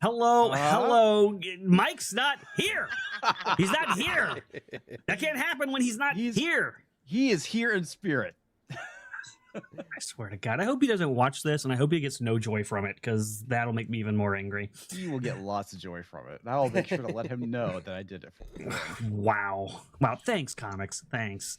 Hello. Mike's not here. He's not here. That can't happen when he's not here. He is here in spirit. I swear to God. I hope he doesn't watch this, and I hope he gets no joy from it, because that'll make me even more angry. He will get lots of joy from it. I'll make sure to let him know that I did it for him. Wow. Thanks, comics. Thanks.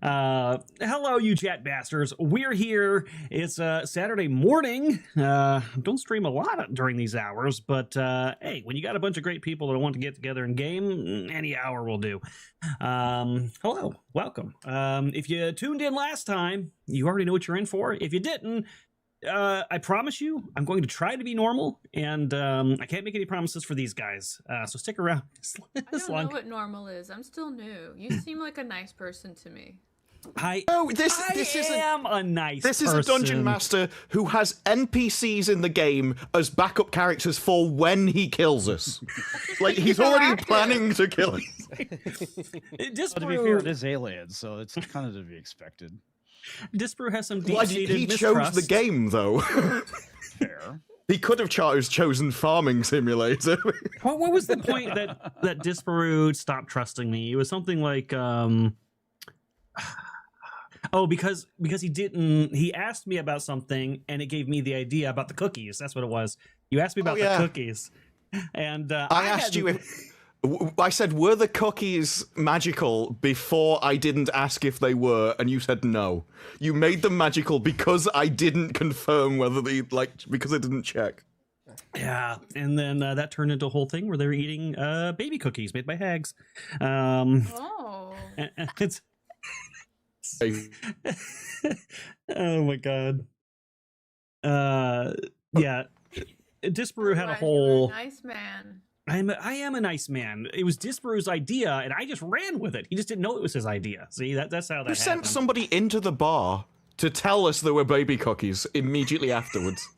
Hello, you chat bastards. We're here. It's Saturday morning. Don't stream a lot during these hours, but hey, when you got a bunch of great people that want to get together and game, any hour will do. Hello, welcome. If you tuned in last time, you already know what you're in for. If you didn't, I promise you, I'm going to try to be normal, and I can't make any promises for these guys. So stick around. I don't know what normal is. I'm still new. You seem like a nice person to me. I am a nice This is person. a dungeon master who has NPCs in the game as backup characters for when he kills us. Like, he's already planning to kill us. Disparu, But to be fair, it is aliens, so it's kind of to be expected. Disparu has some Like, deep-seated he mistrust. chose the game, though. Fair. He could have chosen Farming Simulator. What was the point that Disparu stopped trusting me? It was something like, because he asked me about something, and it gave me the idea about the cookies. That's what it was. You asked me about the cookies, and I asked you I said, were the cookies magical before I didn't ask if they were, and you said no. You made them magical because I didn't confirm whether because I didn't check. Yeah, and then that turned into a whole thing where they were eating baby cookies made by hags. Oh. It's oh my God. Yeah, Disparu had a whole. Nice man. I am a nice man. It was Disparu's idea, and I just ran with it. He just didn't know it was his idea. See, that's how that You sent happened. somebody into the bar to tell us there were baby cookies immediately afterwards.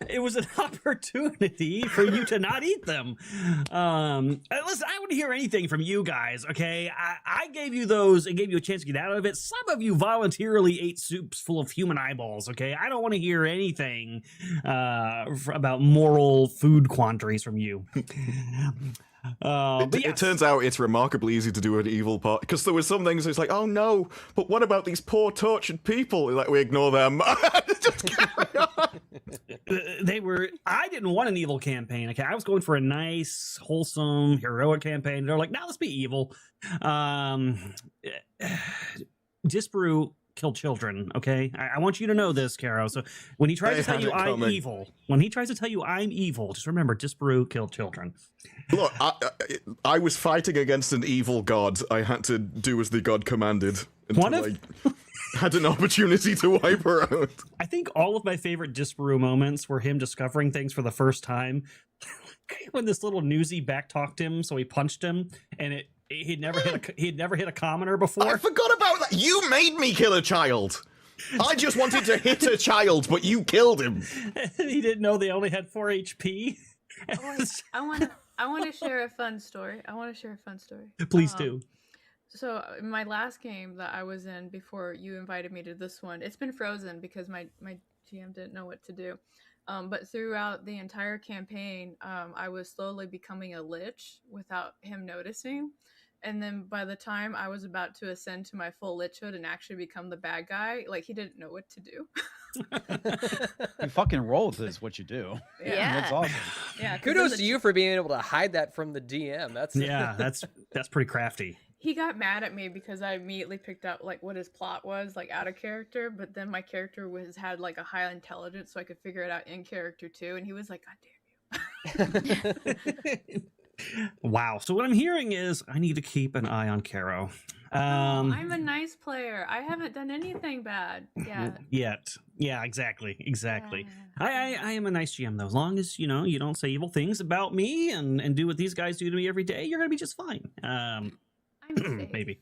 It was an opportunity for you to not eat them. Listen, I wouldn't hear anything from you guys, okay? I gave you those and gave you a chance to get out of it. Some of you voluntarily ate soups full of human eyeballs, okay? I don't want to hear anything about moral food quandaries from you. But It turns out it's remarkably easy to do an evil part, because there were some things it's like, oh no, but what about these poor tortured people? Like, we ignore them. Just carry on. I didn't want an evil campaign, okay? I was going for a nice, wholesome, heroic campaign. They're like, now let's be evil. Disparu killed children, okay? I want you to know this, Caro. So when he tries to tell you I'm evil, just remember, Disparu killed children. Look, I was fighting against an evil god. I had to do as the god commanded until I had an opportunity to wipe her out. I think all of my favorite Disparu moments were him discovering things for the first time. When this little newsie backtalked him, so he punched him, and he'd never hit a commoner before. I forgot about that. You made me kill a child. I just wanted to hit a child, but you killed him. He didn't know they only had 4 HP. I want to share a fun story. Please do. So in my last game that I was in before you invited me to this one, it's been frozen because my GM didn't know what to do. But throughout the entire campaign, I was slowly becoming a lich without him noticing. And then by the time I was about to ascend to my full lichhood and actually become the bad guy, like, he didn't know what to do. You fucking roll with this, what you do. Yeah. That's awesome. Yeah. Kudos to you for being able to hide that from the DM. That's pretty crafty. He got mad at me because I immediately picked out like what his plot was, like out of character, but then my character had like a high intelligence, so I could figure it out in character too. And he was like, "God damn you!" Wow. So what I'm hearing is I need to keep an eye on Caro. I'm a nice player. I haven't done anything bad yet. Yeah, exactly. I am a nice GM though. As long as you don't say evil things about me and do what these guys do to me every day, you're gonna be just fine. Maybe.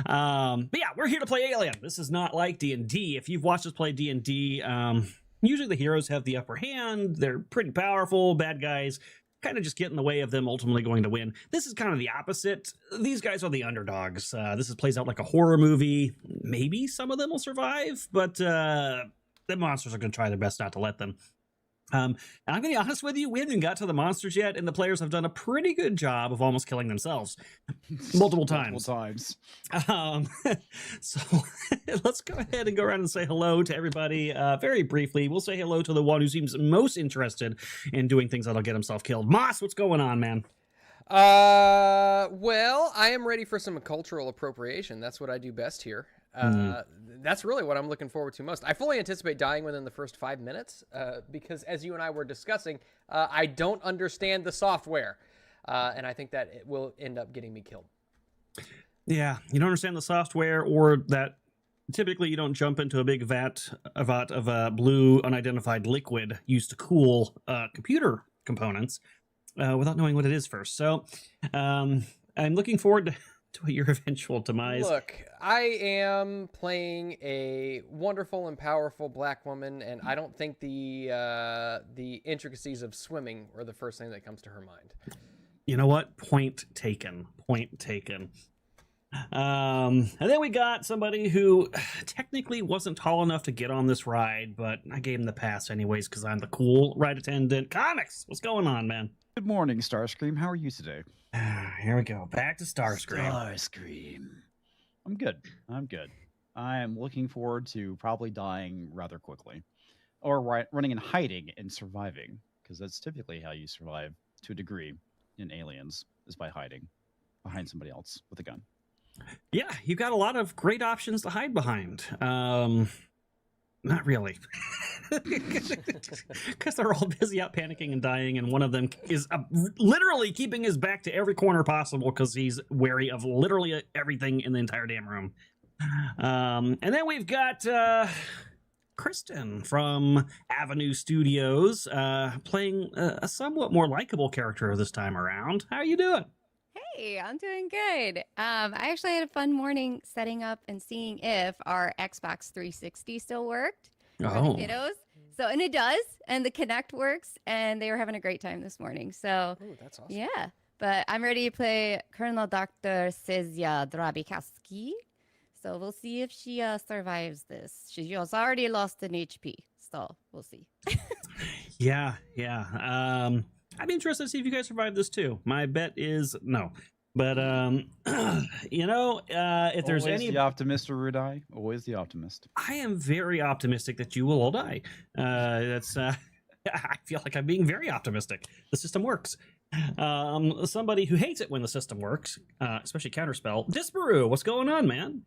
But yeah, we're here to play Alien. This is not like D&D. If you've watched us play D&D, usually the heroes have the upper hand. They're pretty powerful. Bad guys kind of just get in the way of them ultimately going to win. This is kind of the opposite. These guys are the underdogs. Plays out like a horror movie. Maybe some of them will survive, but the monsters are going to try their best not to let them. And I'm going to be honest with you, we haven't even got to the monsters yet, and the players have done a pretty good job of almost killing themselves multiple times. So let's go ahead and go around and say hello to everybody very briefly. We'll say hello to the one who seems most interested in doing things that'll get himself killed. Moss, what's going on, man? Well, I am ready for some cultural appropriation. That's what I do best here. That's really what I'm looking forward to most. I fully anticipate dying within the first 5 minutes, because as you and I were discussing, I don't understand the software, and I think that it will end up getting me killed. Yeah, you don't understand the software, or that typically you don't jump into a big vat of blue unidentified liquid used to cool computer components without knowing what it is first. So I'm looking forward to your eventual demise. Look, I am playing a wonderful and powerful black woman, and I don't think the intricacies of swimming are the first thing that comes to her mind. You know what? Point taken. Point taken. And then we got somebody who technically wasn't tall enough to get on this ride, but I gave him the pass anyways because I'm the cool ride attendant. Comics, what's going on, man? Good morning, Starscream. How are you today? Here we go. Back to Starscream. Starscream. I'm good. I am looking forward to probably dying rather quickly. Or running and hiding and surviving. Because that's typically how you survive to a degree in Aliens, is by hiding behind somebody else with a gun. Yeah, you've got a lot of great options to hide behind. Not really. Because they're all busy out panicking and dying, and one of them is literally keeping his back to every corner possible because he's wary of literally everything in the entire damn room. And then we've got Kristen from Avenue Studios playing a somewhat more likable character this time around. How are you doing? Hey, I'm doing good. I actually had a fun morning setting up and seeing if our Xbox 360 still worked for the kiddos. So, and it does, and the Kinect works, and they were having a great time this morning. So, Ooh, that's awesome. yeah. But I'm ready to play Colonel Dr. Sezia Drabikaski. So we'll see if she survives this. She has already lost an HP, so we'll see. Yeah. I'd be interested to see if you guys survive this too. My bet is no. But if there's Always any the optimist, or Rudai. Always the optimist. I am very optimistic that you will all die. I feel like I'm being very optimistic. The system works. Somebody who hates it when the system works, especially Counterspell. Disparu, what's going on, man?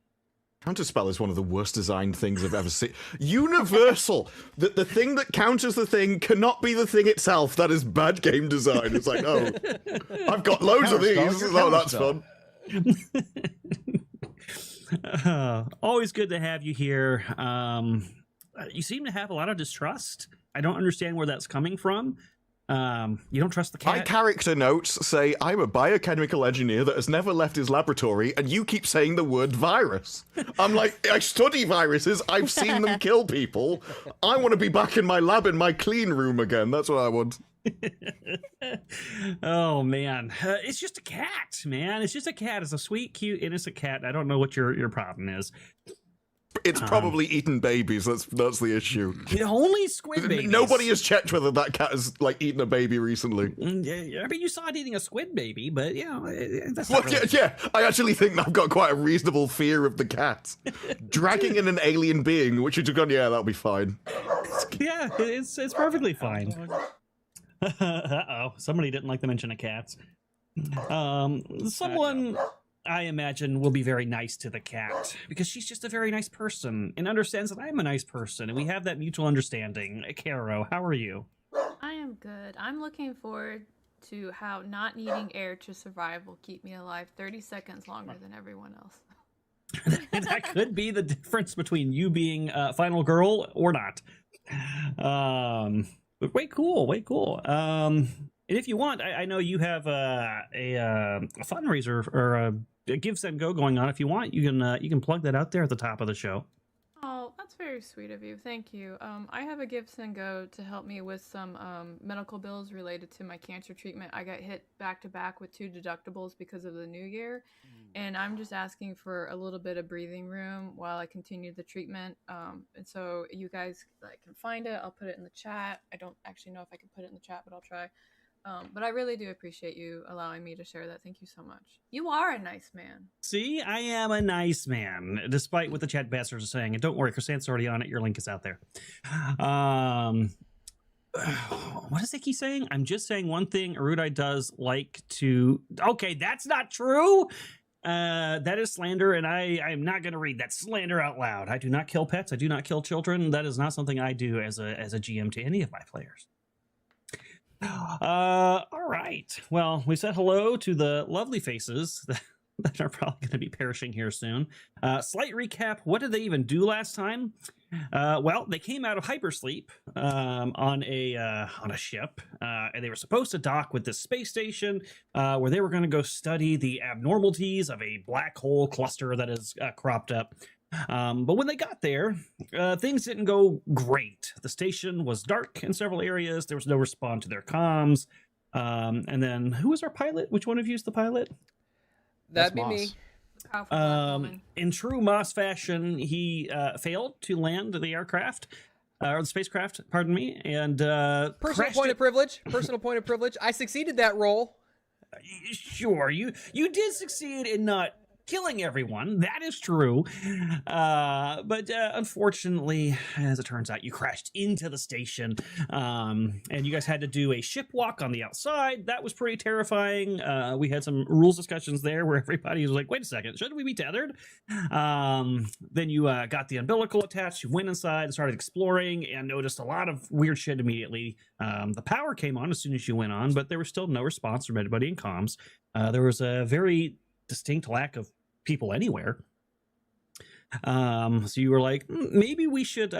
Counterspell is one of the worst designed things I've ever seen. Universal! The thing that counters the thing cannot be the thing itself. That is bad game design. It's like, oh, I've got loads of these. Oh, that's fun. Always good to have you here. You seem to have a lot of distrust. I don't understand where that's coming from. You don't trust the cat? My character notes say, I'm a biochemical engineer that has never left his laboratory, and you keep saying the word virus. I'm like, I study viruses, I've seen them kill people. I want to be back in my lab in my clean room again. That's what I want. Oh, man. It's just a cat, man. It's just a cat. It's a sweet, cute, innocent cat. I don't know what your problem is. It's probably eaten babies. That's the issue. Only squid babies. Nobody has checked whether that cat has eaten a baby recently. I mean, you saw it eating a squid baby, but that's well, not really... yeah. I actually think I've got quite a reasonable fear of the cat dragging in an alien being, which would have gone. Yeah, that'll be fine. Yeah, it's perfectly fine. Uh-oh, somebody didn't like the mention of cats. Someone, I imagine, will be very nice to the cat because she's just a very nice person and understands that I'm a nice person, and we have that mutual understanding. Caro, how are you? I am good. I'm looking forward to how not needing air to survive will keep me alive 30 seconds longer than everyone else. And that could be the difference between you being final girl or not. But way cool. And if you want, I know you have a fundraiser or a Give Send Go going on. If you want, you can plug that out there at the top of the show. Oh, That's very sweet of you. Thank you. I have a Give Send Go to help me with some medical bills related to my cancer treatment. I got hit back to back with 2 deductibles because of the new year, and I'm just asking for a little bit of breathing room while I continue the treatment. And so you guys can find it. I'll put it in the chat. I don't actually know if I can put it in the chat, but I'll try. But I really do appreciate you allowing me to share that. Thank you so much. You are a nice man. See, I am a nice man, despite what the chat bastards are saying. And don't worry, Chrysanth's already on it. Your link is out there. What does Icky saying? I'm just saying one thing. Erudite does like to... Okay, that's not true. That is slander, and I am not going to read that slander out loud. I do not kill pets. I do not kill children. That is not something I do as a GM to any of my players. All right. Well, we said hello to the lovely faces that are probably going to be perishing here soon. Slight recap. What did they even do last time? Well, they came out of hypersleep on a ship, and they were supposed to dock with this space station where they were going to go study the abnormalities of a black hole cluster that is cropped up. But when they got there, things didn't go great. The station was dark in several areas. There was no response to their comms. And then, who was our pilot? Which one of you is the pilot? That'd be me. In true Moss fashion, he failed to land the aircraft, or the spacecraft, pardon me, and Personal point of privilege. Personal point of privilege. I succeeded that role. Sure, you did succeed in not killing everyone. That is true. But unfortunately, as it turns out, you crashed into the station, and you guys had to do a ship walk on the outside. That was pretty terrifying. We had some rules discussions there where everybody was like, wait a second, shouldn't we be tethered? Then you got the umbilical attached. You went inside and started exploring and noticed a lot of weird shit immediately. The power came on as soon as you went on, but there was still no response from anybody in comms. There was a very distinct lack of people anywhere. So you were like, maybe we should,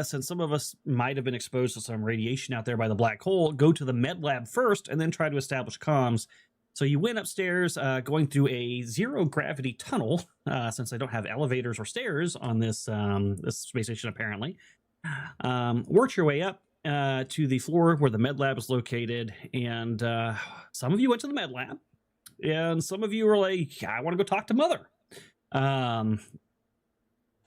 since some of us might have been exposed to some radiation out there by the black hole, go to the med lab first and then try to establish comms. So you went upstairs, going through a zero gravity tunnel, since they don't have elevators or stairs on this this space station apparently. Worked your way up to the floor where the med lab is located, and some of you went to the med lab. And some of you were like, I want to go talk to Mother. The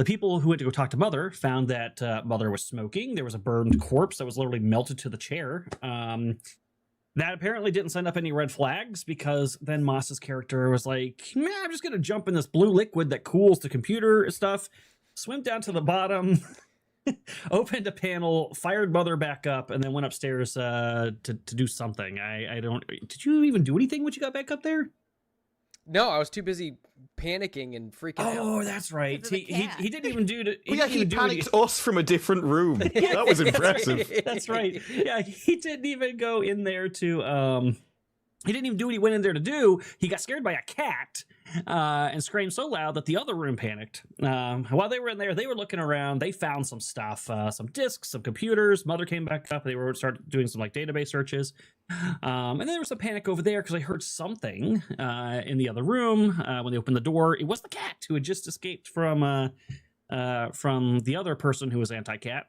people who went to go talk to Mother found that Mother was smoking. There was a burned corpse that was literally melted to the chair. That apparently didn't send up any red flags, because then Moss's character was like, I'm just going to jump in this blue liquid that cools the computer stuff, swim down to the bottom, opened a panel, fired Mother back up, and then went upstairs to do something. I don't... Did you even do anything when you got back up there? No, I was too busy panicking and freaking out. Oh, that's right. He didn't even do it. He panicked us from a different room. That was impressive. That's right. Yeah, he didn't even go in there to... He didn't even do what he went in there to do. He got scared by a cat and screamed so loud that the other room panicked. While they were in there, they were looking around. They found some stuff, some disks, some computers. Mother came back up. They were started doing some database searches. And then there was some panic over there because I heard something in the other room when they opened the door. It was the cat who had just escaped from the other person who was anti-cat.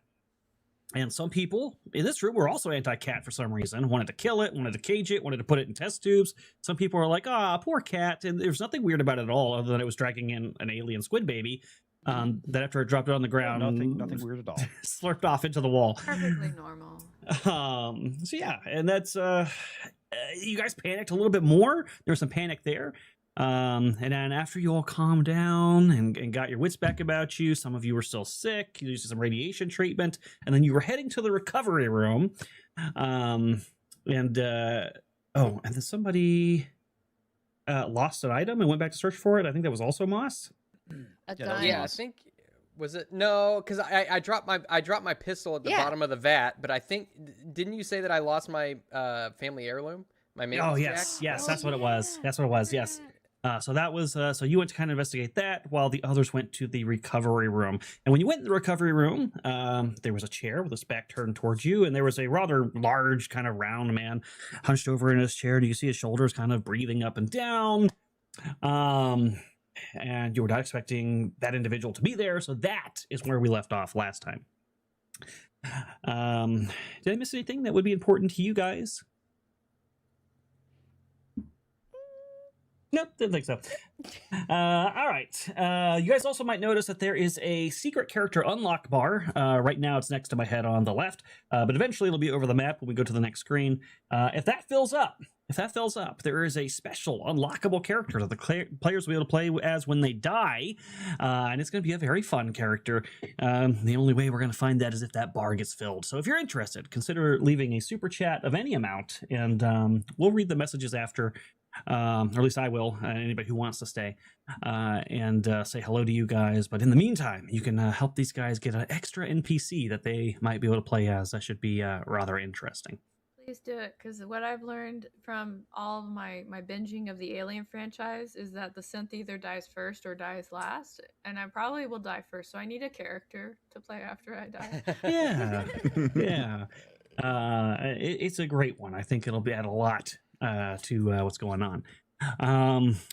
And some people in this room were also anti-cat for some reason, wanted to kill it, wanted to cage it, wanted to put it in test tubes. Some people were like, poor cat. And there's nothing weird about it at all, other than it was dragging in an alien squid baby that after it dropped it on the ground, nothing weird at all, slurped off into the wall. Perfectly normal. So yeah, and that's, you guys panicked a little bit more. There was some panic there. And then after you all calmed down and got your wits back about you, some of you were still sick, you used some radiation treatment, and then you were heading to the recovery room. And then somebody lost an item and went back to search for it. I think that was also Moss. A gun. Yeah, I think... Was it? No, because I dropped my pistol at the bottom of the vat, but I think... Didn't you say that I lost my family heirloom? My maintenance jack? Yes, that's what it was. That's what it was, yes. So that was, so you went to kind of investigate that while the others went to the recovery room. And when you went in the recovery room, there was a chair with its back turned towards you, and there was a rather large, kind of round man hunched over in his chair, and you see his shoulders kind of breathing up and down. and you were not expecting that individual to be there, so that is where we left off last time. Did I miss anything that would be important to you guys? Nope, didn't think so. All right. You guys also might notice that there is a secret character unlock bar. Right now it's next to my head on the left, but eventually it'll be over the map when we go to the next screen. If that fills up, there is a special unlockable character that the players will be able to play as when they die, and it's going to be a very fun character. The only way we're going to find that is if that bar gets filled. So if you're interested, consider leaving a super chat of any amount, and we'll read the messages after. Or at least I will, anybody who wants to stay, and say hello to you guys. But in the meantime, you can help these guys get an extra NPC that they might be able to play as. That should be rather interesting. Please do it, because what I've learned from all of my binging of the Alien franchise is that the synth either dies first or dies last, and I probably will die first, so I need a character to play after I die. Yeah, yeah. It's a great one. I think it'll add a lot to what's going on.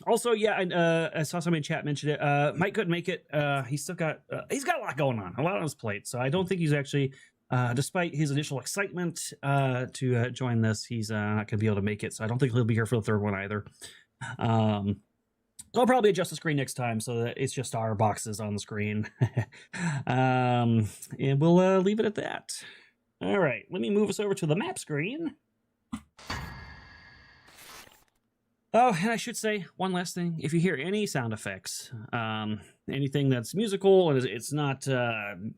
Also, yeah, I saw somebody in chat mention it. Mike couldn't make it. He's got a lot going on, a lot on his plate. So I don't think he's actually, despite his initial excitement to join this, he's not gonna be able to make it. So I don't think he'll be here for the third one either. I'll probably adjust the screen next time so that it's just our boxes on the screen. And we'll leave it at that. All right, let me move us over to the map screen. Oh, and I should say one last thing. If you hear any sound effects, anything that's musical, and it's not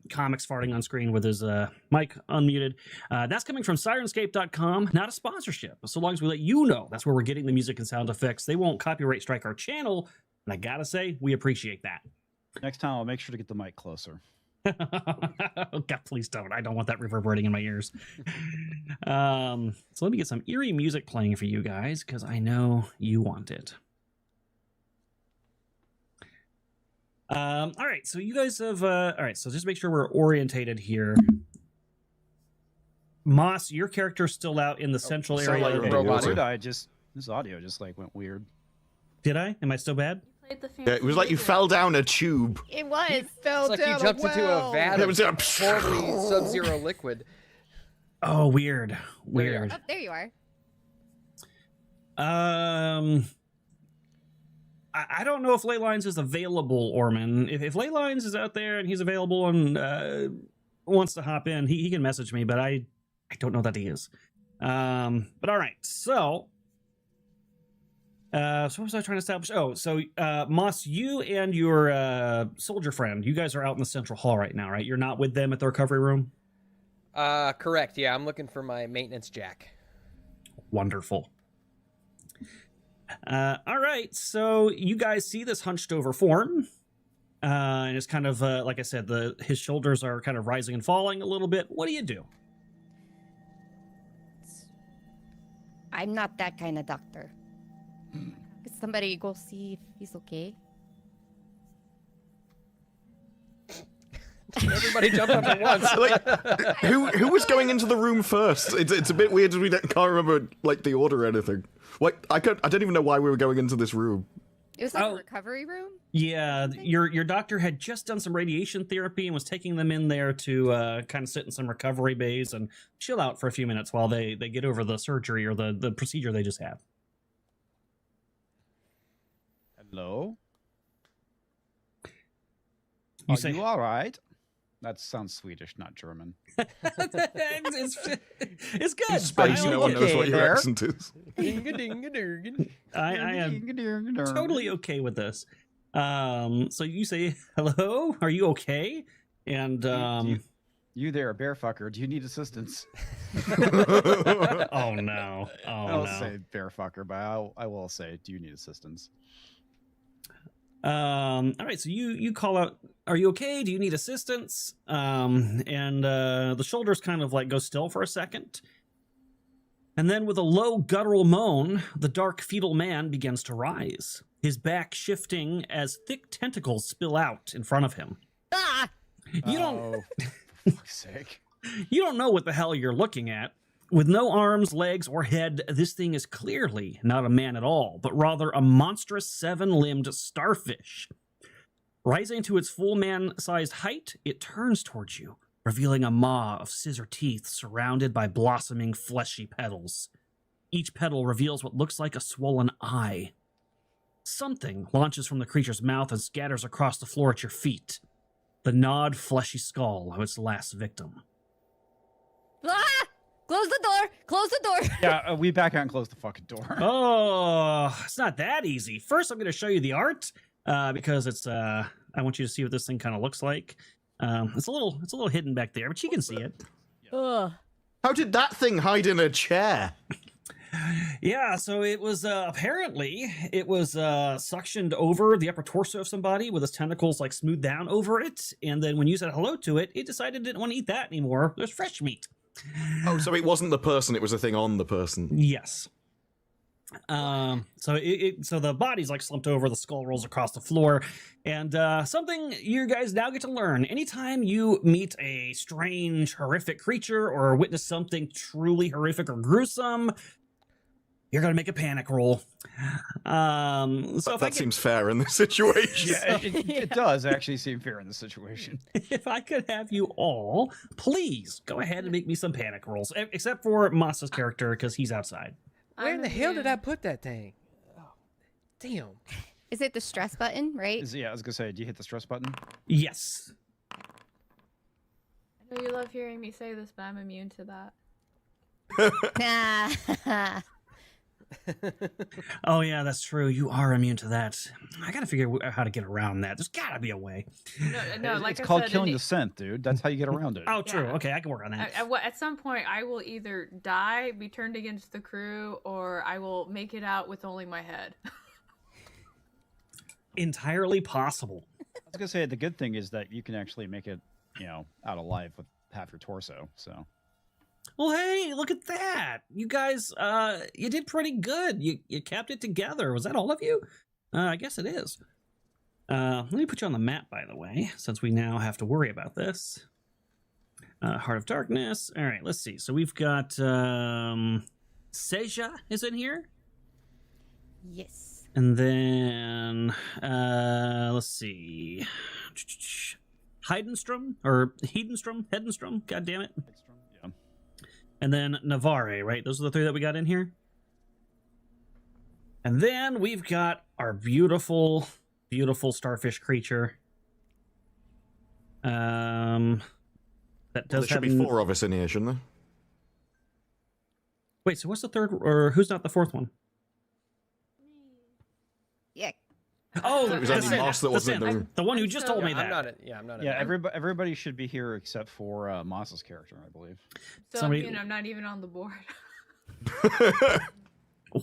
comics farting on screen with his mic unmuted, that's coming from Sirenscape.com, not a sponsorship. So long as we let you know that's where we're getting the music and sound effects, they won't copyright strike our channel. And I gotta say, we appreciate that. Next time, I'll make sure to get the mic closer. Oh, God, please don't. I don't want that reverberating in my ears. So let me get some eerie music playing for you guys, because I know you want it. All right, so you guys have... all right, so just make sure we're orientated here. Moss, your character's still out in the central area. like of a the- robot. This audio just like went weird. Did I? Am I still bad? Yeah, it was like you fell down a tube. It was. It's like you jumped into a vat It of was a- horribly sub-zero liquid. Oh, weird. Weird. Oh, there you are. I don't know if Leylines is available, Orman. If Leylines is out there and he's available and wants to hop in, he can message me, but I don't know that he is. But all right, so what was I trying to establish? Oh, so Moss, you and your soldier friend, you guys are out in the central hall right now, right? You're not with them at the recovery room? Correct. Yeah, I'm looking for my maintenance jack. Wonderful. All right, so you guys see this hunched over form, and it's kind of like I said, his shoulders are kind of rising and falling a little bit. What do you do? I'm not that kind of doctor. Could somebody go see if he's okay? Everybody jumped up at once. Like, who was going into the room first? It's a bit weird. We can't remember like the order or anything. Like I don't even know why we were going into this room. It was like a recovery room? Yeah, your doctor had just done some radiation therapy and was taking them in there to kind of sit in some recovery bays and chill out for a few minutes while they get over the surgery or the procedure they just had. Hello? You Are say- you all right? That sounds Swedish, not German. it's good. Space, no one knows okay what your there. accent is. I am totally okay with this. So you say hello. Are you okay? And You there, bear fucker? Do you need assistance? oh no! Oh I don't no! say bear fucker, but I will say, do you need assistance? All right, so you call out, are you okay? Do you need assistance? And the shoulders kind of like go still for a second. And then with a low guttural moan, the dark fetal man begins to rise, his back shifting as thick tentacles spill out in front of him. Ah! You don't Oh, for fuck's sake. you don't know what the hell you're looking at, With no arms, legs, or head, this thing is clearly not a man at all, but rather a monstrous 7-limbed starfish. Rising to its full man-sized height, it turns towards you, revealing a maw of scissor teeth surrounded by blossoming fleshy petals. Each petal reveals what looks like a swollen eye. Something launches from the creature's mouth and scatters across the floor at your feet. The gnawed, fleshy skull of its last victim. Ah! Close the door! Close the door! Yeah, we back out and close the fucking door. Oh, it's not that easy. First, I'm going to show you the art because it's. I want you to see what this thing kind of looks like. It's a little hidden back there, but you can see it. Ugh. How did that thing hide in a chair? Yeah, so it was apparently it was suctioned over the upper torso of somebody with its tentacles like smoothed down over it, and then when you said hello to it, it decided it didn't want to eat that anymore. There's fresh meat. Oh, so it wasn't the person; it was a thing on the person. Yes. So so the body's like slumped over, the skull rolls across the floor, and something you guys now get to learn: anytime you meet a strange, horrific creature or witness something truly horrific or gruesome, you're gonna make a panic roll. So if That seems fair in this situation. Yeah, it does actually seem fair in this situation. If I could have you all, please go ahead and make me some panic rolls, except for Masa's character because he's outside. Where in the hell did I put that thing? Oh, damn. Is it the stress button, right? Yeah, I was gonna say, do you hit the stress button? Yes. I know you love hearing me say this, but I'm immune to that. Nah. Oh yeah, that's true. You are immune to that. I gotta figure out how to get around that. There's gotta be a way. No, like It's I called said, killing the scent, dude. That's how you get around it. Oh, true. Yeah. Okay, I can work on that. At some point, I will either die, be turned against the crew, or I will make it out with only my head. Entirely possible. I was gonna say the good thing is that you can actually make it, out alive with half your torso. So. Well, hey, look at that. You guys, you did pretty good. You kept it together. Was that all of you? I guess it is. Let me put you on the map, by the way, since we now have to worry about this. Heart of Darkness. All right, let's see. So we've got Seja is in here. Yes. And then, let's see. Heidenstrom, or Hedenstrom, god damn it. Yeah. And then Navarre, right? Those are the three that we got in here. And then we've got our beautiful, beautiful starfish creature. That does There should be 4 of us in here, shouldn't there? Wait, so what's the third, or who's not the fourth one? Yeah. Oh, It was only Moss that wasn't in the room. the one who just told me I'm that. not I'm not Yeah, everybody should be here except for Moss's character, I believe. So Somebody- I'm not even on the board.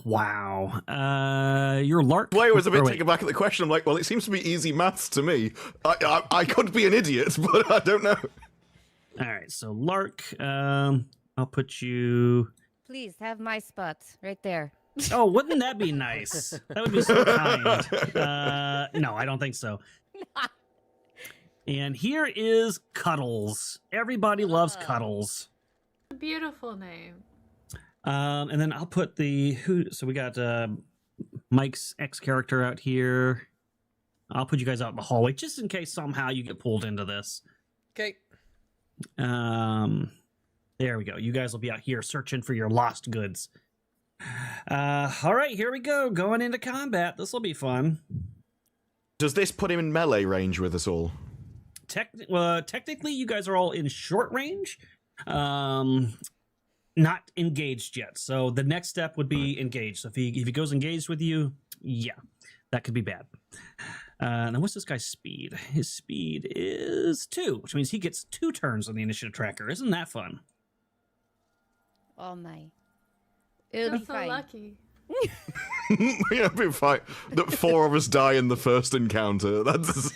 Wow. You're Lark. Why I was a bit Or wait. taken back at the question. I'm like, well, it seems to be easy maths to me. I could be an idiot, but I don't know. All right, so Lark, I'll put you... Please have my spot right there. Oh, wouldn't that be nice? That would be so kind. No, I don't think so. And here is Cuddles. Everybody loves Cuddles. Beautiful name. And then I'll put so we got Mike's ex character out here. I'll put you guys out in the hallway just in case somehow you get pulled into this. Okay. There we go. You guys will be out here searching for your lost goods. All right, here we go. Going into combat. This will be fun. Does this put him in melee range with us all? Technically, you guys are all in short range. Not engaged yet. So the next step would be engaged. So if he goes engaged with you, yeah, that could be bad. Now what's this guy's speed? His speed is 2, which means he gets 2 turns on the initiative tracker. Isn't that fun? Oh my. It'll You're be so fine. lucky. Yeah, it'd be fine. That 4 of us die in the first encounter. That's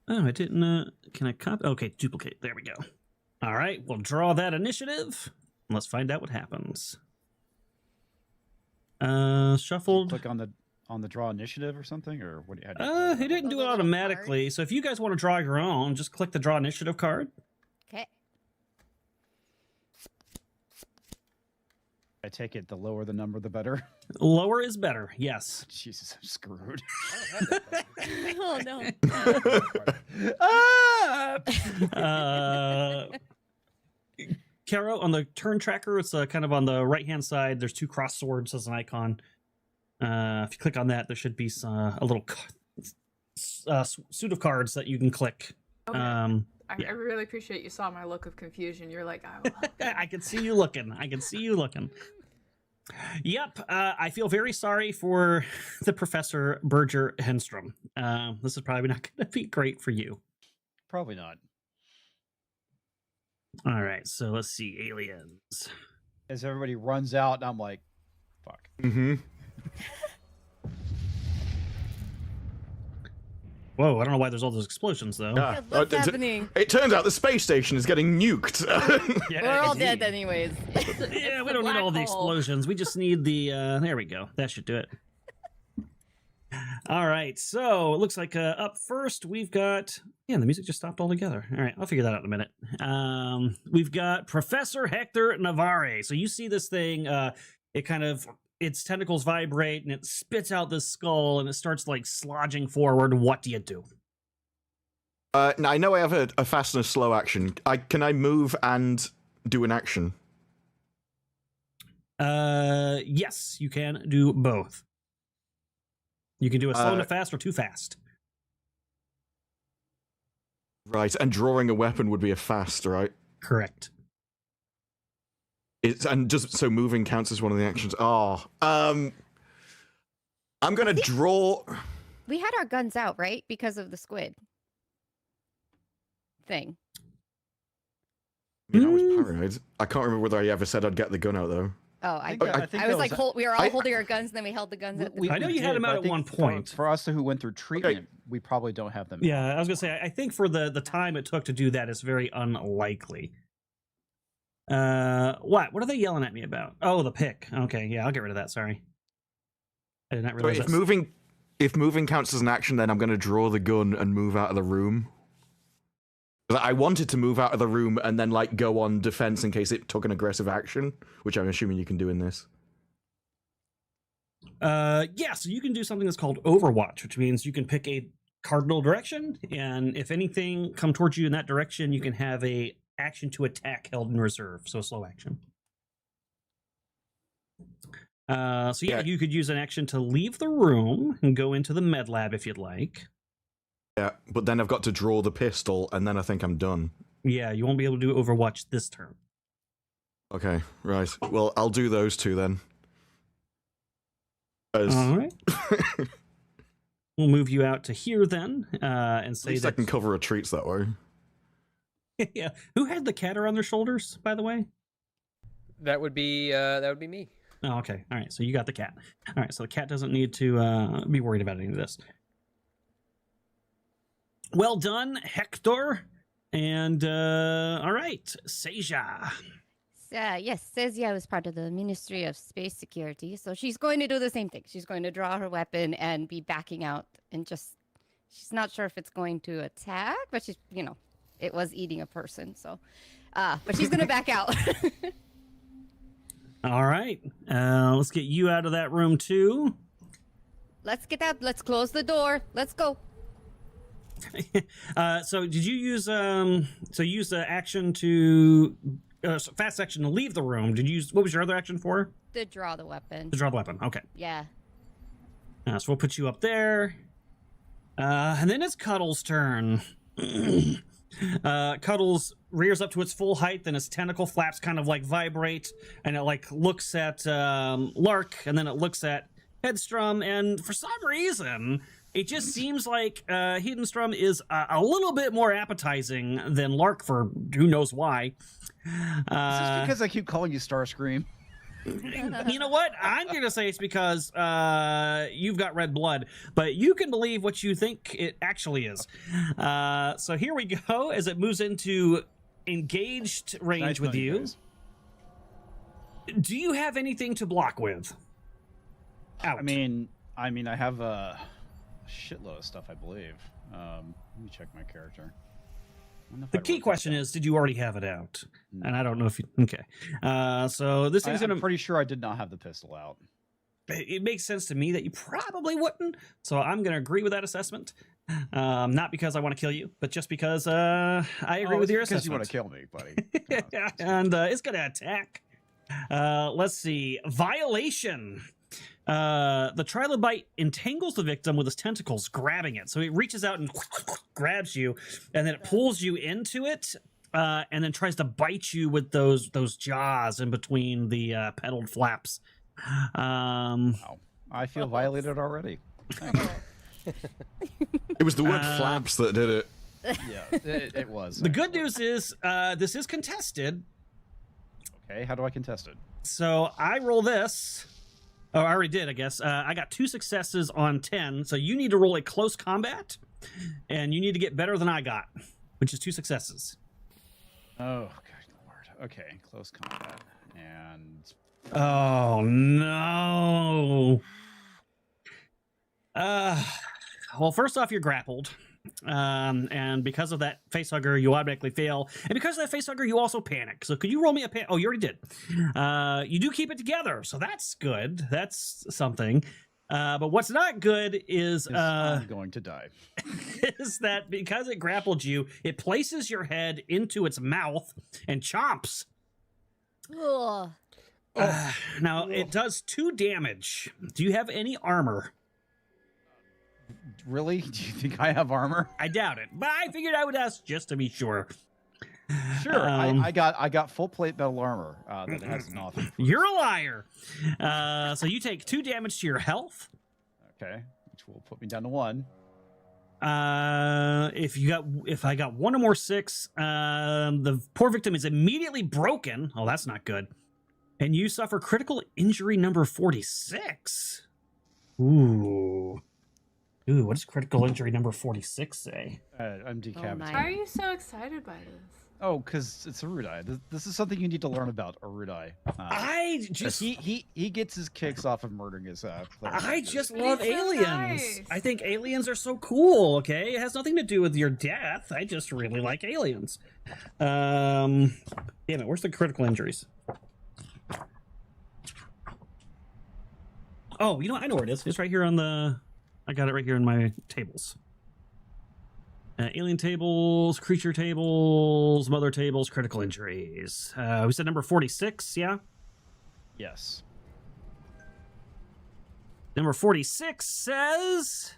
Oh, I didn't. Can I copy? Okay, duplicate. There we go. All right, we'll draw that initiative. Let's find out what happens. Shuffled. Click on the draw initiative or something, or what? He didn't do it little automatically. cards. So if you guys want to draw your own, just click the draw initiative card. Okay. I take it the lower the number, the better. Lower is better. Yes. Jesus, I'm screwed. Oh no. Caro, on the turn tracker, it's kind of on the right-hand side. There's 2 cross swords as an icon. If you click on that, there should be a little suit of cards that you can click. Okay. Yeah. I really appreciate you saw my look of confusion. You're like, I will help you. I can see you looking. Yep. I feel very sorry for the Professor Berger Henstrom. This is probably not going to be great for you. Probably not. All right. So let's see. Aliens. As everybody runs out, I'm like, fuck. Mm-hmm. Whoa, I don't know why there's all those explosions, though. Yeah. What's happening? It turns out the space station is getting nuked. We're all dead anyways. Yeah, we don't need all the explosions. We just need the... there we go. That should do it. All right, so it looks like up first we've got... Yeah, the music just stopped altogether. All right, I'll figure that out in a minute. We've got Professor Hector Navarre. So you see this thing, it kind of... Its tentacles vibrate and it spits out this skull and it starts like slodging forward. What do you do? Now, I know I have a fast and a slow action. Can I move and do an action? Yes, you can do both. You can do a slow and a fast or too fast. Right, and drawing a weapon would be a fast, right? Correct. And just so moving counts as one of the actions. I'm gonna draw. We had our guns out, right? Because of the squid thing. I was paranoid. I can't remember whether I ever said I'd get the gun out though. Oh, I think was like, that we were all holding our guns, and then we held the guns at the I know you had them out but I at one think point. For us who went through treatment, we probably don't have them. Yeah, I was gonna say, I think for the time it took to do that, it's very unlikely. What are they yelling at me about? Oh, the pick. Okay, yeah, I'll get rid of that. Sorry, I did not So realize. if moving counts as an action, then I'm gonna draw the gun and move out of the room. I wanted to move out of the room and then like go on defense in case it took an aggressive action, which I'm assuming you can do in this. Yeah, so you can do something that's called Overwatch, which means you can pick a cardinal direction, and if anything come towards you in that direction, you can have a action to attack held in reserve, so a slow action. So yeah, you could use an action to leave the room and go into the med lab if you'd like. Yeah, but then I've got to draw the pistol, and then I think I'm done. Yeah, you won't be able to do Overwatch this turn. Okay, right. Well, I'll do those two then. All right. We'll move you out to here then, and say At least that I can cover retreats that way. Yeah. Who had the cat on their shoulders, by the way? That would be me. Oh, okay. All right. So you got the cat. All right. So the cat doesn't need to be worried about any of this. Well done, Hector. And all right, Seja. Yes, Sezia was part of the Ministry of Space Security, so she's going to do the same thing. She's going to draw her weapon and be backing out, and she's not sure if it's going to attack, but she's, it was eating a person, so, but she's going to back out. All right, let's get you out of that room too. Let's get out. Let's close the door. Let's go. So did you use use the action to fast action to leave the room? Did you use, what was your other action for? To draw the weapon. To draw the weapon. Okay. Yeah. So we'll put you up there, and then it's Cuddles' turn. Cuddles rears up to its full height, then its tentacle flaps kind of like vibrate, and it like looks at Lark, and then it looks at Headstrom, and for some reason it just seems like Hedenstrom is a little bit more appetizing than Lark, for who knows why. Is this because I keep calling you Starscream? You know what? I'm going to say it's because you've got red blood, but you can believe what you think it actually is. So here we go as it moves into engaged range Nice with you. guys. Do you have anything to block with? Out. I mean, I have a shitload of stuff, I believe. Let me check my character. The key question is, did you already have it out? No. And I don't know if you... Okay. So this thing's going to... I'm pretty sure I did not have the pistol out. It makes sense to me that you probably wouldn't. So I'm going to agree with that assessment. Not because I want to kill you, but just because I agree with your assessment. Because you want to kill me, buddy. And it's going to attack. Let's see. Violation. The trilobite entangles the victim with its tentacles, grabbing it. So it reaches out and grabs you, and then it pulls you into it, and then tries to bite you with those jaws in between the petaled flaps. Wow. I feel violated already. It was the word flaps that did it. Yeah, it was. The good news is this is contested. Okay, how do I contest it? So I roll this. Oh, I already did, I guess. I got 2 successes on 10, so you need to roll a close combat, and you need to get better than I got, which is 2 successes. Oh, good lord. Okay, close combat. And... Oh, no. Well, first off, you're grappled. And because of that facehugger, you automatically fail. And because of that facehugger, you also panic. So could you roll me a panic? Oh, you already did. You do keep it together, so that's good. That's something. But what's not good is I'm going to die. is that because it grappled you, it places your head into its mouth and chomps. Ugh. Now, it does 2 damage. Do you have any armor? Really? Do you think I have armor? I doubt it, but I figured I would ask just to be sure. Sure, I got full plate metal armor that has nothing. You're a liar. So you take 2 damage to your health. Okay, which will put me down to 1. If I got 1 or more 6, the poor victim is immediately broken. Oh, that's not good. And you suffer critical injury number 46. Ooh, what does critical injury number 46 say? I'm decapitated. Why are you so excited by this? Oh, because it's Arudai. This is something you need to learn about Arudai. I just he gets his kicks off of murdering his I just But love he's so aliens. nice. I think aliens are so cool. Okay, it has nothing to do with your death. I just really like aliens. Damn it, where's the critical injuries? Oh, you know, I know where it is. It's right here on the... I got it right here in my tables. Alien tables, creature tables, mother tables, critical injuries. We said number 46, yeah? Yes. Number 46 says...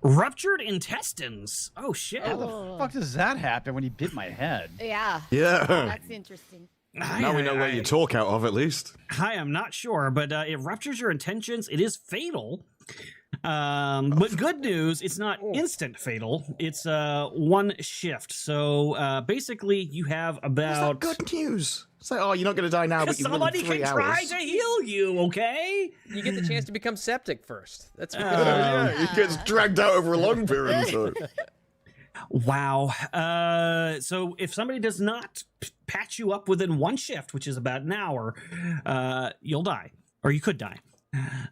Ruptured intestines. Oh, shit. How the fuck does that happen when he bit my head? Yeah. Yeah. That's interesting. Now we know where you talk out of, at least. I am not sure, but it ruptures your intentions. It is fatal. But good news, it's not instant fatal. It's 1 shift. So basically, you have about... That's not good news. It's like, oh, you're not going to die now, but you live somebody in 3 can hours. try to heal you, okay? You get the chance to become septic first. That's Yeah, he gets dragged out over a long period of time. Wow. So if somebody does not patch you up within 1 shift, which is about an hour, you'll die, or you could die.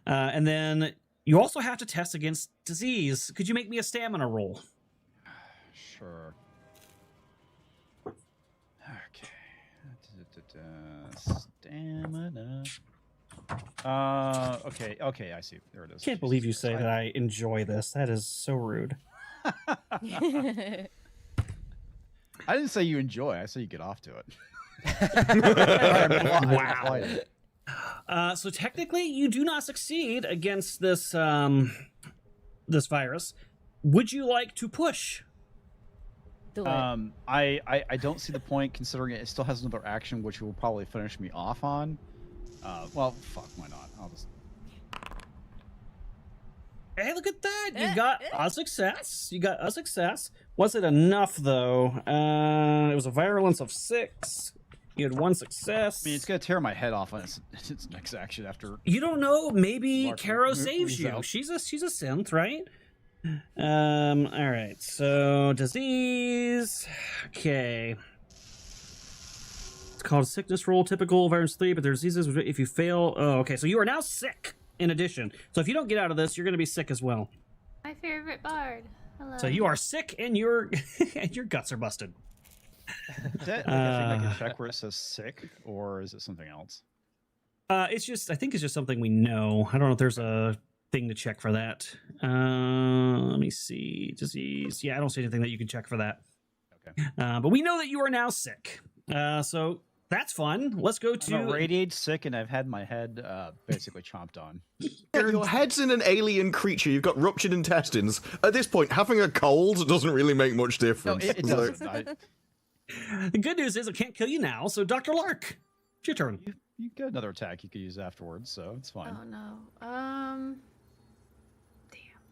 And then you also have to test against disease. Could you make me a stamina roll? Sure. Okay. Stamina. Okay, I see. There it is. Can't believe you say that I enjoy this. That is so rude. I didn't say you enjoy. I say you get off to it. Wow. So technically, you do not succeed against this this virus. Would you like to push? Do it. I don't see the point, considering it still has another action, which will probably finish me off on. Well, fuck, why not? I'll just... Hey, look at that! You got a success. You got a success. Was it enough though? It was a virulence of 6. You had 1 success. I mean, it's gonna tear my head off on its next action after. You don't know. Maybe Mark Caro saves you. out. She's a synth, right? All right. So disease. Okay. It's called sickness roll. Typical virus 3, but there's diseases if you fail. Oh, okay. So you are now sick. In addition, so if you don't get out of this, you're going to be sick as well. My favorite bard. Hello. So you are sick and your and your guts are busted. Is that like a thing I can check where it says sick, or is it something else? It's just, I think it's just something we know. I don't know if there's a thing to check for that. Let me see. Disease. Yeah, I don't see anything that you can check for that. Okay. But we know that you are now sick. So that's fun. Let's go to I'm radiate sick, and I've had my head basically chomped on. Your head's in an alien creature. You've got ruptured intestines. At this point, having a cold doesn't really make much No, difference. it doesn't. The good news is it can't kill you now. So Dr. Lark, it's your turn. You got another attack you could use afterwards, so it's fine. Oh no.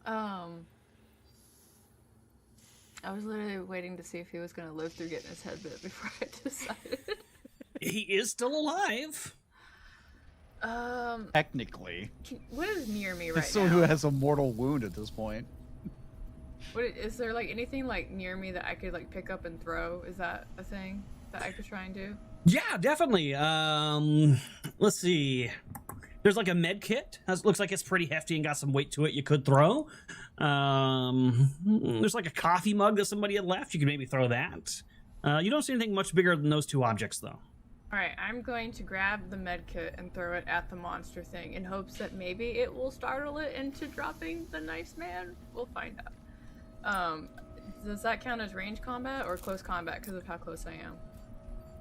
Damn. I was literally waiting to see if he was gonna live through getting his head bit before I decided. He is still alive. Technically, What is near me right it's someone now? who has a mortal wound at this point. Is there like anything like near me that I could like pick up and throw? Is that a thing that I could try and do? Yeah, definitely. Let's see. There's like a med kit. Looks like it's pretty hefty and got some weight to it. You could throw. There's like a coffee mug that somebody had left. You could maybe throw that. You don't see anything much bigger than those two objects, though. All right, I'm going to grab the med kit and throw it at the monster thing in hopes that maybe it will startle it into dropping the nice man. We'll find out. Does that count as range combat or close combat because of how close I am?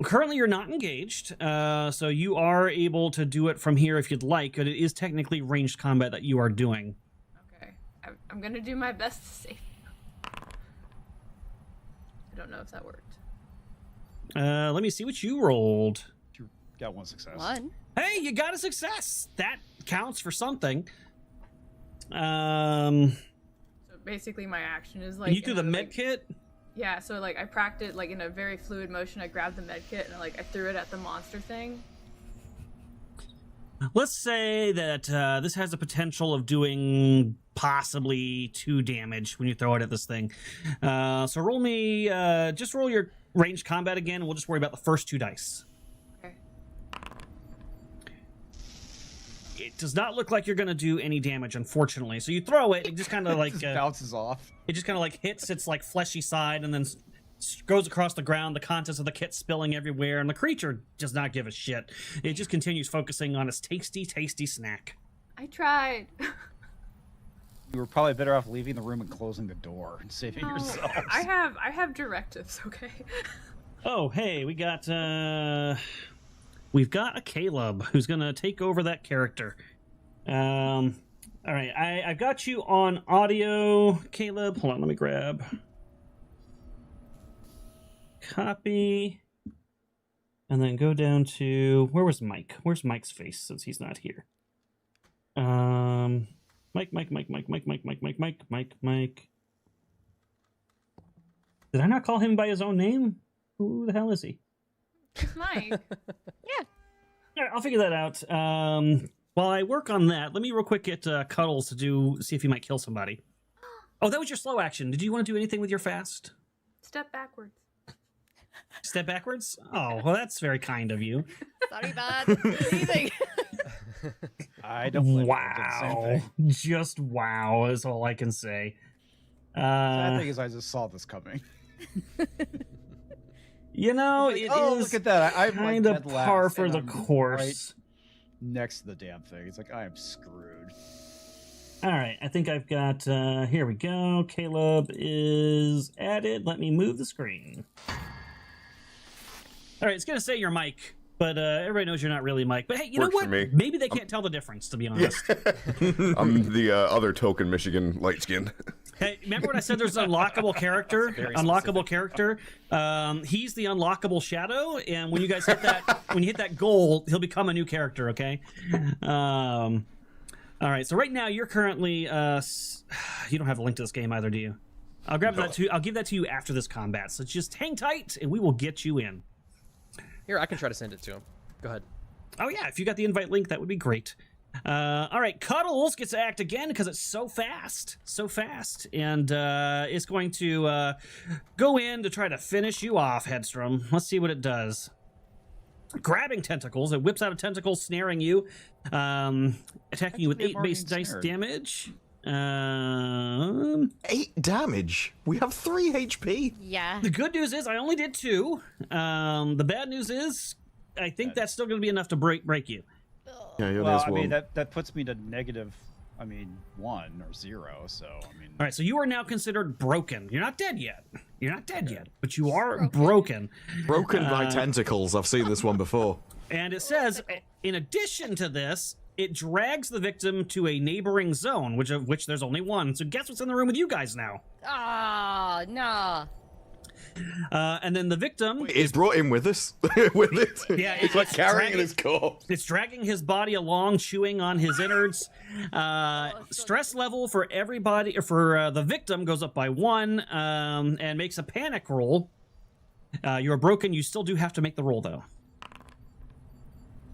Currently, you're not engaged, so you are able to do it from here if you'd like, but it is technically ranged combat that you are doing. Okay, I'm gonna do my best to save you. I don't know if that worked. Let me see what you rolled. You got one success. One. Hey, you got a success. That counts for something. So basically, my action is like you threw the med kit? Yeah, so like I practiced like in a very fluid motion. I grabbed the med kit and like I threw it at the monster thing. Let's say that this has the potential of doing possibly 2 damage when you throw it at this thing. So roll me, just roll your ranged combat again, and we'll just worry about the first 2 dice. Okay. It does not look like you're going to do any damage, unfortunately. So you throw it, it just kind of like... It just bounces off. It just kind of like hits its like fleshy side and then goes across the ground, the contents of the kit spilling everywhere, and the creature does not give a shit. It just continues focusing on its tasty, tasty snack. I tried. You were probably better off leaving the room and closing the door and saving No, yourselves. I have directives, okay? Oh, hey, we've got a Caleb who's gonna take over that character. All right, I've got you on audio, Caleb. Hold on, let me grab copy, and then go down to where's Mike? Where's Mike's face since he's not here? Mike. Did I not call him by his own name? Who the hell is he? It's Mike. Yeah. All right, I'll figure that out. While I work on that, let me real quick get Cuddles to see if he might kill somebody. Oh, that was your slow action. Did you want to do anything with your fast? Step backwards. Step backwards? Oh, well, that's very kind of you. Sorry, bud. Leaving. I don't blame you. I did the Wow. same thing. Just wow is all I can say. Sad thing is, I just saw this coming. You know, Like, it oh, is look at that! I'm kind like of dead last, par for and the I'm course. right next to the damn thing. It's like I am screwed. All right, I think I've got, here we go. Caleb is added. Let me move the screen. All right, it's going to say you're Mike, but everybody knows you're not really Mike. But hey, you Works know for what? me. Maybe they can't tell the difference, to be honest. I'm the other token Michigan light skin. Hey, remember when I said there's an unlockable character? Very Unlockable character. He's the unlockable shadow, and when you guys hit that, when you hit that goal, he'll become a new character. Okay. All right. So right now you're currently you don't have a link to this game either, do you? I'll grab that to. I'll give that to you after this combat. So just hang tight, and we will get you in. Here, I can try to send it to him. Go ahead. Oh yeah, if you got the invite link, that would be great. All right, Cuddles gets to act again because it's so fast, and it's going to go in to try to finish you off, Headstrom. Let's see what it does. Grabbing tentacles, it whips out a tentacle, snaring you, attacking you with 8 base dice damage. 8 damage. We have 3 HP. Yeah. The good news is I only did 2. The bad news is I think that's still going to be enough to break you. Yeah, you Well, only has I mean, one. that puts me to negative, 1 or 0, so, I mean... All right, so you are now considered broken. You're not dead yet. You're not dead yet, but you are broken. Broken by tentacles. I've seen this one before. And it says, in addition to this, it drags the victim to a neighboring zone, which of which there's only one. So guess what's in the room with you guys now? Oh, no. And then the victim... It's brought him with us. With it. Yeah, it's like carrying dragging his corpse. It's dragging his body along, chewing on his innards. Stress level for everybody, for the victim, goes up by 1 and makes a panic roll. You are broken. You still do have to make the roll, though.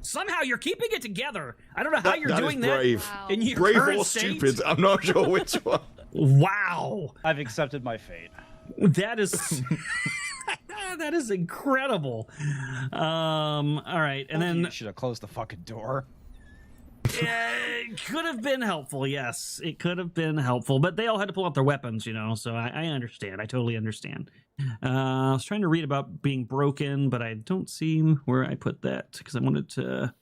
Somehow you're keeping it together. I don't know how you're doing that. Brave. Wow. In your Brave current or state. stupid. I'm not sure which one. Wow. I've accepted my fate. That is that is incredible. All right, and then You should have closed the fucking door. it could have been helpful. Yes, it could have been helpful, but they all had to pull out their weapons, so I understand. I totally understand. I was trying to read about being broken, but I don't see where I put that because I wanted to.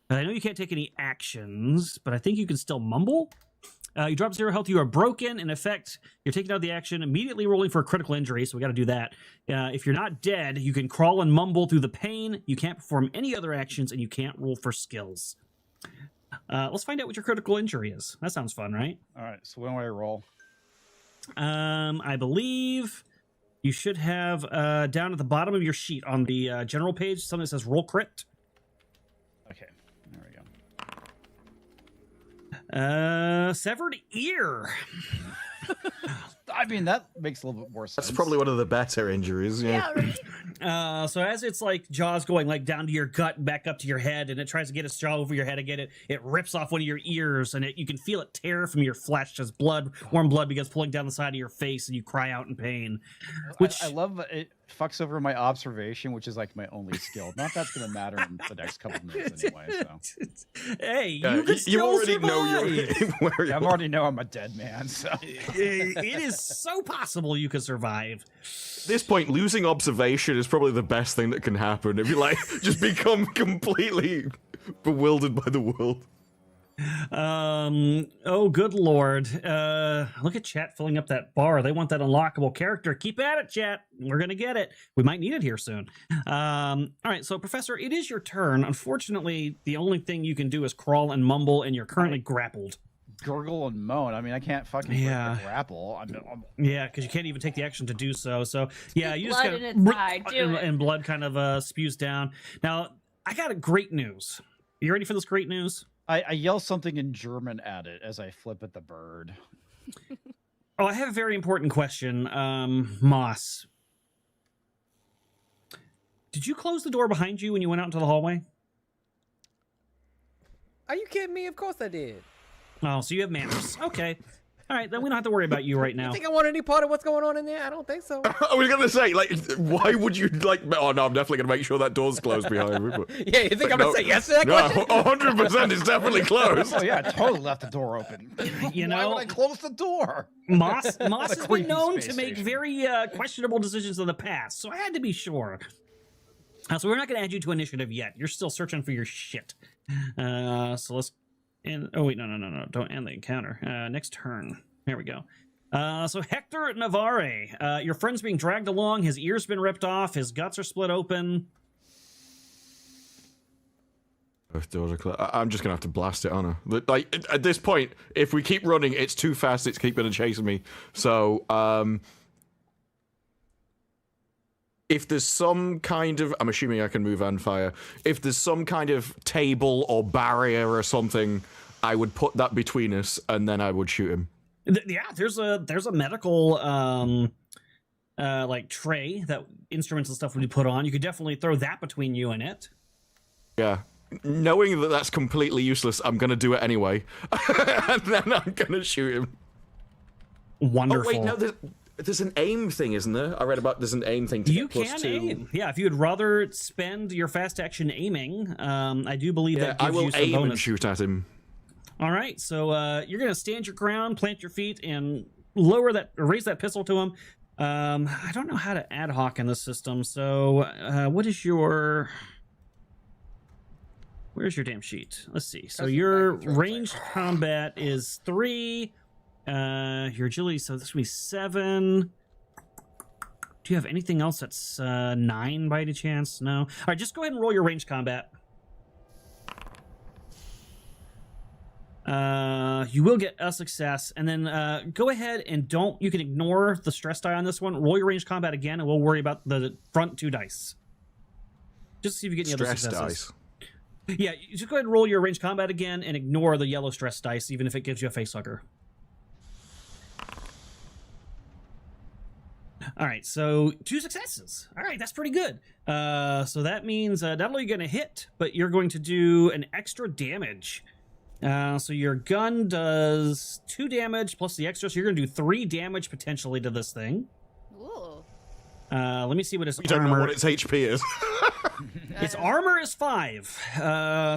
I know you can't take any actions, but I think you can still mumble. You drop 0 health. You are broken. In effect, you're taking out the action, immediately rolling for a critical injury, so we got to do that. If you're not dead, you can crawl and mumble through the pain. You can't perform any other actions, and you can't roll for skills. Let's find out what your critical injury is. That sounds fun, right? All right, so when do I roll? I believe you should have down at the bottom of your sheet on the general page something that says roll crit. Okay, there we go. Severed ear. I mean, that makes a little bit more sense. That's probably one of the better injuries. Yeah. Right. So as it's like jaws going like down to your gut and back up to your head, and it tries to get its jaw over your head again, it rips off one of your ears, and you can feel it tear from your flesh as warm blood begins pulling down the side of your face, and you cry out in pain. Which I love it fucks over my observation, which is like my only skill. Not that's going to matter in the next couple of minutes anyway. So hey, Yeah, you can you still already survive. know you're where you I are. already know I'm a dead man. So It is so possible you could survive. At this point, losing observation is probably the best thing that can happen. If you like, just become completely bewildered by the world. Oh, good lord. Look at chat filling up that bar. They want that unlockable character. Keep at it, chat. We're gonna get it. We might need it here soon. All right, so Professor, it is your turn. Unfortunately, the only thing you can do is crawl and mumble, and you're currently grappled. gurgle and moan. I mean, I can't fucking break Yeah. a grapple. I'm Yeah, because you can't even take the action to do so. So yeah, you just blood gotta, in its eye, do it. and blood kind of spews down. Now, I got a great news. You ready for this great news? I yell something in German at it as I flip at the bird. Oh, I have a very important question. Moss, did you close the door behind you when you went out into the hallway? Are you kidding me? Of course I did. Oh, so you have manners. Okay. All right, then we don't have to worry about you right now. You think I want any part of what's going on in there? I don't think so. I was gonna say, like, why would you like? Oh no, I'm definitely gonna make sure that door's closed behind me. But, Yeah, you think I'm no, gonna say yes to that no, question? 100%, it's definitely closed. Oh yeah, I totally left the door open. You Why know, would I close the door? Moss has been creepy known space to make station. very questionable decisions in the past, so I had to be sure. So we're not going to add you to initiative yet. You're still searching for your shit. So let's. Oh wait, no! Don't end the encounter. Next turn. There we go. So Hector Navarre, your friend's being dragged along. His ear's been ripped off. His guts are split open. Both doors are closed. I'm just gonna have to blast it on her. Like at this point, if we keep running, it's too fast. It's keeping chasing me. So if there's some kind of, I'm assuming I can move and fire. If there's some kind of table or barrier or something, I would put that between us, and then I would shoot him. Yeah, there's a medical like tray that instruments and stuff would be put on. You could definitely throw that between you and it. Yeah. Knowing that that's completely useless, I'm gonna do it anyway, and then I'm gonna shoot him. Wonderful. Oh wait, no, there's an aim thing, isn't there? I read about there's an aim thing to You get can +2. aim. Yeah, if you would rather spend your fast action aiming, I do believe Yeah, that I gives will you some aim bonus. and shoot at him. All right, so you're gonna stand your ground, plant your feet, and raise that pistol to him. I don't know how to ad hoc in this system, so what is your... Where's your damn sheet? Let's see. So your ranged combat is 3. Your agility, so this would be 7. Do you have anything else that's 9 by any chance? No. All right, just go ahead and roll your ranged combat. You will get a success, and then go ahead and you can ignore the stress die on this one. Roll your ranged combat again, and we'll worry about the front 2 dice. Just to see if you get any other successes. Stress dice. Yeah, you just go ahead and roll your ranged combat again and ignore the yellow stress dice, even if it gives you a facehugger. All right, so 2 successes. All right, that's pretty good. So that means not only are you going to hit, but you're going to do an extra damage. So your gun does 2 damage plus the extra, so you're going to do 3 damage potentially to this thing. Ooh. Let me see what its We don't know what its HP is. Its armor is 5.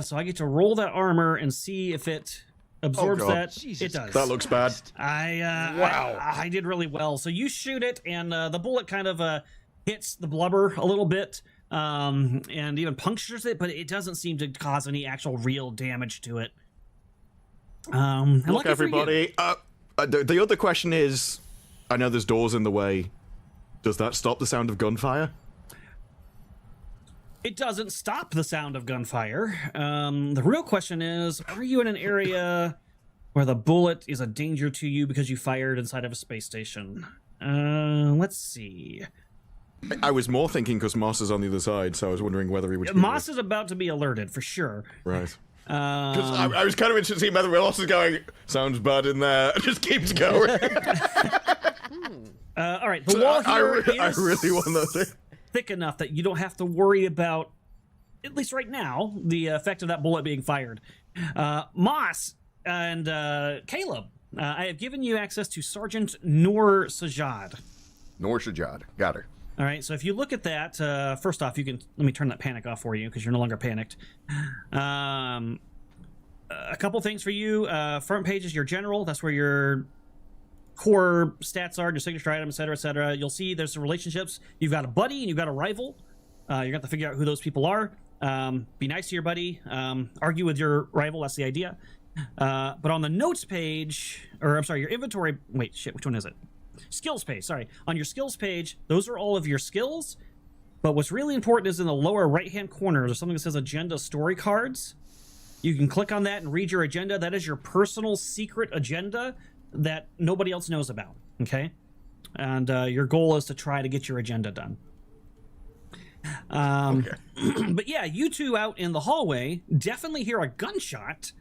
So I get to roll that armor and see if it absorbs that. Jesus it does. That looks bad. Wow. I did really well. So you shoot it, and the bullet kind of hits the blubber a little bit, and even punctures it, but it doesn't seem to cause any actual real damage to it. Look, everybody. The other question is, I know there's doors in the way. Does that stop the sound of gunfire? It doesn't stop the sound of gunfire. The real question is, are you in an area where the bullet is a danger to you because you fired inside of a space station? Let's see. I was more thinking because Moss is on the other side, so I was wondering whether he would... Moss is about to be alerted, for sure. Right. Because I was kind of interested to see whether Moss is going, sounds bad in there, and just keeps going. All right, the wall here I really want that. Thick enough that you don't have to worry about, at least right now, the effect of that bullet being fired. Moss and Caleb, I have given you access to Sergeant Noor Sajad. Noor Sajad. Got her. All right, so if you look at that, first off, let me turn that panic off for you because you're no longer panicked. A couple things for you. Front page is your general. That's where your core stats are, your signature item, etc., etc. You'll see there's some relationships. You've got a buddy and you've got a rival. You're going to have to figure out who those people are. Be nice to your buddy. Argue with your rival. That's the idea. But on the notes page, or I'm sorry, your inventory. Wait, shit, which one is it? Skills page, sorry. On your skills page, those are all of your skills. But what's really important is in the lower right-hand corner, there's something that says Agenda Story Cards. You can click on that and read your agenda. That is your personal secret agenda that nobody else knows about, okay? And your goal is to try to get your agenda done. Okay. But yeah, you two out in the hallway definitely hear a gunshot.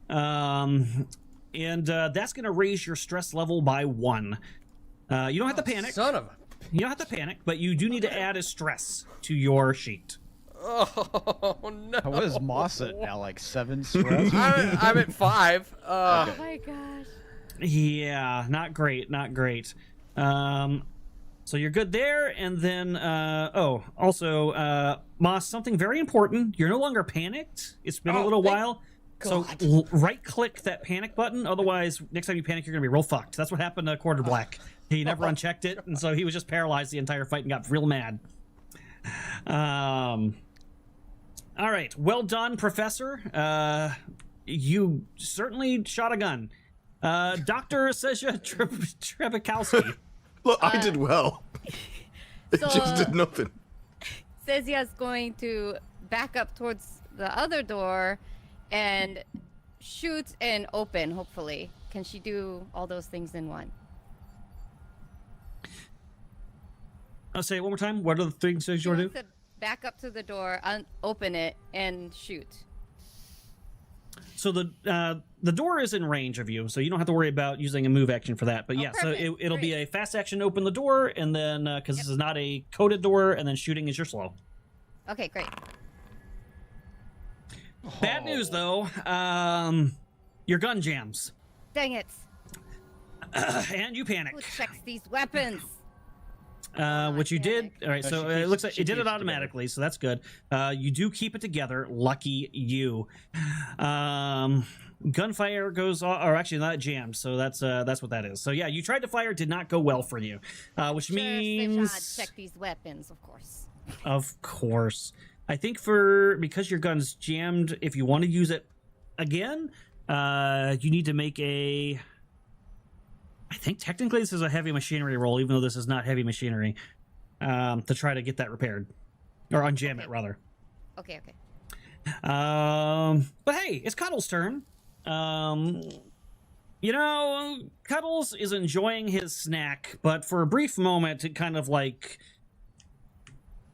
And that's going to raise your stress level by 1. You don't have to panic. Son of a... You don't have to panic, but you do need to add a stress to your sheet. Oh, no. What is Moss at now, like 7 stress? I'm at 5. Oh my gosh. Yeah, not great, not great. So you're good there, and then, also, Moss, something very important. You're no longer panicked. It's been a little while. God. So right-click that panic button. Otherwise, next time you panic, you're going to be real fucked. That's what happened to Quarter Black. He never unchecked it, and so he was just paralyzed the entire fight and got real mad. All right. Well done, Professor. You certainly shot a gun. Dr. Sesha Trebekowski. Look, I did well. It just did nothing. Sesia's going to back up towards the other door and shoot and open, hopefully. Can she do all those things in one? I'll say it one more time. What are the things you want to do? Back up to the door, open it, and shoot. So the door is in range of you, so you don't have to worry about using a move action for that. But yeah, perfect. so it'll be a fast action, open the door, and then because this is not a coded door, and then shooting is your slow. Okay, great. Bad news though, your gun jams. Dang it. And you panic. Who checks these weapons? Which you did. All right, so it looks like it did it automatically, so that's good. You do keep it together. Lucky you. gunfire goes off, or actually not jammed, so that's what that is. So yeah, you tried to fire, did not go well for you, which Sure, means check these weapons, of course. of course. I think because your gun's jammed, if you want to use it again, you need to make a. I think technically this is a heavy machinery roll, even though this is not heavy machinery, to try to get that repaired or unjam it rather. Okay. But hey, it's Cuddles' turn. Cuddles is enjoying his snack, but for a brief moment, it kind of like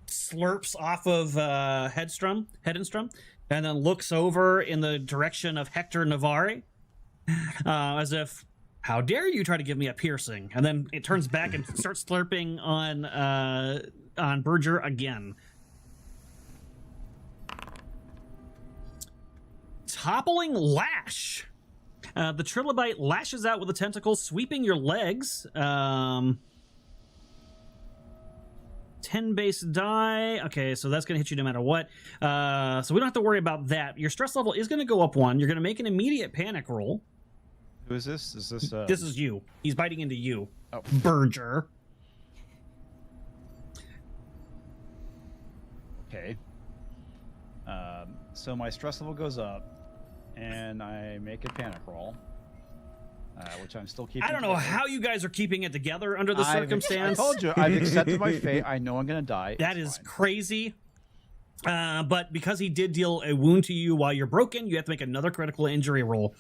slurps off of Hedenstrom, and then looks over in the direction of Hector Navarre, as if, how dare you try to give me a piercing? And then it turns back and starts slurping on Berger again. Toppling Lash. The trilobite lashes out with a tentacle, sweeping your legs. 10 base die. Okay, so that's going to hit you no matter what. So we don't have to worry about that. Your stress level is going to go up 1. You're going to make an immediate panic roll. Who is this? Is this? This is you. He's biting into you. Oh. Berger. Okay. So my stress level goes up, and I make a panic roll, which I'm still keeping. I don't know how you guys are keeping it together under the circumstance. I told you, I've accepted my fate. I know I'm going to die. That is crazy. But because he did deal a wound to you while you're broken, you have to make another critical injury roll.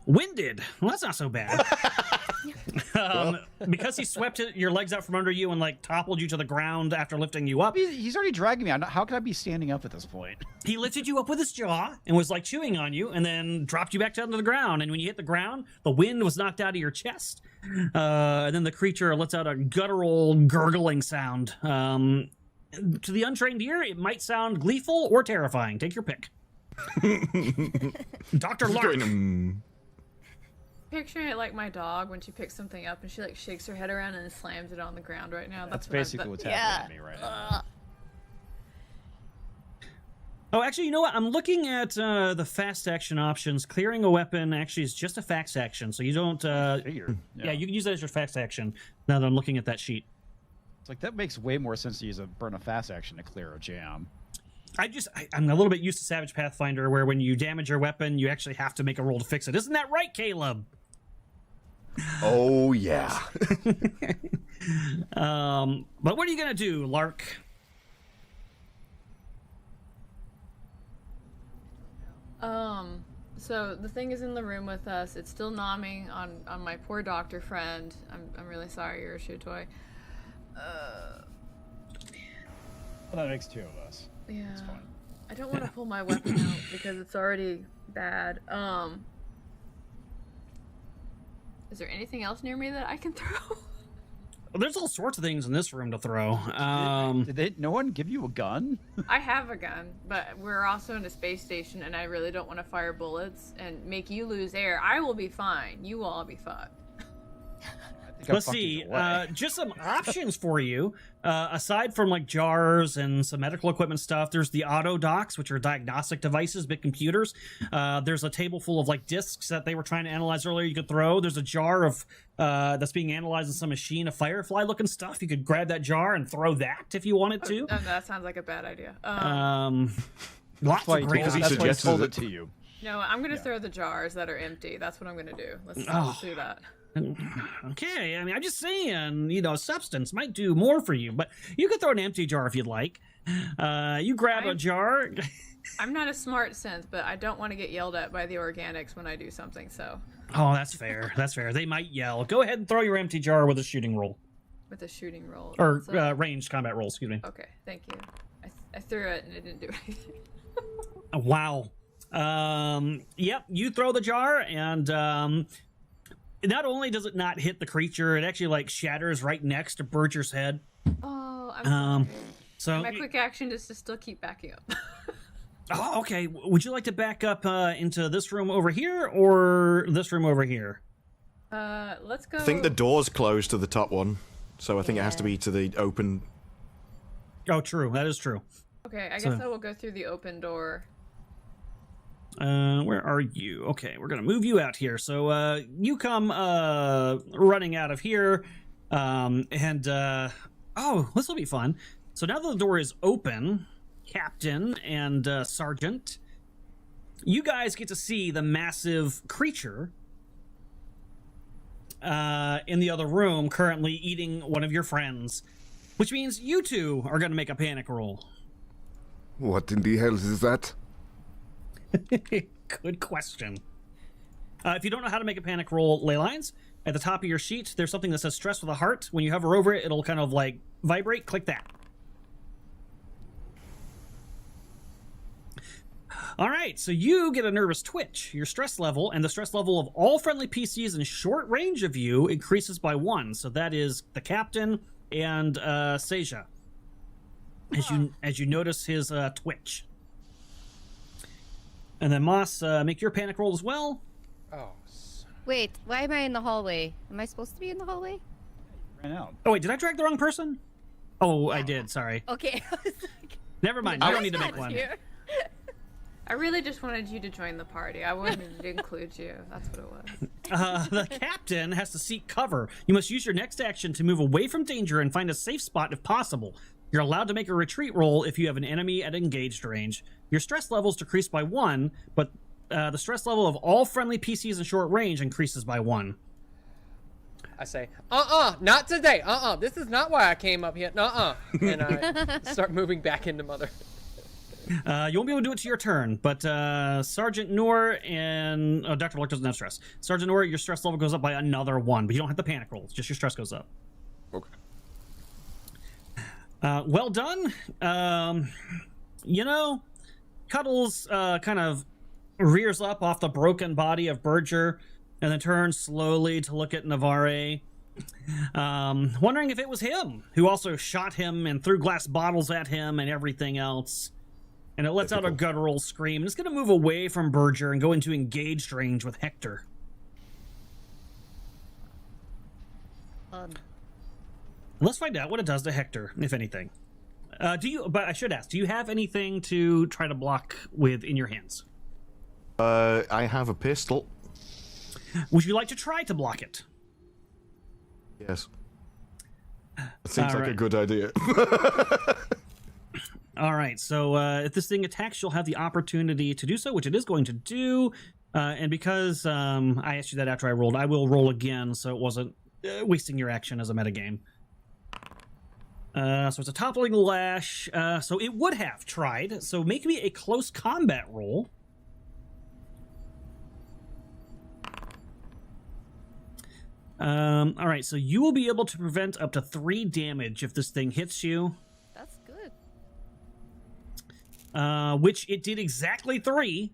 Winded. Well, that's not so bad. Because he swept your legs out from under you and like toppled you to the ground after lifting you up. He's already dragging me. How can I be standing up at this point? He lifted you up with his jaw and was like chewing on you, and then dropped you back down to the ground. And when you hit the ground, the wind was knocked out of your chest. And then the creature lets out a guttural gurgling sound. To the untrained ear, it might sound gleeful or terrifying. Take your pick. Dr. Lark. Picturing it like my dog when she picks something up and she like shakes her head around and slams it on the ground right now. That's basically what's happening to me right now. Oh, actually, you know what? I'm looking at the fast action options. Clearing a weapon actually is just a fast action, so you don't. Yeah, you can use that as your fast action. Now that I'm looking at that sheet, it's like that makes way more sense to use burn a fast action to clear a jam. I'm a little bit used to Savage Pathfinder, where when you damage your weapon, you actually have to make a roll to fix it. Isn't that right, Caleb? Oh yeah. But what are you gonna do, Lark? So the thing is in the room with us. It's still nomming on my poor doctor friend. I'm really sorry, you're a shoe toy. Well, that makes 2 of us. Yeah. It's fine. I don't want to pull my weapon out because it's already bad. Is there anything else near me that I can throw? Well, there's all sorts of things in this room to throw. Did no one give you a gun? I have a gun, but we're also in a space station, and I really don't want to fire bullets and make you lose air. I will be fine. You will all be fucked. Let's see, just some options for you. Aside from like jars and some medical equipment stuff, there's the auto docs, which are diagnostic devices, big computers. There's a table full of like discs that they were trying to analyze earlier you could throw. There's a jar of that's being analyzed in some machine of Firefly looking stuff. You could grab that jar and throw that if you wanted to. Oh, that sounds like a bad idea. Lots of great That's why I told it to you. No, I'm going to throw the jars that are empty. That's what I'm going to do. Let's do that. Okay, I mean, I'm just saying, substance might do more for you, but you could throw an empty jar if you'd like. You grab a jar. I'm not a smart synth, but I don't want to get yelled at by the organics when I do something, so. Oh, that's fair. That's fair. They might yell. Go ahead and throw your empty jar with a shooting roll. With a shooting roll. Or ranged combat roll, excuse me. Okay, thank you. I threw it and it didn't do anything. Wow. Yep, you throw the jar and not only does it not hit the creature, it actually like shatters right next to Berger's head. Oh, I'm so my quick action is to still keep backing up. Oh, okay. Would you like to back up into this room over here or this room over here? Let's go. I think the door's closed to the top one, so I think it has to be to the open. Oh, true. That is true. Okay, I So- guess I will go through the open door. Where are you? Okay, we're gonna move you out here. So you come running out of here, oh, this will be fun. So now that the door is open, Captain and Sergeant, you guys get to see the massive creature in the other room currently eating one of your friends, which means you two are gonna make a panic roll. What in the hell is that? Good question. If you don't know how to make a panic roll, ley lines, at the top of your sheet, there's something that says stress with a heart. When you hover over it, it'll kind of like vibrate. Click that. All right, so you get a nervous twitch. Your stress level and the stress level of all friendly PCs in short range of you increases by 1. So that is the captain and Seja. As you notice his twitch. And then Moss, make your panic roll as well. Oh. Wait, why am I in the hallway? Am I supposed to be in the hallway? Ran out. Oh wait, did I drag the wrong person? Oh, I did. Sorry. Okay. I was like, Never mind. You don't need to make one. here. I really just wanted you to join the party. I wanted to include you. That's what it was. The captain has to seek cover. You must use your next action to move away from danger and find a safe spot if possible. You're allowed to make a retreat roll if you have an enemy at engaged range. Your stress levels decrease by 1, but the stress level of all friendly PCs in short range increases by 1. I say, not today. This is not why I came up here. And I start moving back into Mother. You won't be able to do it to your turn, but Sergeant Noor and Dr. Black doesn't have stress. Sergeant Noor, your stress level goes up by another 1, but you don't have the panic rolls. Just your stress goes up. Okay. Well done. Cuddles kind of rears up off the broken body of Berger and then turns slowly to look at Navarre, wondering if it was him who also shot him and threw glass bottles at him and everything else. And it lets out a guttural scream. And it's going to move away from Berger and go into engaged range with Hector. Let's find out what it does to Hector, if anything. But I should ask, do you have anything to try to block with in your hands? I have a pistol. Would you like to try to block it? Yes. It seems like a good idea. All right, so if this thing attacks, you'll have the opportunity to do so, which it is going to do. And because I asked you that after I rolled, I will roll again, so it wasn't wasting your action as a metagame. So it's a toppling lash. So it would have tried. So make me a close combat roll. All right, so you will be able to prevent up to 3 damage if this thing hits you. That's good. Which it did exactly 3.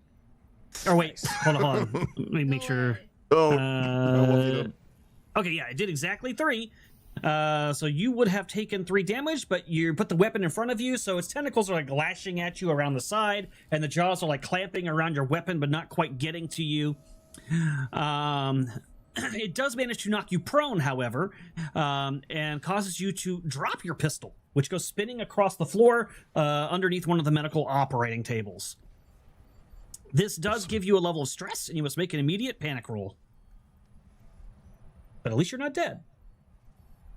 Or wait, hold on. Let me make sure. Oh, Okay, yeah, it did exactly 3. So you would have taken 3 damage, but you put the weapon in front of you, so its tentacles are like lashing at you around the side, and the jaws are like clamping around your weapon, but not quite getting to you. It does manage to knock you prone, however, and causes you to drop your pistol, which goes spinning across the floor underneath one of the medical operating tables. This does give you a level of stress, and you must make an immediate panic roll. But at least you're not dead.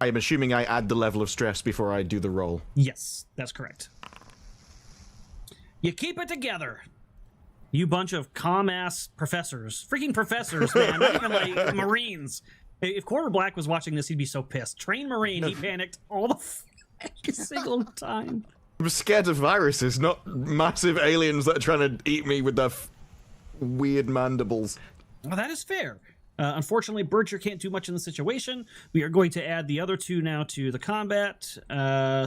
I am assuming I add the level of stress before I do the roll. Yes, that's correct. You keep it together. You bunch of calm-ass professors. Freaking professors, man. Not even like Marines. If Corver Black was watching this, he'd be so pissed. Trained Marine, he panicked all the single time. I'm scared of viruses, not massive aliens that are trying to eat me with their weird mandibles. Well, that is fair. Unfortunately, Berger can't do much in the situation. We are going to add the other 2 now to the combat.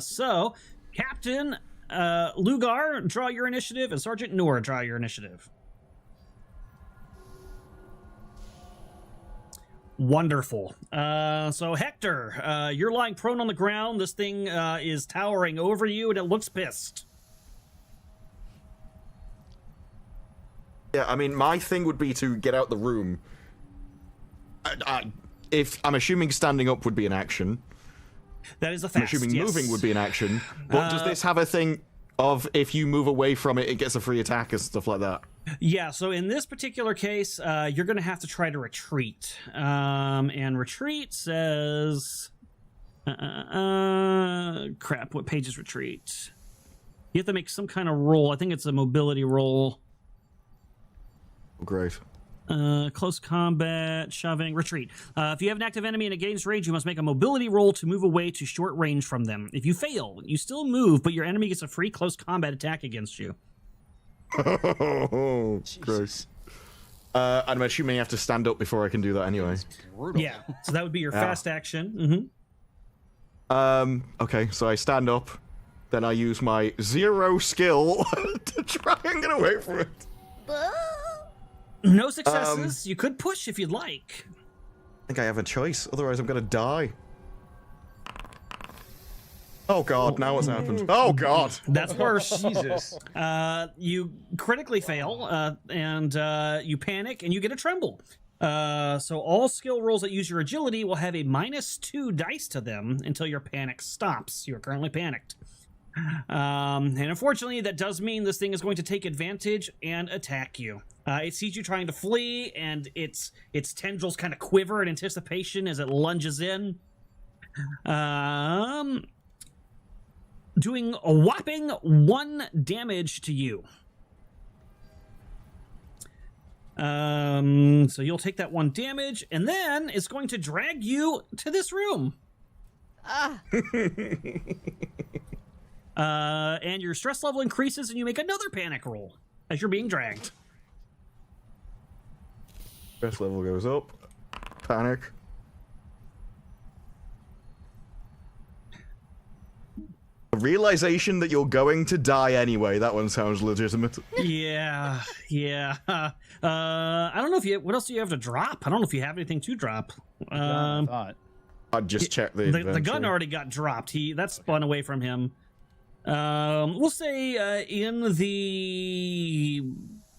So, Captain Lugar, draw your initiative, and Sergeant Noor, draw your initiative. Wonderful. So, Hector, you're lying prone on the ground. This thing is towering over you, and it looks pissed. Yeah, I mean, my thing would be to get out the room. If I'm assuming standing up would be an action. That is a I'm fast, assuming yes. moving would be an action. But does this have a thing of if you move away from it, it gets a free attack and stuff like that. Yeah, so in this particular case, you're going to have to try to retreat. And retreat says... crap, what page is retreat? You have to make some kind of roll. I think it's a mobility roll. Great. Close combat, shoving, retreat. If you have an active enemy in a gains range, you must make a mobility roll to move away to short range from them. If you fail, you still move, but your enemy gets a free close combat attack against you. Oh, gross. I'm assuming you have to stand up before I can do that anyway. Brutal. Yeah, so that would be your fast action. Okay, so I stand up, then I use my 0 skill to try and get away from it. No successes. You could push if you'd like. I think I have a choice, otherwise I'm gonna die. Oh god, now what's happened? Oh god! That's worse. Jesus. You critically fail, and you panic, and you get a tremble. So all skill rolls that use your agility will have a -2 dice to them until your panic stops. You're currently panicked. And unfortunately, that does mean this thing is going to take advantage and attack you. It sees you trying to flee, and its tendrils kind of quiver in anticipation as it lunges in. Doing a whopping 1 damage to you. So you'll take that 1 damage, and then it's going to drag you to this room. And your stress level increases, and you make another panic roll as you're being dragged. Stress level goes up. Panic. The realization that you're going to die anyway. That one sounds legitimate. Yeah. I don't know if you. What else do you have to drop? I don't know if you have anything to drop. I thought. I'd just check the gun already got dropped. That spun away from him. We'll say in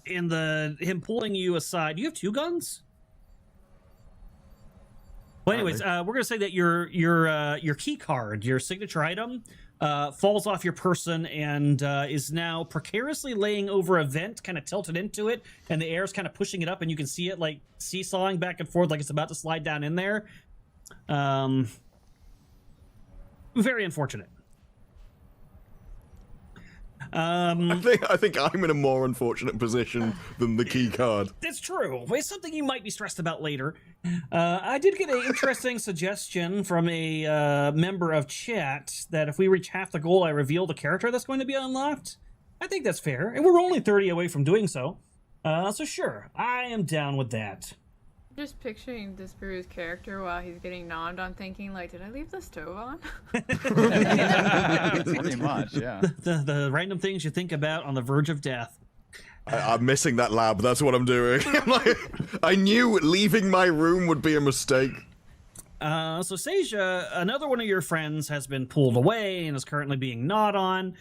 him pulling you aside. Do you have 2 guns? Well, anyways, we're gonna say that your key card, your signature item, falls off your person and is now precariously laying over a vent, kind of tilted into it, and the air is kind of pushing it up, and you can see it like seesawing back and forth, like it's about to slide down in there. Very unfortunate. I think I'm in a more unfortunate position than the key card. It's true. It's something you might be stressed about later. I did get an interesting suggestion from a member of chat that if we reach half the goal, I reveal the character that's going to be unlocked. I think that's fair, and we're only 30 away from doing so. So sure, I am down with that. Just picturing Disparu's character while he's getting nommed on, thinking like, did I leave the stove on? Pretty much, yeah. The random things you think about on the verge of death. I'm missing that lab. That's what I'm doing. I knew leaving my room would be a mistake. So Seja, another one of your friends has been pulled away and is currently being gnawed on.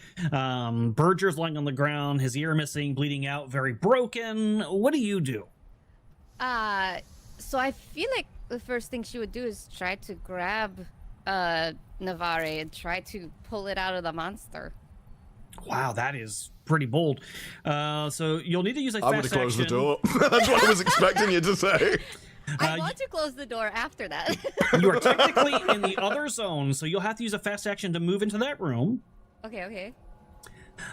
Berger's lying on the ground, his ear missing, bleeding out, very broken. What do you do? So I feel like the first thing she would do is try to grab Navarre and try to pull it out of the monster. Wow, that is pretty bold. So you'll need to use a I'm fast gonna close action. the door. That's what I was expecting you to say. I want to close the door after that. You are technically in the other zone, so you'll have to use a fast action to move into that room. Okay.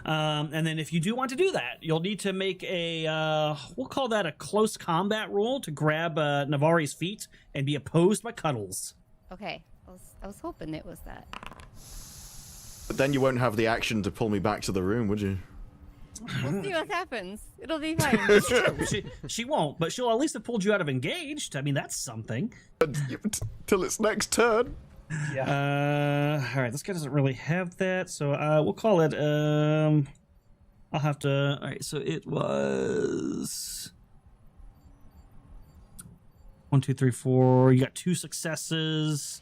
And then if you do want to do that, you'll need to make a, we'll call that a close combat roll to grab Navarre's feet and be opposed by Cuddles. Okay. I was hoping it was that. But then you won't have the action to pull me back to the room, would you? We'll see what happens. It'll be fine. It's true. She won't, but she'll at least have pulled you out of engaged. I mean, that's something. Till its next turn. Yeah. All right, this guy doesn't really have that, so we'll call it, I'll have to, all right, so it was 1, 2, 3, 4. You got 2 successes.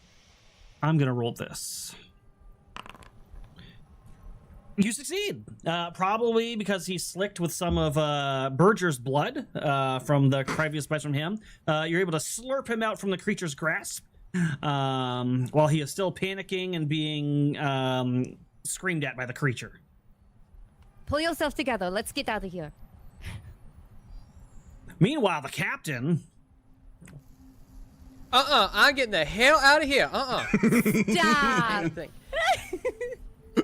I'm gonna roll this. You succeed, probably because he's slicked with some of Berger's blood from the previous bites from him. You're able to slurp him out from the creature's grasp while he is still panicking and being screamed at by the creature. Pull yourself together. Let's get out of here. Meanwhile, the captain. I'm getting the hell out of here. Stop.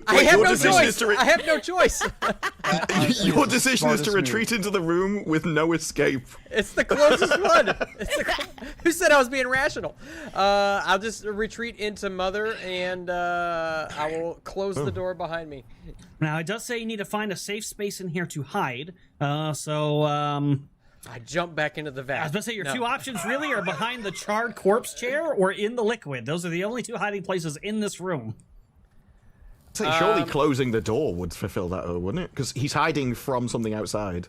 I Wait, have your no decision choice. is to I have no choice. Your decision is to smartest retreat into the room with no escape. It's the closest one. Who said I was being rational? I'll just retreat into Mother, and I will close the door behind me. Now, it does say you need to find a safe space in here to hide. I jump back into the vat. was going to say your No. two options really are behind the charred corpse chair or in the liquid. Those are the only two hiding places in this room. Say, surely closing the door would fulfill that, wouldn't it? Because he's hiding from something outside.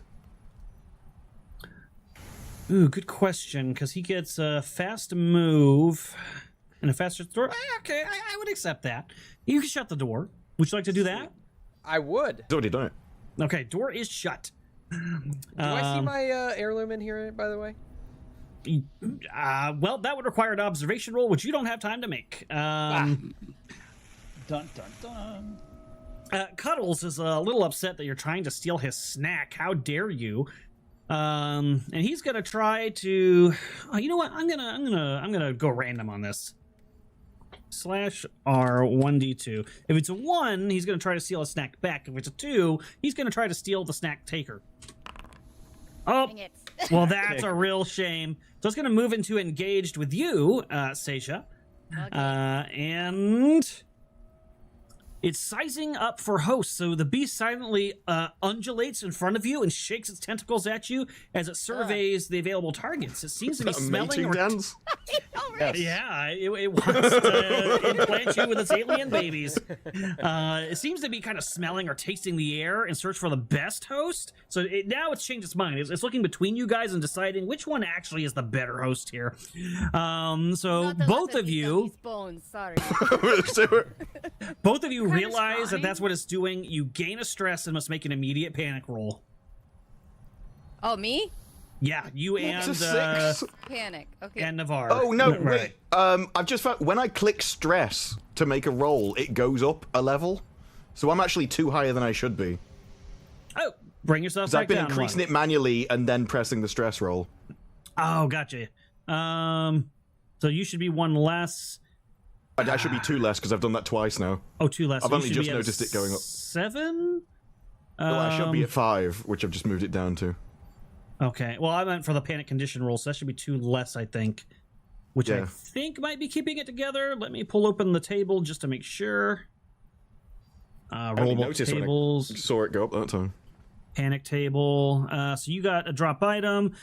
Ooh, good question, because he gets a fast move and a faster door. Okay, I would accept that. You can shut the door. Would you like to do that? I would. He's already done it. Okay, door is shut. Do I see my heirloom in here, by the way? Well, that would require an observation roll, which you don't have time to make. Dun dun dun. Cuddles is a little upset that you're trying to steal his snack. How dare you? And he's gonna try to. Oh, you know what? I'm gonna go random on this. /R1D2. If it's a 1, he's gonna try to steal a snack back. If it's a 2, he's gonna try to steal the snack taker. Oh, Dang it. well, that's a real shame. So it's gonna move into engaged with you, Seisha. Okay. And it's sizing up for host, so the beast silently undulates in front of you and shakes its tentacles at you as it surveys the available targets. It seems to be A smelling. mating dance? Yeah, it wants to implant you with its alien babies. It seems to be kind of smelling or tasting the air in search for the best host. So now it's changed its mind. It's looking between you guys and deciding which one actually is the better host here. So Not the both left of me you, these bones. Sorry. both of you Kinda realize that scrawny. that's what it's doing. You gain a stress and must make an immediate panic roll. Oh, me? Yeah, you It's and a 6. Panic. Okay. and Navarre. Oh, no, Right. wait. I've just found when I click stress to make a roll, it goes up a level. So I'm actually 2 higher than I should be. Oh, bring yourself 'Cause back I've been down increasing one. it manually and then pressing the stress roll. Oh, gotcha. So you should be 1 less. I should be 2 less because I've done that twice now. Oh, 2 less. I've So you only should just be at noticed it going up. 7? Well, I should be at 5, which I've just moved it down to. Okay. Well, I meant for the panic condition roll, so that should be 2 less, I think. Which I Yeah. think might be keeping it together. Let me pull open the table just to make sure. I only Roll noticed when I tables, saw it go up that time. panic table. So you got a drop item.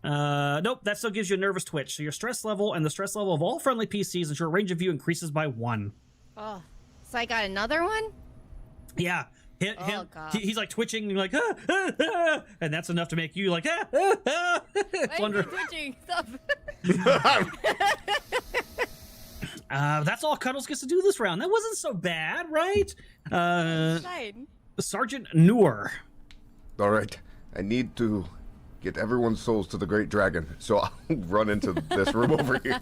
Nope, that still gives you a nervous twitch. So your stress level and the stress level of all friendly PCs ensure range of view increases by 1. Oh, so I got another one? Yeah. Oh, God. He's like twitching, and you're like, and that's enough to make you like, Why It's are you twitching? Stop. That's all Cuddles gets to do this round. That wasn't so bad, right? Fine. Sergeant Noor. All right, I need to get everyone's souls to the Great Dragon, so I'll run into this room over here.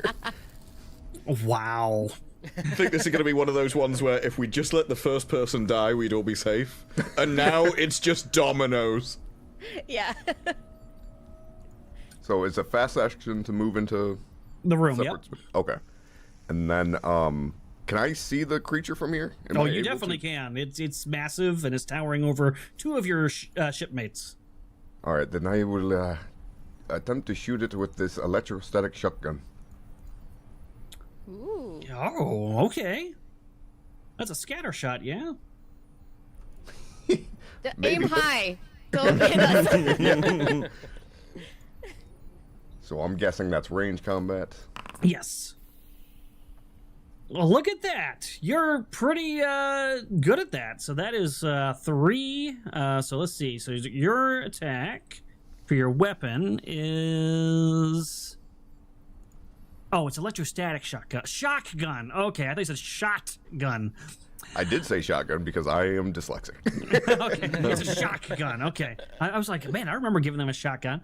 Wow. I think this is going to be one of those ones where if we just let the first person die, we'd all be safe. And now it's just dominoes. Yeah. So it's a fast action to move into The room, yep. separate space. Okay. And then, can I see the creature from here? Am Oh, I you able definitely to? can. It's massive and it's towering over 2 of your shipmates. All right, then I will attempt to shoot it with this electrostatic shotgun. Ooh. Oh, okay. That's a scatter shot, yeah? Maybe. Aim high. Don't hit us. So I'm guessing that's range combat. Yes. Well, look at that. You're pretty good at that. So that is 3. So let's see. So your attack for your weapon is... Oh, it's electrostatic shotgun. Shotgun. Okay, I thought you said shotgun. I did say shotgun because I am dyslexic. Okay, it's a shotgun. Okay. I was like, man, I remember giving them a shotgun.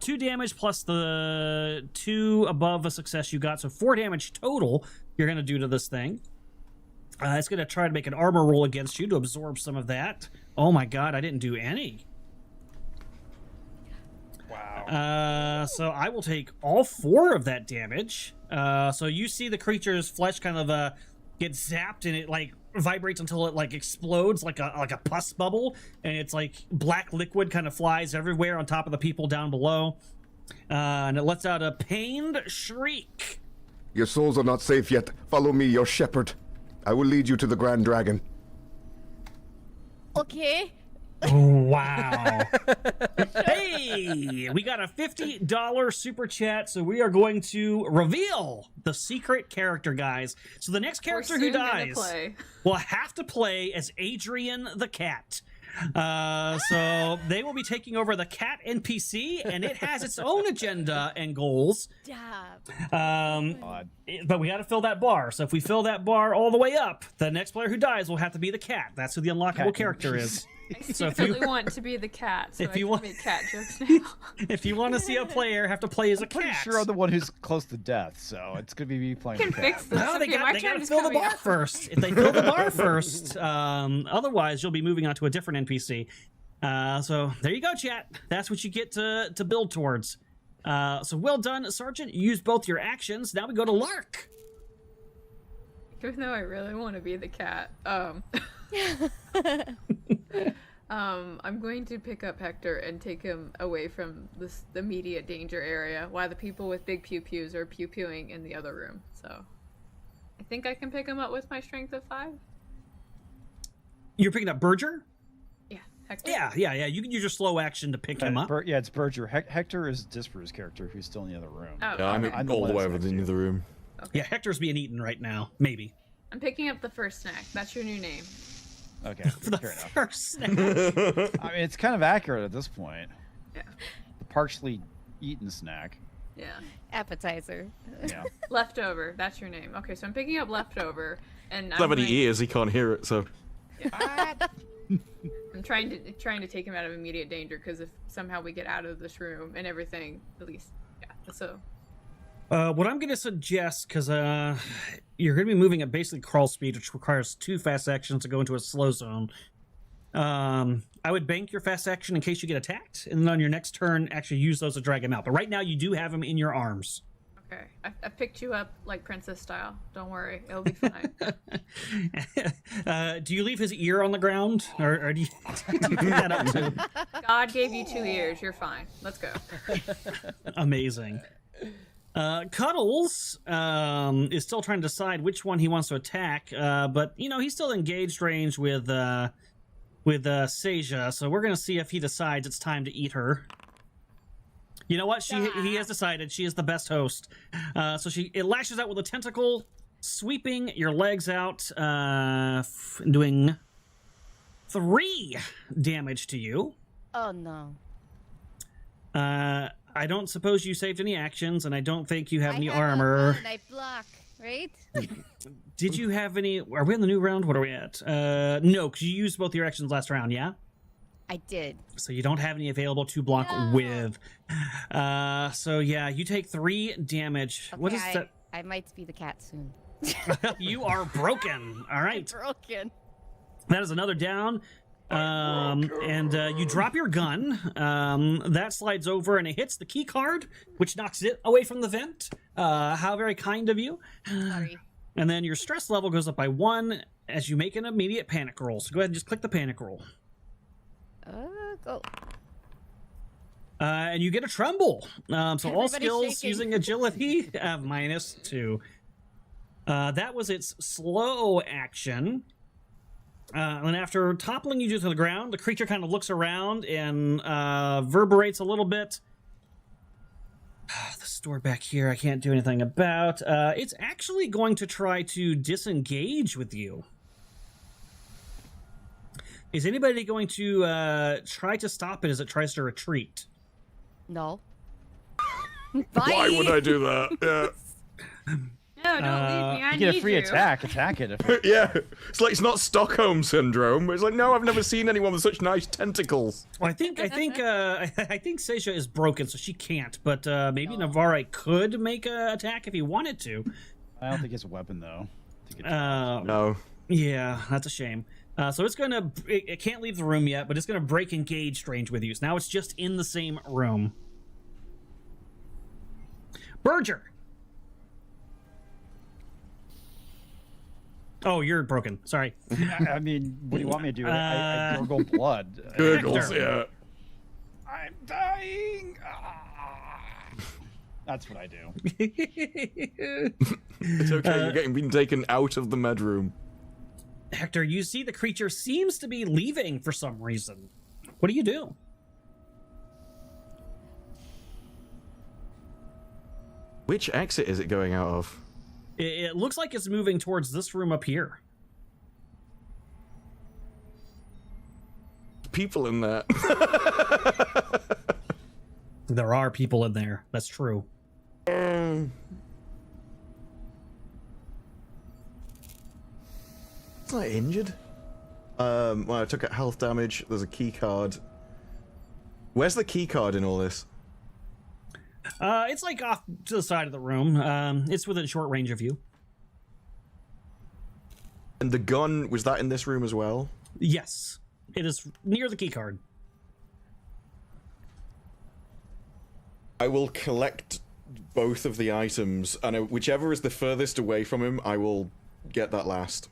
2 damage plus the 2 above a success you got. So 4 damage total you're going to do to this thing. It's going to try to make an armor roll against you to absorb some of that. Oh my god, I didn't do any. Wow. So I will take all 4 of that damage. So you see the creature's flesh kind of get zapped, and it like vibrates until it like explodes like a pus bubble, and it's like black liquid kind of flies everywhere on top of the people down below. And it lets out a pained shriek. Your souls are not safe yet. Follow me, your shepherd. I will lead you to the Grand Dragon. Okay. Wow. Hey, we got a $50 super chat, so we are going to reveal the secret character, guys. So the next character who dies will have to play as Adrian the cat. So they will be taking over the cat NPC, and it has its own agenda and goals. But we got to fill that bar. So if we fill that bar all the way up, the next player who dies will have to be the cat. That's who the unlockable character is. I So if secretly you want to be the cat, so if I you can want- make cat jokes now. if you want to see a player have to play as a Pretty cat, sure I'm the one who's close to death, so it's gonna be me playing. I can the cat. fix this. no, they Okay, my got turn to is fill the coming bar up. first. If they fill the bar first, otherwise you'll be moving on to a different NPC. So there you go, chat. That's what you get to build towards. So well done, Sergeant. You used both your actions. Now we go to Lark. Even though I really want to be the cat, I'm going to pick up Hector and take him away from the immediate danger area, while the people with big pew-pews are pew-pewing in the other room. So, I think I can pick him up with my strength of 5. You're picking up Berger? Yeah, Hector. Yeah. You can use your slow action to pick him up. Yeah, it's Berger. Hector is Dispar's character, who's still in the other room. Oh, Yeah, I'm I'm the all one the way that's over next to in you. the room. Okay. Yeah, Hector's being eaten right now. Maybe. I'm picking up the first snack. That's your new name. Okay, For the fair enough. first snack. I mean, it's kind of accurate at this point. Yeah. The partially eaten snack. Yeah. Appetizer. Yeah. Leftover. That's your name. Okay, so I'm picking up leftover, and Doesn't have any going- ears, he can't hear it, so. I'm trying to take him out of immediate danger, because if somehow we get out of this room and everything, at least, yeah. So What I'm going to suggest, because you're going to be moving at basically crawl speed, which requires 2 fast actions to go into a slow zone. I would bank your fast action in case you get attacked, and then on your next turn, actually use those to drag him out. But right now, you do have him in your arms. okay, I picked you up like princess style. Don't worry, it'll be fine. Do you leave his ear on the ground, or do you pick that up too? God gave you 2 ears. You're fine. Let's go. Amazing. Cuddles is still trying to decide which one he wants to attack, but he's still engaged range with Seja, so we're gonna see if he decides it's time to eat her. You know what? He has decided she is the best host. So it lashes out with a tentacle, sweeping your legs out, doing 3 damage to you. Oh no. I don't suppose you saved any actions, and I don't think you have any I have armor. a gun, I block, right? Did you have any? Are we in the new round? What are we at? No, because you used both your actions last round, yeah? I did. So you don't have any available to block No. with. So yeah, you take 3 damage. Okay, What is that? I might be the cat soon. You are broken. All right. Broken. That is another down. And you drop your gun. That slides over and it hits the key card, which knocks it away from the vent. How very kind of you. Sorry. And then your stress level goes up by 1 as you make an immediate panic roll. So go ahead and just click the panic roll. Go. And you get a tremble. So all Everybody's skills shaking. using agility have -2. That was its slow action. And after toppling you to the ground, the creature kind of looks around and reverberates a little bit. This door back here I can't do anything about. It's actually going to try to disengage with you. Is anybody going to try to stop it as it tries to retreat? No. Why would I do that? Yeah. No, don't leave me. I You get a need free you. attack. Attack it. If it Yeah, it's like it's not Stockholm syndrome. It's like, no, I've never seen anyone with such nice tentacles. Well, I think Seja is broken, so she can't. But maybe Navarre could make a attack if he wanted to. I don't think it's a weapon though. I think it's Uh, No, Yeah, that's a shame. So it's gonna. It can't leave the room yet, but it's gonna break engage strange with you. So now it's just in the same room. Berger. Oh, you're broken. Sorry. I mean, what do you want me to do? I gurgle blood. Gurgles, Hector. yeah. I'm dying. That's what I do. It's okay, you're being taken out of the med room. Hector, you see the creature seems to be leaving for some reason. What do you do? Which exit is it going out of? It looks like it's moving towards this room up here. People in there. There are people in there. That's true. It's not injured. Well, I took a health damage. There's a key card. Where's the key card in all this? It's like off to the side of the room. It's within short range of you. And the gun, was that in this room as well? Yes, it is near the key card. I will collect both of the items, and whichever is the furthest away from him, I will get that last.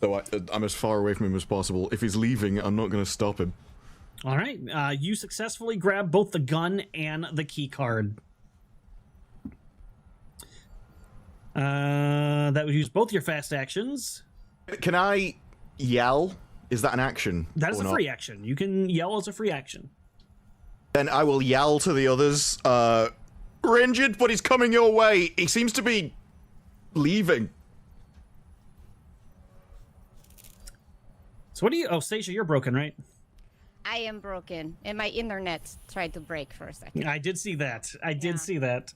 So I'm as far away from him as possible. If he's leaving, I'm not going to stop him. All right, you successfully grab both the gun and the key card. That would use both your fast actions. Can I yell? Is that an action? That is or a not? free action. You can yell as a free action. Then I will yell to the others, we're injured, but he's coming your way. He seems to be leaving. So what do you... Oh, Stacia, you're broken, right? I am broken, and my internet tried to break for a second. I did see that. I did see that.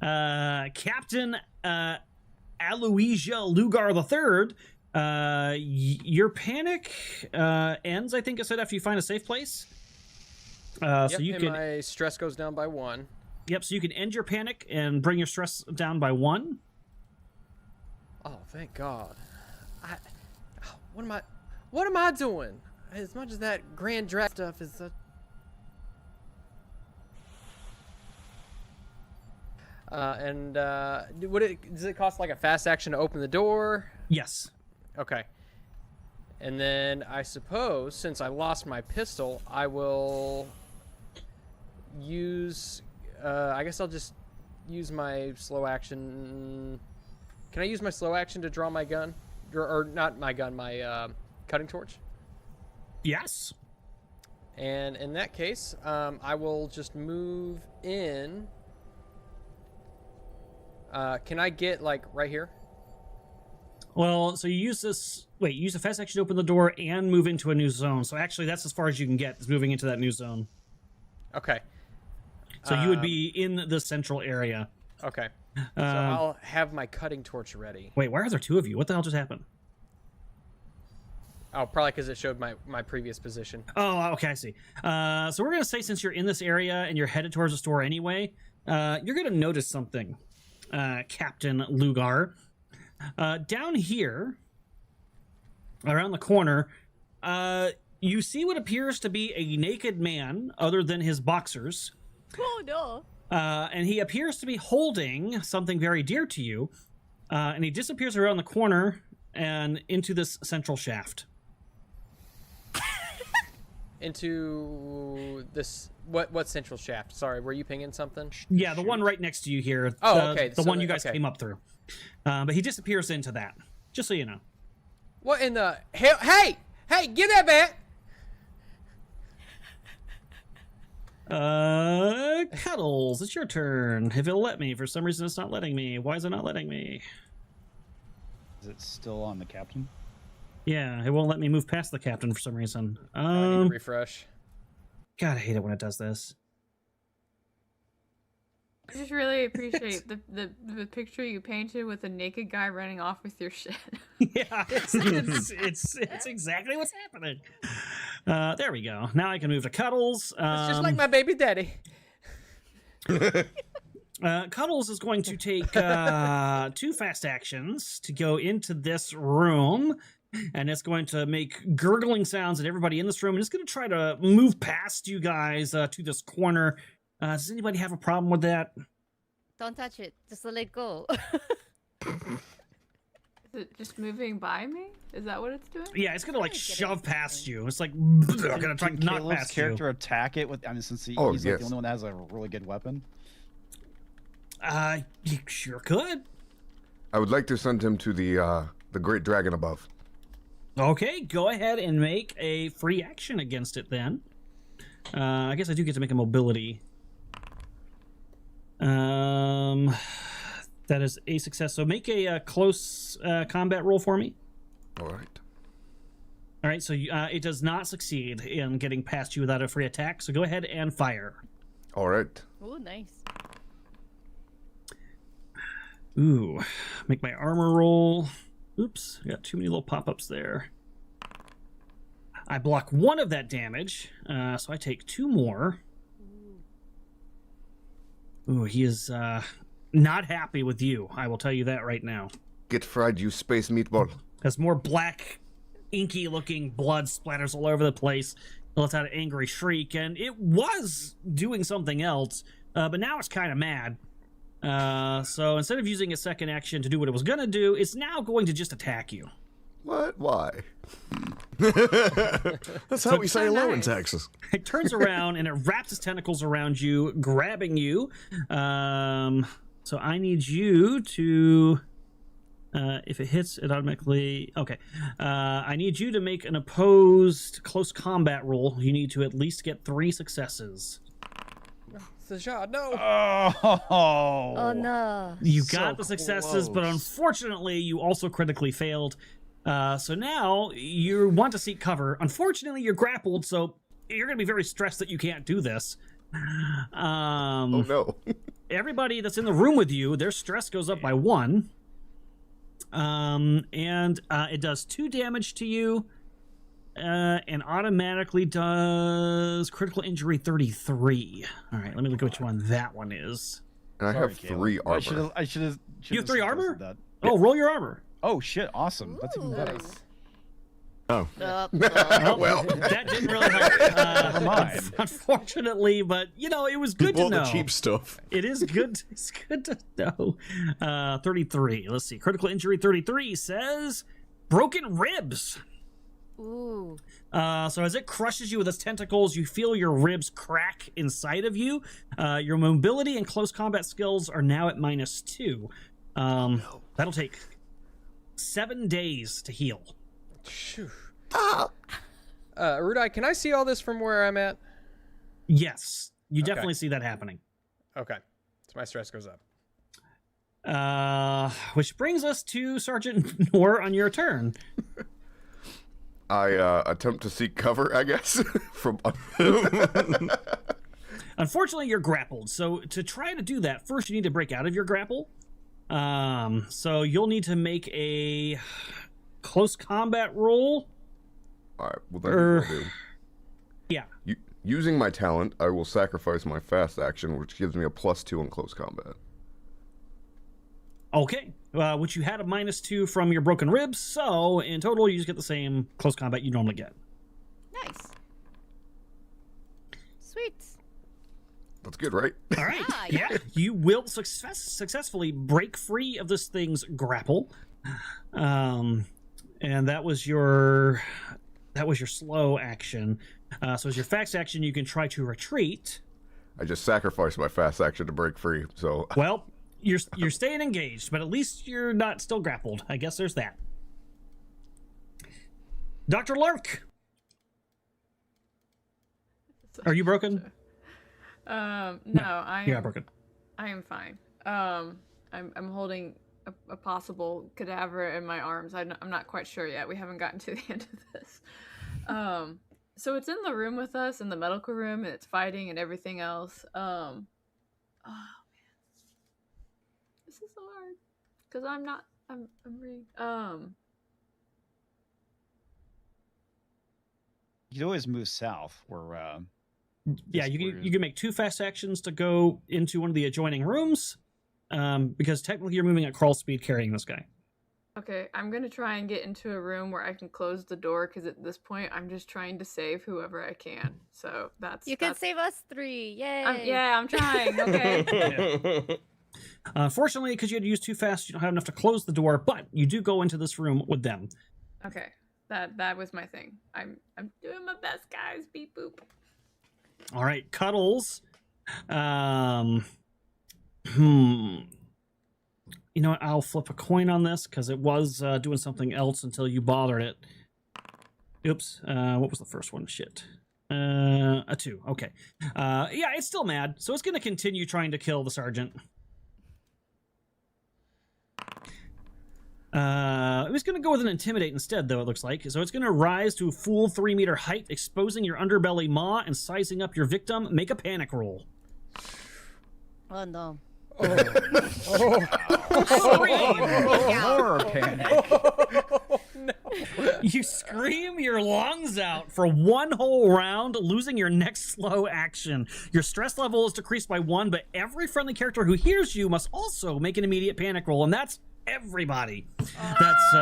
Captain Aloysia Lugar III, your panic ends, I think it said, after you find a safe place. Yep, so you and can... my stress goes down by 1. Yep, so you can end your panic and bring your stress down by 1. Oh, thank God. What am I doing? As much as that grand draft stuff is does it cost like a fast action to open the door? Yes. Okay. And then I suppose since I lost my pistol, I will use I guess I'll just use my slow action. Can I use my slow action to draw my gun? Or not my gun, my cutting torch? Yes. And in that case, I will just move in. Can I get, like, right here? Well, so you use this... Wait, you use a fast action to open the door and move into a new zone. So actually, that's as far as you can get, is moving into that new zone. Okay. So you would be in the central area. Okay. So I'll have my cutting torch ready. Wait, why are there two of you? What the hell just happened? Oh, probably because it showed my previous position. Oh, okay, I see. So we're going to say since you're in this area and you're headed towards the store anyway, you're going to notice something, Captain Lugar. Down here, around the corner, you see what appears to be a naked man other than his boxers. Oh, no. And he appears to be holding something very dear to you, and he disappears around the corner and into this central shaft. Into this what central shaft? Sorry, were you pinging something? Yeah, the one right next to you here. Oh, okay. The So one you guys okay. came up through. But he disappears into that, just so you know. What in the hell? Hey, give that back! Cuddles, it's your turn. If it'll let me. For some reason, it's not letting me. Why is it not letting me? Is it still on the captain? Yeah, it won't let me move past the captain for some reason. I need to refresh. God, I hate it when it does this. I just really appreciate the picture you painted with a naked guy running off with your shit. Yeah, it's exactly what's happening. There we go. Now I can move to Cuddles. It's just like my baby daddy. Cuddles is going to take 2 fast actions to go into this room, and it's going to make gurgling sounds at everybody in this room, and it's going to try to move past you guys to this corner. Does anybody have a problem with that? Don't touch it. Just let it go. Is it just moving by me? Is that what it's doing? Yeah, it's going to like Get shove it. past you. It's like going to try Can to knock Caleb's past character you. attack it with? I mean, since he's Oh, like yes. the only one that has a really good weapon. You sure could. I would like to send him to the great dragon above. Okay, go ahead and make a free action against it then. I guess I do get to make a mobility. That is a success. So make a close combat roll for me. All right. All right, so it does not succeed in getting past you without a free attack. So go ahead and fire. All right. Ooh, nice. Ooh, make my armor roll. Oops, I got too many little pop-ups there. I block 1 of that damage, so I take 2 more. Ooh, he is not happy with you. I will tell you that right now. Get fried, you space meatball. As more black, inky-looking blood splatters all over the place, it lets out an angry shriek, and it was doing something else, but now it's kind of mad. So instead of using a second action to do what it was going to do, it's now going to just attack you. What? Why? That's how we say so hello in nice. Texas. It turns around and it wraps its tentacles around you, grabbing you. So I need you to... if it hits, it automatically... Okay. I need you to make an opposed close combat roll. You need to at least get 3 successes. Sajad, no. Oh no. You So got the successes, but close. unfortunately, you also critically failed. So now you want to seek cover. Unfortunately, you're grappled, so you're going to be very stressed that you can't do this. Oh no. Everybody that's in the room with you, their stress goes up by 1. And it does 2 damage to you. And automatically does critical injury 33. All right, let me look at which one that one is. And I Sorry, have Caleb. 3 armor. I should have. You have 3 armor? That. Oh, roll your armor. Oh shit! Awesome. That's even better. Nice. Oh. Well, That didn't really help. Never mind. Unfortunately, but you know, it was good to Bought know. the cheap stuff. It is good. It's good to know. 33. Let's see. Critical injury 33 says broken ribs. Ooh. So as it crushes you with its tentacles, you feel your ribs crack inside of you. Your mobility and close combat skills are now at -2. That'll take 7 days to heal. Phew. Rudai, can I see all this from where I'm at? Yes, you definitely see that happening. Okay. So my stress goes up. Which brings us to Sergeant Noor on your turn. I attempt to seek cover, I guess, from. Unfortunately, you're grappled. So to try to do that, first you need to break out of your grapple. So you'll need to make a close combat roll. All right, well, that's what I'll do. Yeah. Using my talent, I will sacrifice my fast action, which gives me a +2 in close combat. Okay. Which you had a -2 from your broken ribs. So in total, you just get the same close combat you normally get. Nice. Sweet. That's good, right? All right. Yeah, Yeah. You will successfully break free of this thing's grapple. And that was your slow action. So as your fast action, you can try to retreat. I just sacrificed my fast action to break free, so Well, you're staying engaged, but at least you're not still grappled. I guess there's that. Dr. Lurk, are you broken? No, You are broken. I am fine. I'm holding a possible cadaver in my arms. I'm not quite sure yet. We haven't gotten to the end of this. So it's in the room with us, in the medical room, and it's fighting and everything else. Oh man, this is so hard because I'm You could always move south, where Yeah, you can make 2 fast actions to go into one of the adjoining rooms, because technically you're moving at crawl speed carrying this guy. Okay, I'm gonna try and get into a room where I can close the door because at this point I'm just trying to save whoever I can. So You can save us 3. Yay! Yeah, I'm trying. Okay. Fortunately, because you had to use 2 fast, you don't have enough to close the door, but you do go into this room with them. Okay. That was my thing. I'm doing my best, guys. Beep boop. All right, Cuddles. You know what? I'll flip a coin on this because it was doing something else until you bothered it. Oops. What was the first one? Shit. A 2. Okay. Yeah, it's still mad, so it's going to continue trying to kill the sergeant. It was going to go with an intimidate instead, though, it looks like. So it's going to rise to a full 3-meter height, exposing your underbelly maw and sizing up your victim. Make a panic roll. Oh, no. Horror panic. You scream your lungs out for 1 whole round, losing your next slow action. Your stress level is decreased by 1, but every friendly character who hears you must also make an immediate panic roll, and that's everybody. That's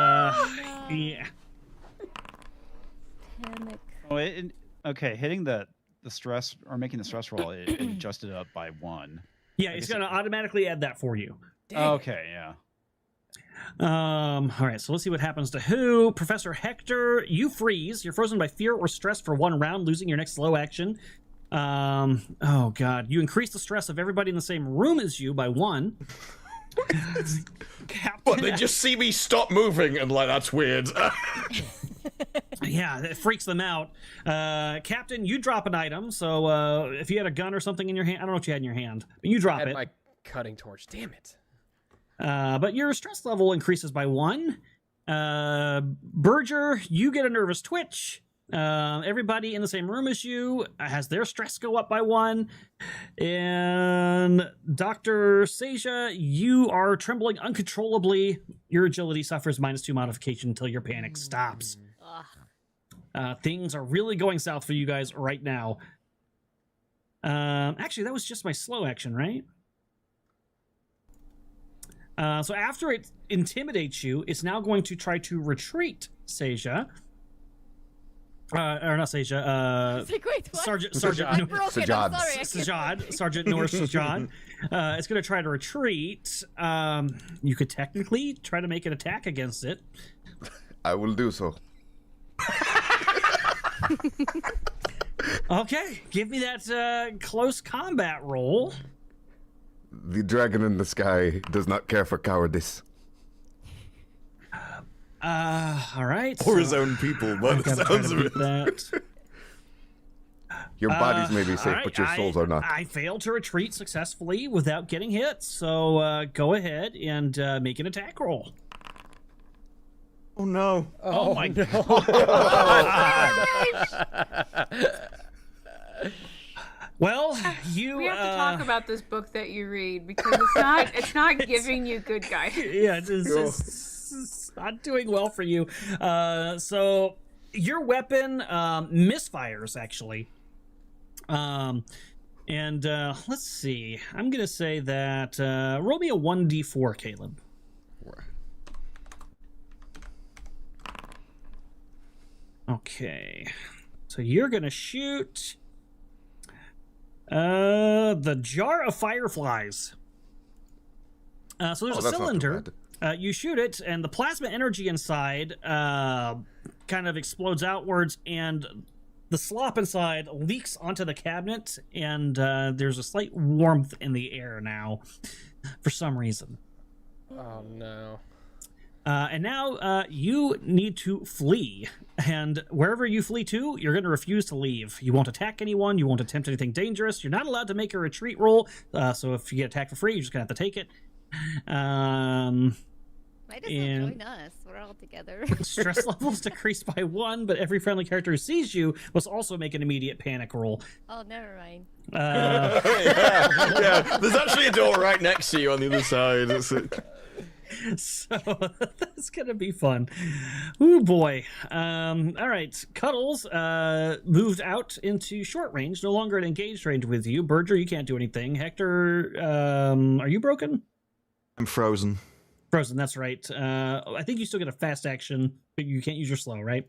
yeah. Panic. Oh, okay, hitting the stress or making the stress roll, it adjusted up by 1. Yeah, it's going to automatically add that for you. Okay, yeah. All right, so let's see what happens to who. Professor Hector, you freeze. You're frozen by fear or stress for 1 round, losing your next slow action. Oh, God. You increase the stress of everybody in the same room as you by 1. What, they just see me stop moving and like, that's weird. Yeah, it freaks them out. Captain, you drop an item, so if you had a gun or something in your hand, I don't know what you had in your hand, but you drop I had it. my cutting torch. Damn it. But your stress level increases by 1. Berger, you get a nervous twitch. Everybody in the same room as you has their stress go up by 1. And Dr. Seja, you are trembling uncontrollably. Your agility suffers -2 modification until your panic stops. Things are really going south for you guys right now. Actually, that was just my slow action, right? So after it intimidates you, it's now going to try to retreat, Seja. Or not Seja. Wait, what? Sergeant I'm broken. I'm sorry. Sajad. Sergeant Norse Sajad. It's going to try to retreat. You could technically try to make an attack against it. I will do so. Okay, give me that close combat roll. The dragon in the sky does not care for cowardice. All right. Or his own people, by the sounds of it. That. Your bodies may be safe, all right, but your souls are not. I failed to retreat successfully without getting hit, so go ahead and make an attack roll. Oh no. Oh my no. Well, you We have to talk about this book that you read because it's not giving you good guidance. Yeah, it's not doing well for you. So your weapon misfires actually. And let's see. I'm gonna say that roll me a 1d4, Caleb. Okay, so you're gonna shoot the jar of fireflies. So there's a cylinder. You shoot it, and the plasma energy inside kind of explodes outwards, and the slop inside leaks onto the cabinet, and there's a slight warmth in the air now, for some reason. Oh no. And now you need to flee, and wherever you flee to, you're going to refuse to leave. You won't attack anyone, you won't attempt anything dangerous, you're not allowed to make a retreat roll, so if you get attacked for free, you're just going to have to take it. Why doesn't it join us? We're all together. Stress levels decreased by 1, but every friendly character who sees you must also make an immediate panic roll. Oh, never mind. Yeah, there's actually a door right next to you on the other side. So that's gonna be fun. Ooh boy. All right. Cuddles moved out into short range, no longer at engaged range with you. Berger, you can't do anything. Hector, are you broken? I'm frozen. Frozen, that's right. I think you still get a fast action, but you can't use your slow, right?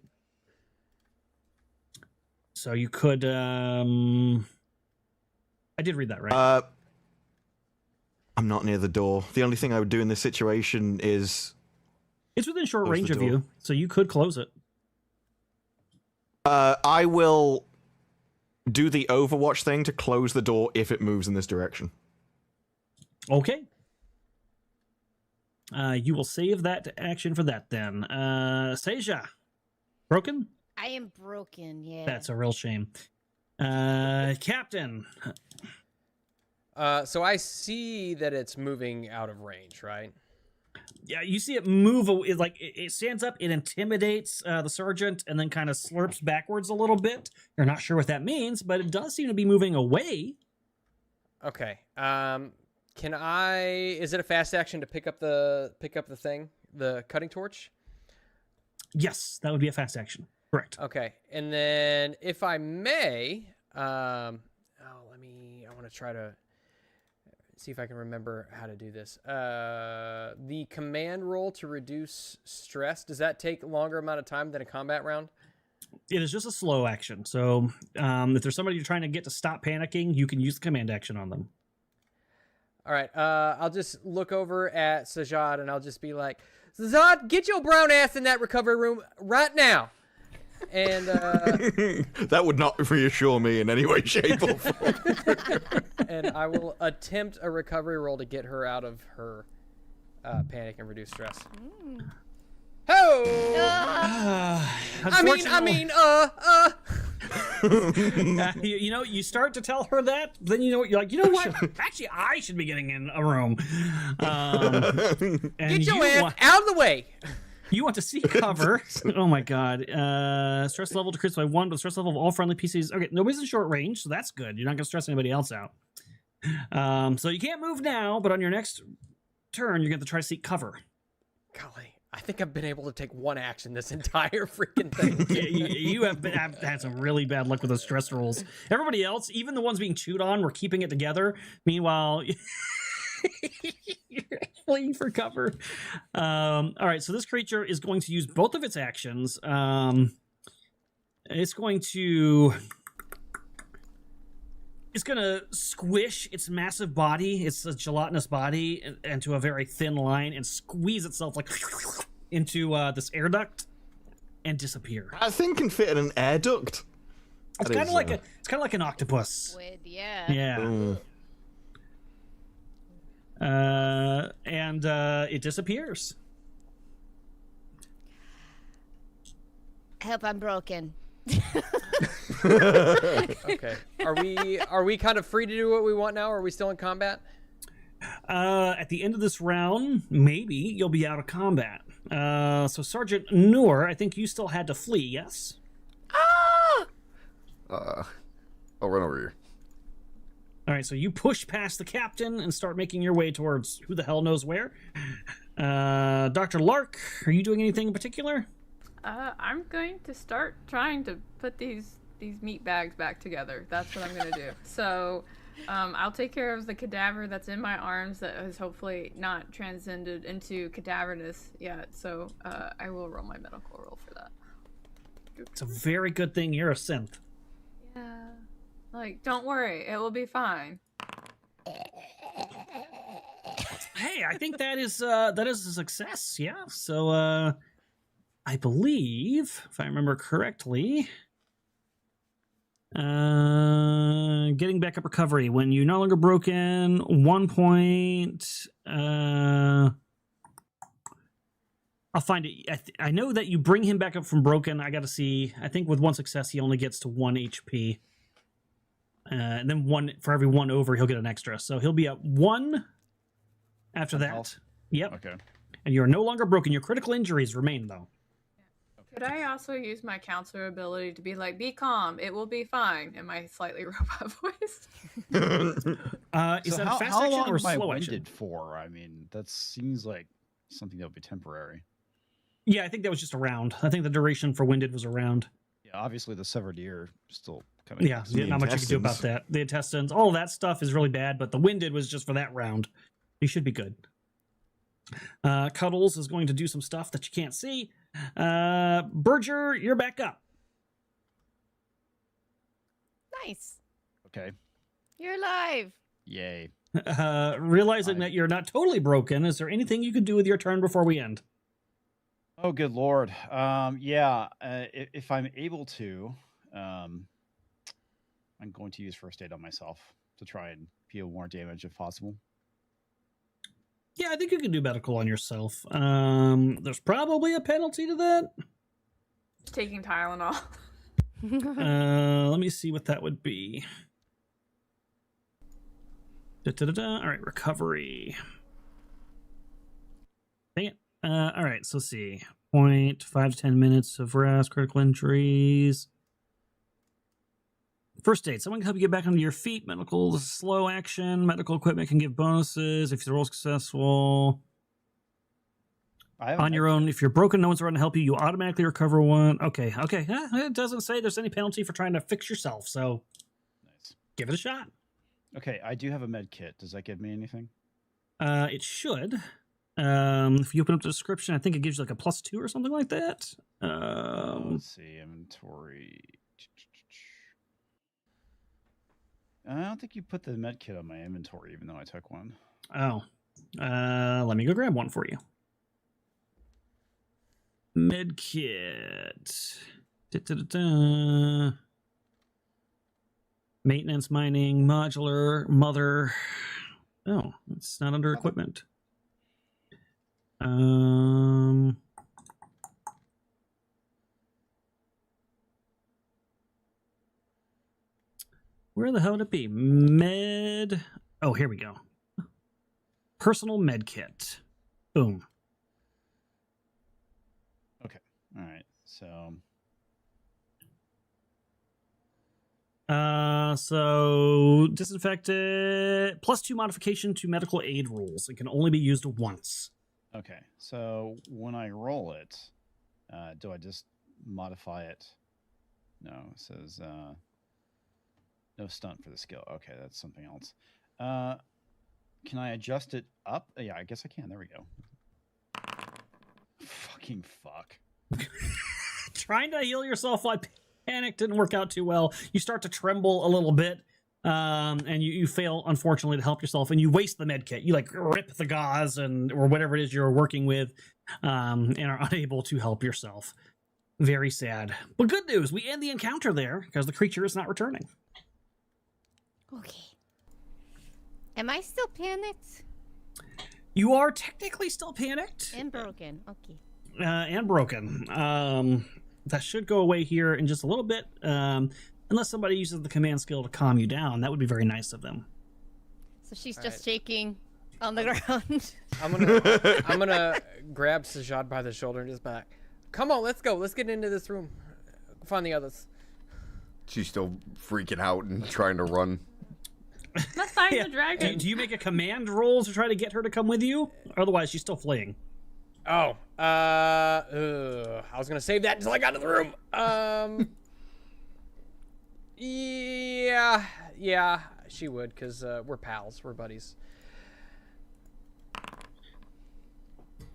So you could I did read that, right? I'm not near the door. The only thing I would do in this situation is It's within short close range the of door. you, so you could close it. I will do the Overwatch thing to close the door if it moves in this direction. Okay. You will save that action for that then. Seja. Broken? I am broken, yeah. That's a real shame. Captain. So I see that it's moving out of range, right? Yeah, you see it move. It stands up, it intimidates the sergeant, and then kind of slurps backwards a little bit. You're not sure what that means, but it does seem to be moving away. Okay. Can I? Is it a fast action to pick up the thing, the cutting torch? Yes, that would be a fast action. Correct. Okay, and then if I may, I want to try to see if I can remember how to do this. The command roll to reduce stress, does that take a longer amount of time than a combat round? It is just a slow action. So if there's somebody you're trying to get to stop panicking, you can use the command action on them. All right, I'll just look over at Sajad and I'll just be like, Sajad, get your brown ass in that recovery room right now. And that would not reassure me in any way, shape, or form. and I will attempt a recovery roll to get her out of her panic and reduce stress. Ho! You start to tell her that, then you're like, you know what? Actually, I should be getting in a room. And Get your ass out of the way. You want to seek cover. Oh my god. Stress level decreased by 1, but stress level of all friendly PCs. Okay, nobody's in short range, so that's good. You're not going to stress anybody else out. So you can't move now, but on your next turn, you're going to try to seek cover. Golly, I think I've been able to take one action this entire freaking thing. You have had some really bad luck with those stress rolls. Everybody else, even the ones being chewed on, were keeping it together. Meanwhile... You're fleeing for cover. All right, so this creature is going to use both of its actions. It's going to squish its massive body, its gelatinous body, into a very thin line and squeeze itself like into this air duct and disappear. That thing can fit in an air duct. It's kind of like an octopus. Squid, yeah. Yeah. And it disappears. I hope I'm broken. Okay. Are we kind of free to do what we want now? Or are we still in combat? At the end of this round, maybe you'll be out of combat. So Sergeant Noor, I think you still had to flee, yes? I'll run over here. All right, so you push past the captain and start making your way towards who the hell knows where. Dr. Lark, are you doing anything in particular? I'm going to start trying to put these meat bags back together. That's what I'm going to do. So I'll take care of the cadaver that's in my arms that has hopefully not transcended into cadaverness yet. So I will roll my medical roll for that. It's a very good thing you're a synth. Yeah. Like, don't worry, it will be fine. Hey, I think that is a success. Yeah. So I believe, if I remember correctly, getting back up recovery when you're no longer broken. 1 point. I'll find it. I know that you bring him back up from broken. I got to see. I think with one success, he only gets to 1 HP. And then one for every 1 over, he'll get an extra. So he'll be at 1 after that. Health? Yep. Okay. And you're no longer broken. Your critical injuries remain, though. Could I also use my counselor ability to be like, be calm, it will be fine, in my slightly robot voice? Is that a fast action or a slow action? Winded for? I mean, that seems like something that would be temporary. Yeah, I think that was just a round. I think the duration for winded was a round. Yeah, obviously the severed ear still kind of. Yeah, not much you can do about that. The intestines, all that stuff is really bad, but the winded was just for that round. You should be good. Cuddles is going to do some stuff that you can't see. Berger, you're back up. Nice. Okay. You're alive. Yay. Realizing that you're not totally broken, is there anything you could do with your turn before we end? Oh, good lord. Yeah. If I'm able to, I'm going to use first aid on myself to try and heal more damage if possible. Yeah, I think you can do medical on yourself. There's probably a penalty to that. Taking Tylenol. Let me see what that would be. All right, recovery. Dang it. All right, so let's see. 5 to 10 minutes of rest, critical injuries. First aid. Someone can help you get back onto your feet. Medical slow action. Medical equipment can give bonuses if the roll is successful. On your own, if you're broken, no one's around to help you. You automatically recover one. Okay. It doesn't say there's any penalty for trying to fix yourself, so Nice. give it a shot. Okay, I do have a med kit. Does that give me anything? It should. If you open up the description, I think it gives you like a +2 or something like that. Let's see, inventory. I don't think you put the med kit on my inventory, even though I took one. Oh. Let me go grab one for you. Med kit. Maintenance, mining, modular, mother. Oh, it's not under equipment. Where the hell would it be? Med. Oh, here we go. Personal med kit. Boom. Okay. All right. So. So disinfected +2 modification to medical aid rules. It can only be used once. Okay. So when I roll it, do I just modify it? No, it says no stunt for the skill. Okay, that's something else. Can I adjust it up? Yeah, I guess I can. There we go. Fucking fuck. Trying to heal yourself while panic didn't work out too well. You start to tremble a little bit, and you fail, unfortunately, to help yourself, and you waste the med kit. You like rip the gauze or whatever it is you're working with, and are unable to help yourself. Very sad. But good news, we end the encounter there because the creature is not returning. Okay. Am I still panicked? You are technically still panicked. And broken. Okay. And broken. That should go away here in just a little bit. Unless somebody uses the command skill to calm you down. That would be very nice of them. So she's just shaking on the ground. I'm gonna grab Sajad by the shoulder and just back. Come on, let's go. Let's get into this room. Find the others. She's still freaking out and trying to run. Let's find the dragon. Do you make a command roll to try to get her to come with you? Otherwise, she's still fleeing. Oh, I was gonna save that until I got to the room. Yeah, she would, because we're pals, we're buddies.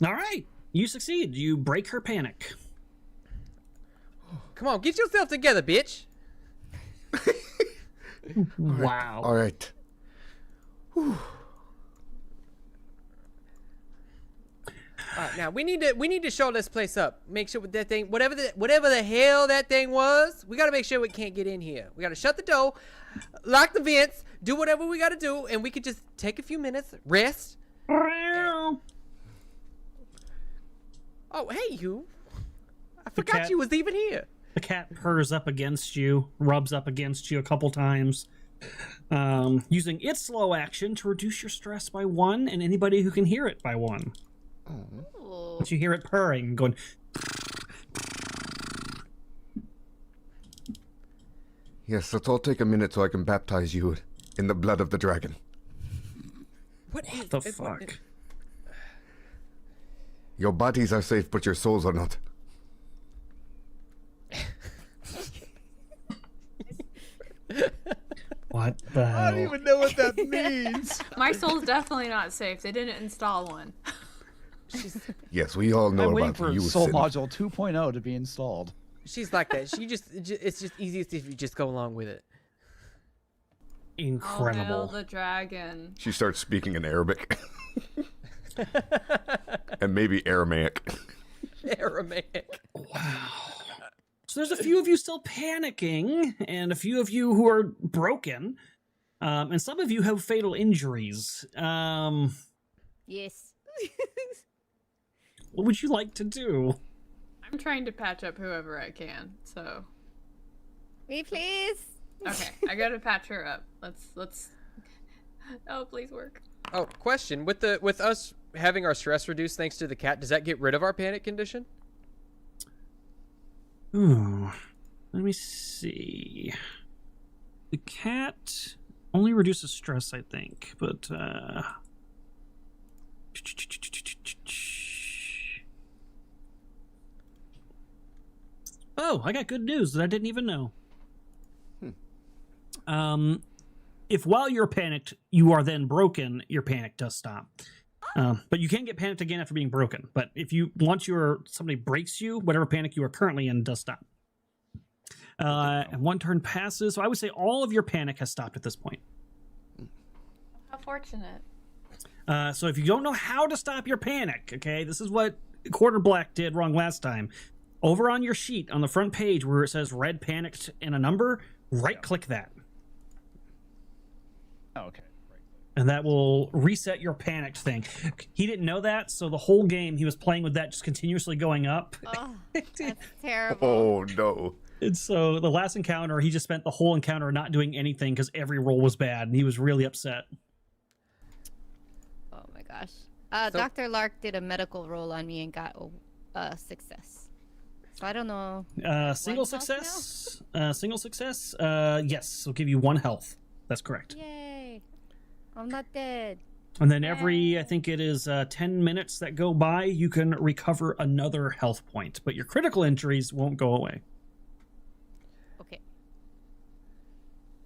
All right, you succeed. You break her panic. Come on, get yourself together, bitch. Wow. All right. All right, now we need to show this place up. Make sure with that thing, whatever the hell that thing was, we gotta make sure we can't get in here. We gotta shut the door, lock the vents, do whatever we gotta do, and we could just take a few minutes, rest. Oh, hey you! I forgot you was even here. The cat purrs up against you, rubs up against you a couple times, using its slow action to reduce your stress by 1, and anybody who can hear it by 1. Ooh. But you hear it purring, going. Yes, let's all take a minute so I can baptize you in the blood of the dragon. What the fuck? Your bodies are safe, but your souls are not. What the hell? I don't even know what that means. My soul's definitely not safe. They didn't install one. Yes, we all know I'm waiting about for you, Soul Sin. Module 2.0 to be installed. She's like that. It's just easiest if you just go along with it. Oh, hail Incredible. the dragon. She starts speaking in Arabic. And maybe Aramaic. Aramaic. Wow. So there's a few of you still panicking, and a few of you who are broken, and some of you have fatal injuries. Yes. What would you like to do? I'm trying to patch up whoever I can, so. Me, please. Okay, I gotta patch her up. Let's. Oh, please work. Oh, question. With us having our stress reduced thanks to the cat, does that get rid of our panic condition? Ooh, let me see. The cat only reduces stress, I think, but oh, I got good news that I didn't even know. If while you're panicked, you are then broken, your panic does stop. But you can get panicked again after being broken. But if you once somebody breaks you, whatever panic you are currently in does stop. And one turn passes, so I would say all of your panic has stopped at this point. How fortunate. So if you don't know how to stop your panic, okay, this is what Quarter Black did wrong last time. Over on your sheet on the front page where it says red panicked and a number, right-click that. Oh, okay. And that will reset your panicked thing. He didn't know that, so the whole game he was playing with that just continuously going up. Oh, that's terrible. Oh, no. And so the last encounter, he just spent the whole encounter not doing anything because every roll was bad, and he was really upset. Oh my gosh. Dr. Lark did a medical roll on me and got a success. So I don't know. Single One health success? Single success? Yes, it'll give you 1 health. That's correct. Yay. I'm not dead. And then every, I think it is 10 minutes that go by, you can recover another health point. But your critical injuries won't go away. Okay.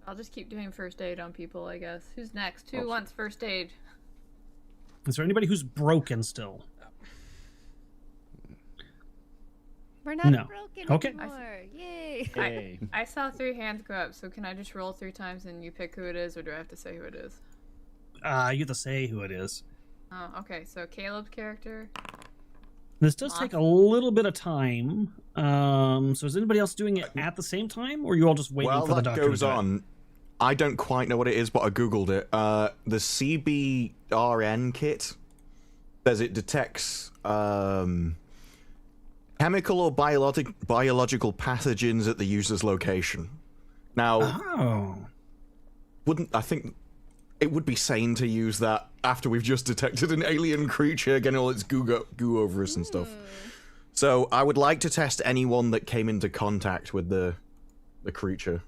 I'll just keep doing first aid on people, I guess. Who's next? Who wants first aid? Is there anybody who's broken still? We're not No. broken Okay. anymore. Yay. Yay. I saw 3 hands go up, so can I just roll 3 times and you pick who it is, or do I have to say who it is? You have to say who it is. Oh, okay. So Caleb's character. This does take a little bit of time. So is anybody else doing it at the same time, or are you all just waiting While for the that doctor to goes do it? on, I don't quite know what it is, but I googled it. The CBRN kit says it detects chemical or biological pathogens at the user's location. Now, Oh. I think it would be sane to use that after we've just detected an alien creature getting all its goo over us and stuff. So I would like to test anyone that came into contact with the creature.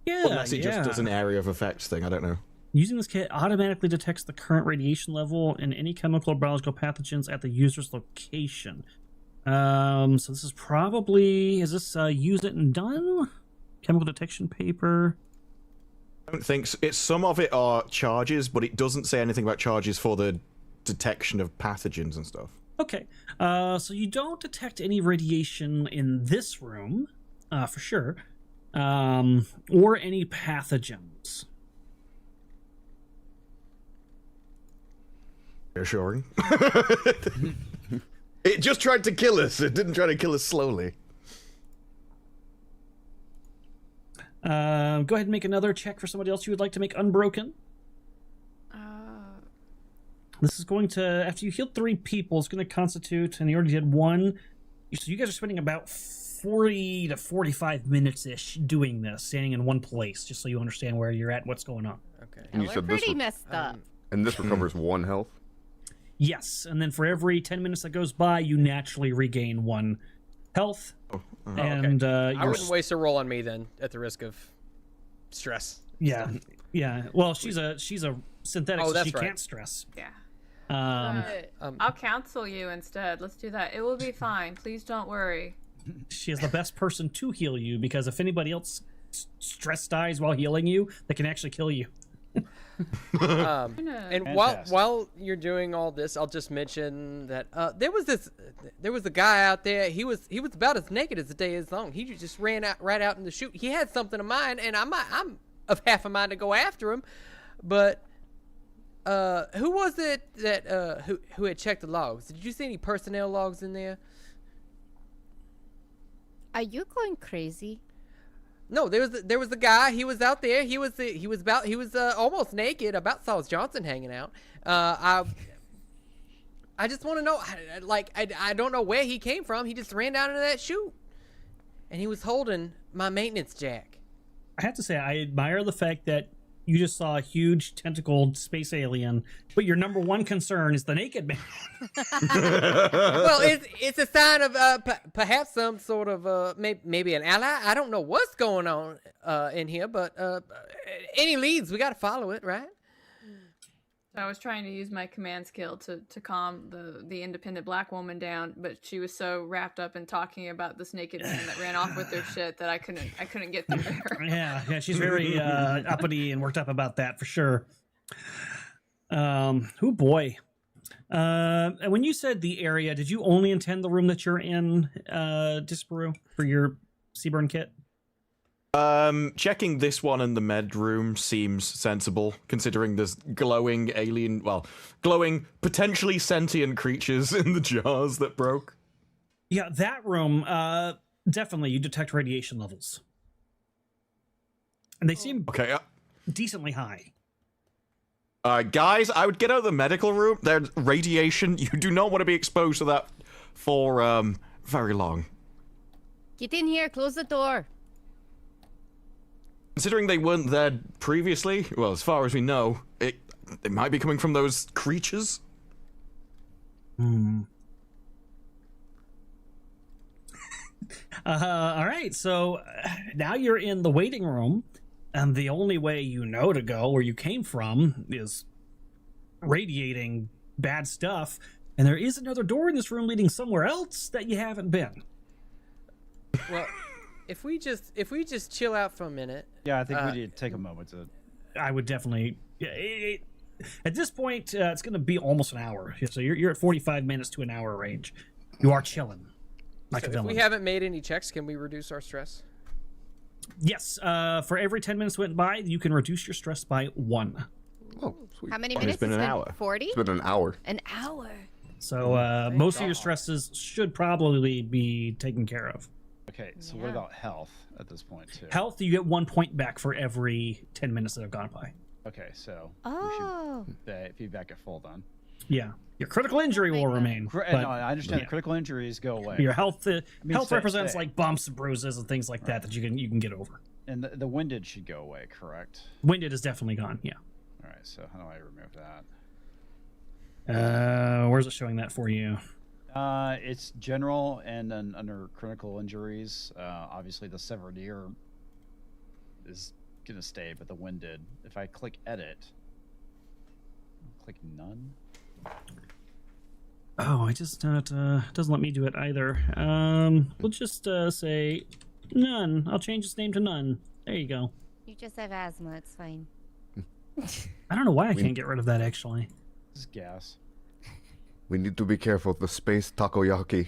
Yeah, Unless it just does an area of effects thing, I don't know. Using this kit automatically detects the current radiation level and any chemical or biological pathogens at the user's location. So this is probably, is this use it and done? Chemical detection paper. I don't think so. Some of it are charges, but it doesn't say anything about charges for the detection of pathogens and stuff. Okay, so you don't detect any radiation in this room, for sure, or any pathogens. Reassuring. It just tried to kill us. It didn't try to kill us slowly. Go ahead and make another check for somebody else you would like to make unbroken. This is going to, after you healed 3 people, it's going to constitute, and you already did 1. So you guys are spending about 40 to 45 minutes-ish doing this, standing in one place, just so you understand where you're at and what's going on. Okay. And you We're said this pretty messed up. and this recovers 1 health? Yes, and then for every 10 minutes that goes by, you naturally regain 1 health. And I wouldn't waste a roll on me then, at the risk of stress. Yeah, yeah. Well, she's a synthetic, Oh, so that's she right. can't stress. Yeah. I'll counsel you instead. Let's do that. It will be fine. Please don't worry. She is the best person to heal you, because if anybody else stress dies while healing you, they can actually kill you. And while you're doing all this, I'll just mention that there was a guy out there. He was about as naked as the day is long. He just ran out right out in the chute. He had something of mine, and I'm of half a mind to go after him. But who was it that who had checked the logs? Did you see any personnel logs in there? Are you going crazy? No, there was the guy. He was out there. He was almost naked. About saw his Johnson hanging out. I just want to know, I don't know where he came from. He just ran down into that chute, and he was holding my maintenance jack. I have to say, I admire the fact that you just saw a huge tentacled space alien, but your number one concern is the naked man. Well, it's a sign of perhaps some sort of maybe an ally. I don't know what's going on in here, but any leads, we got to follow it, right? I was trying to use my command skill to calm the independent black woman down, but she was so wrapped up in talking about this naked man that ran off with their shit that I couldn't get through there. Yeah, she's very uppity and worked up about that for sure. Oh boy. And when you said the area, did you only intend the room that you're in, Disparu, for your Seaburn kit? Checking this one in the med room seems sensible, considering there's glowing potentially sentient creatures in the jars that broke. Yeah, that room, definitely you detect radiation levels. And they seem decently high. Guys, I would get out of the medical room. There's radiation. You do not want to be exposed to that for, very long. Get in here, close the door. Considering they weren't there previously, well, as far as we know, it might be coming from those creatures. All right, so now you're in the waiting room, and the only way you know to go where you came from is radiating bad stuff, and there is another door in this room leading somewhere else that you haven't been. Well, if we just chill out for a minute. Yeah, I think we need to take a moment to. I would definitely. At this point, it's going to be almost an hour. So you're at 45 minutes to an hour range. You are chilling. Like So if we haven't made any checks, can we reduce our stress? Yes. For every 10 minutes went by, you can reduce your stress by 1. Oh, sweet. How many It's minutes? been an hour. 40? It's been an hour. An hour. So most of your stresses should probably be taken care of. Okay, so what about health at this point too? Health, you get 1 point back for every 10 minutes that have gone by. Okay, so Oh. we should feedback at full then. Yeah. Your critical injury will remain. No, I understand. yeah. Critical injuries go away. Your health health stay- represents stay. like bumps and bruises and things like that you can get over. And the winded should go away, correct? Winded is definitely gone, yeah. All right, so how do I remove that? Where's it showing that for you? It's general, and then under critical injuries, obviously the severed ear is gonna stay, but the winded. If I click edit, click none. Oh, I just doesn't let me do it either. We'll just say none. I'll change its name to none. There you go. You just have asthma. It's fine. I don't know why I can't get rid of that actually. This is gas. We need to be careful. The space takoyaki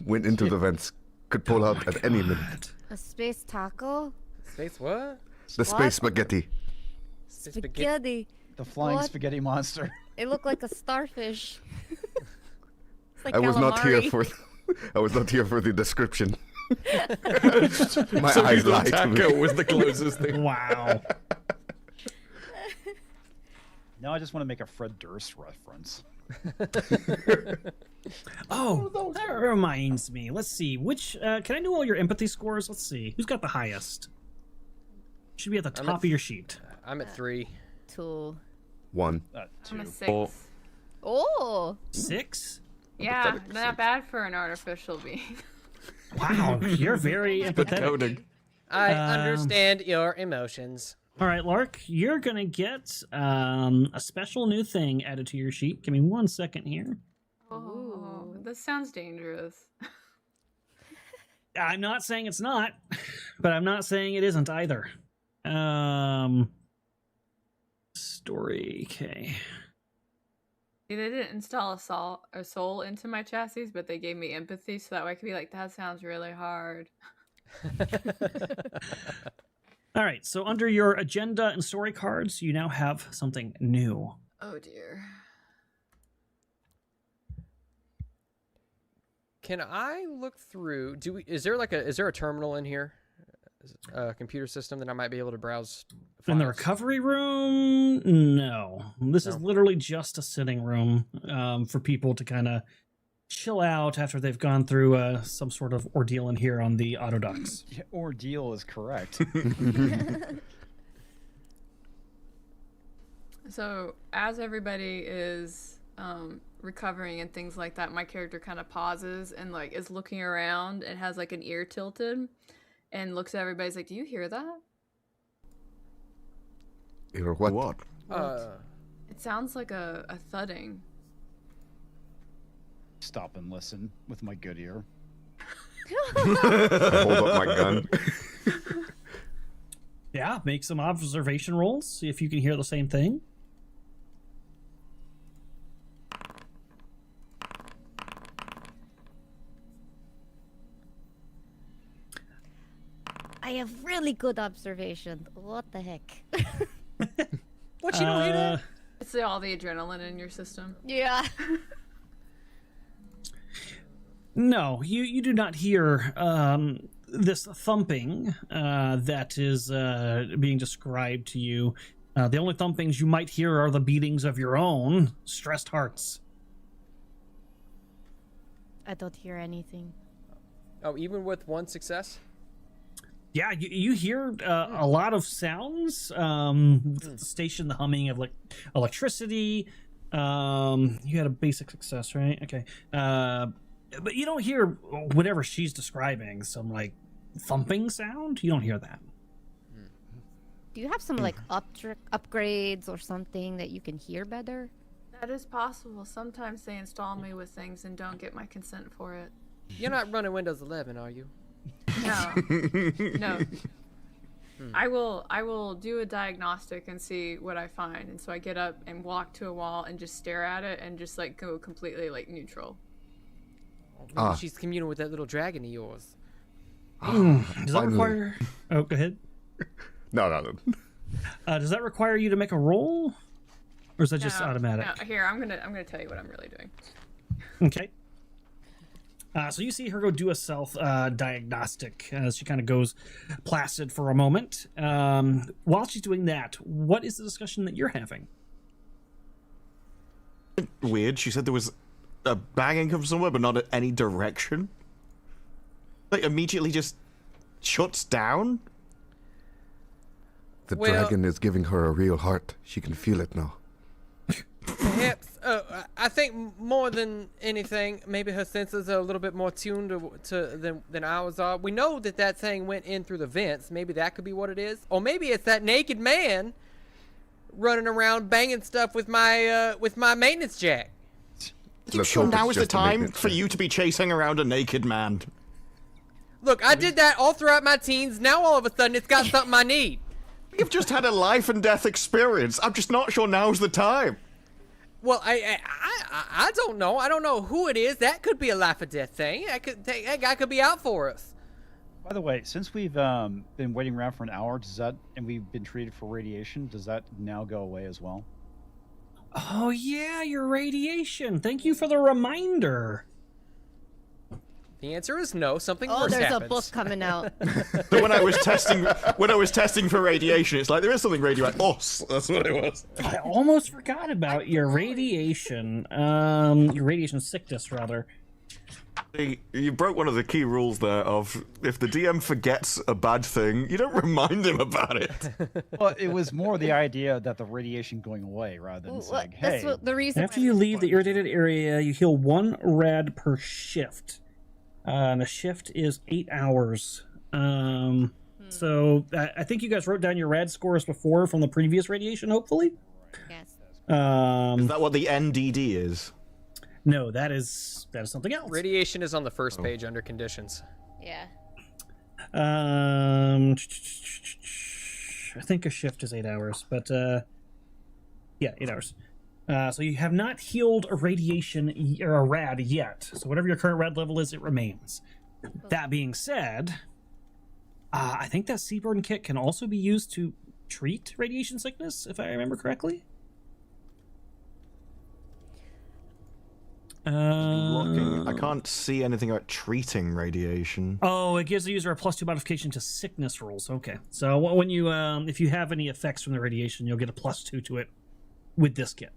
went into the vents. Could pull out at any minute. A space taco? Space what? The space spaghetti. Spaghetti. The flying What? spaghetti monster. It looked like a starfish. It's like I was not here calamari. for. I was not here for the description. My So eyes the lied to me. taco was the closest thing. Wow. Now I just want to make a Fred Durst reference. Oh, that reminds me. Let's see. Which can I know all your empathy scores? Let's see. Who's got the highest? Should be at the top of your sheet. I'm at 3. 2. 1. I'm 2. a 6. Oh. 6? Yeah, Pathetic not 6. bad for an artificial being. Wow, you're very Good empathetic. coding. I understand your emotions. All right, Lark, you're going to get a special new thing added to your sheet. Give me 1 second here. Oh, this sounds dangerous. I'm not saying it's not, but I'm not saying it isn't either. Story, okay. See, they didn't install a soul into my chassis, but they gave me empathy, so that way I could be like, that sounds really hard. All right, so under your agenda and story cards, you now have something new. Oh dear. Can I look through? Is there a terminal in here? A computer system that I might be able to browse files? In the recovery room, no. This is literally just a sitting room for people to kind of chill out after they've gone through some sort of ordeal in here on the auto docks. Yeah, ordeal is correct. So as everybody is recovering and things like that, my character kind of pauses and like is looking around and has like an ear tilted and looks at everybody's like, do you hear that? Hear what? What? It sounds like a thudding. Stop and listen with my good ear. I hold up my gun. Yeah, make some observation rolls, see if you can hear the same thing. I have really good observation. What the heck? What, you don't hear that? It's all the adrenaline in your system. Yeah. No, you do not hear this thumping that is being described to you. The only thumpings you might hear are the beatings of your own stressed hearts. I don't hear anything. Oh, even with one success? Yeah, you hear a lot of sounds. The station, the humming of electricity. You had a basic success, right? Okay. But you don't hear whatever she's describing, some like thumping sound. You don't hear that. Do you have some like upgrades or something that you can hear better? That is possible. Sometimes they install me with things and don't get my consent for it. You're not running Windows 11, are you? No. No. I will do a diagnostic and see what I find. And so I get up and walk to a wall and just stare at it and just like go completely like neutral. Maybe she's communing with that little dragon of yours. Does that require... Oh, go ahead. No. Does that require you to make a roll? Or is that just automatic? No, here, I'm gonna tell you what I'm really doing. Okay. So you see her go do a self-diagnostic as she kind of goes placid for a moment. While she's doing that, what is the discussion that you're having? Weird. She said there was a banging from somewhere, but not at any direction. Like, immediately just shuts down. The dragon is giving her a real heart. She can feel it now. Perhaps, I think more than anything, maybe her senses are a little bit more tuned than ours are. We know that thing went in through the vents. Maybe that could be what it is. Or maybe it's that naked man running around banging stuff with my maintenance jack. You sure now is the time for you to be chasing around a naked man? Look, I did that all throughout my teens. Now all of a sudden it's got something I need. You've just had a life and death experience. I'm just not sure now's the time. Well, I don't know. I don't know who it is. That could be a life or death thing. That guy could be out for us. By the way, since we've been waiting around for an hour, and we've been treated for radiation, does that now go away as well? Oh yeah, your radiation. Thank you for the reminder. The answer is no. Something Oh, worse there's happens. a book coming out. So when I was testing for radiation, it's like there is something radioactive. Oh, that's what it was. I almost forgot about your radiation. Your radiation sickness, rather. You broke one of the key rules there of if the DM forgets a bad thing, you don't remind him about it. Well, it was more the idea that the radiation going away rather than saying, That's hey. the reason. After you leave the irritated area, you heal 1 rad per shift. And the shift is 8 hours. So I think you guys wrote down your rad scores before from the previous radiation, hopefully? Yes. Is that what the NDD is? No, that is something else. Radiation is on the first page under conditions. Yeah. I think a shift is 8 hours, but yeah, 8 hours. So you have not healed a radiation or a rad yet. So whatever your current rad level is, it remains. That being said, I think that Seaburn kit can also be used to treat radiation sickness, if I remember correctly. Looking. I can't see anything about treating radiation. Oh, it gives the user a +2 modification to sickness rolls. Okay, so when you if you have any effects from the radiation, you'll get a +2 to it with this kit.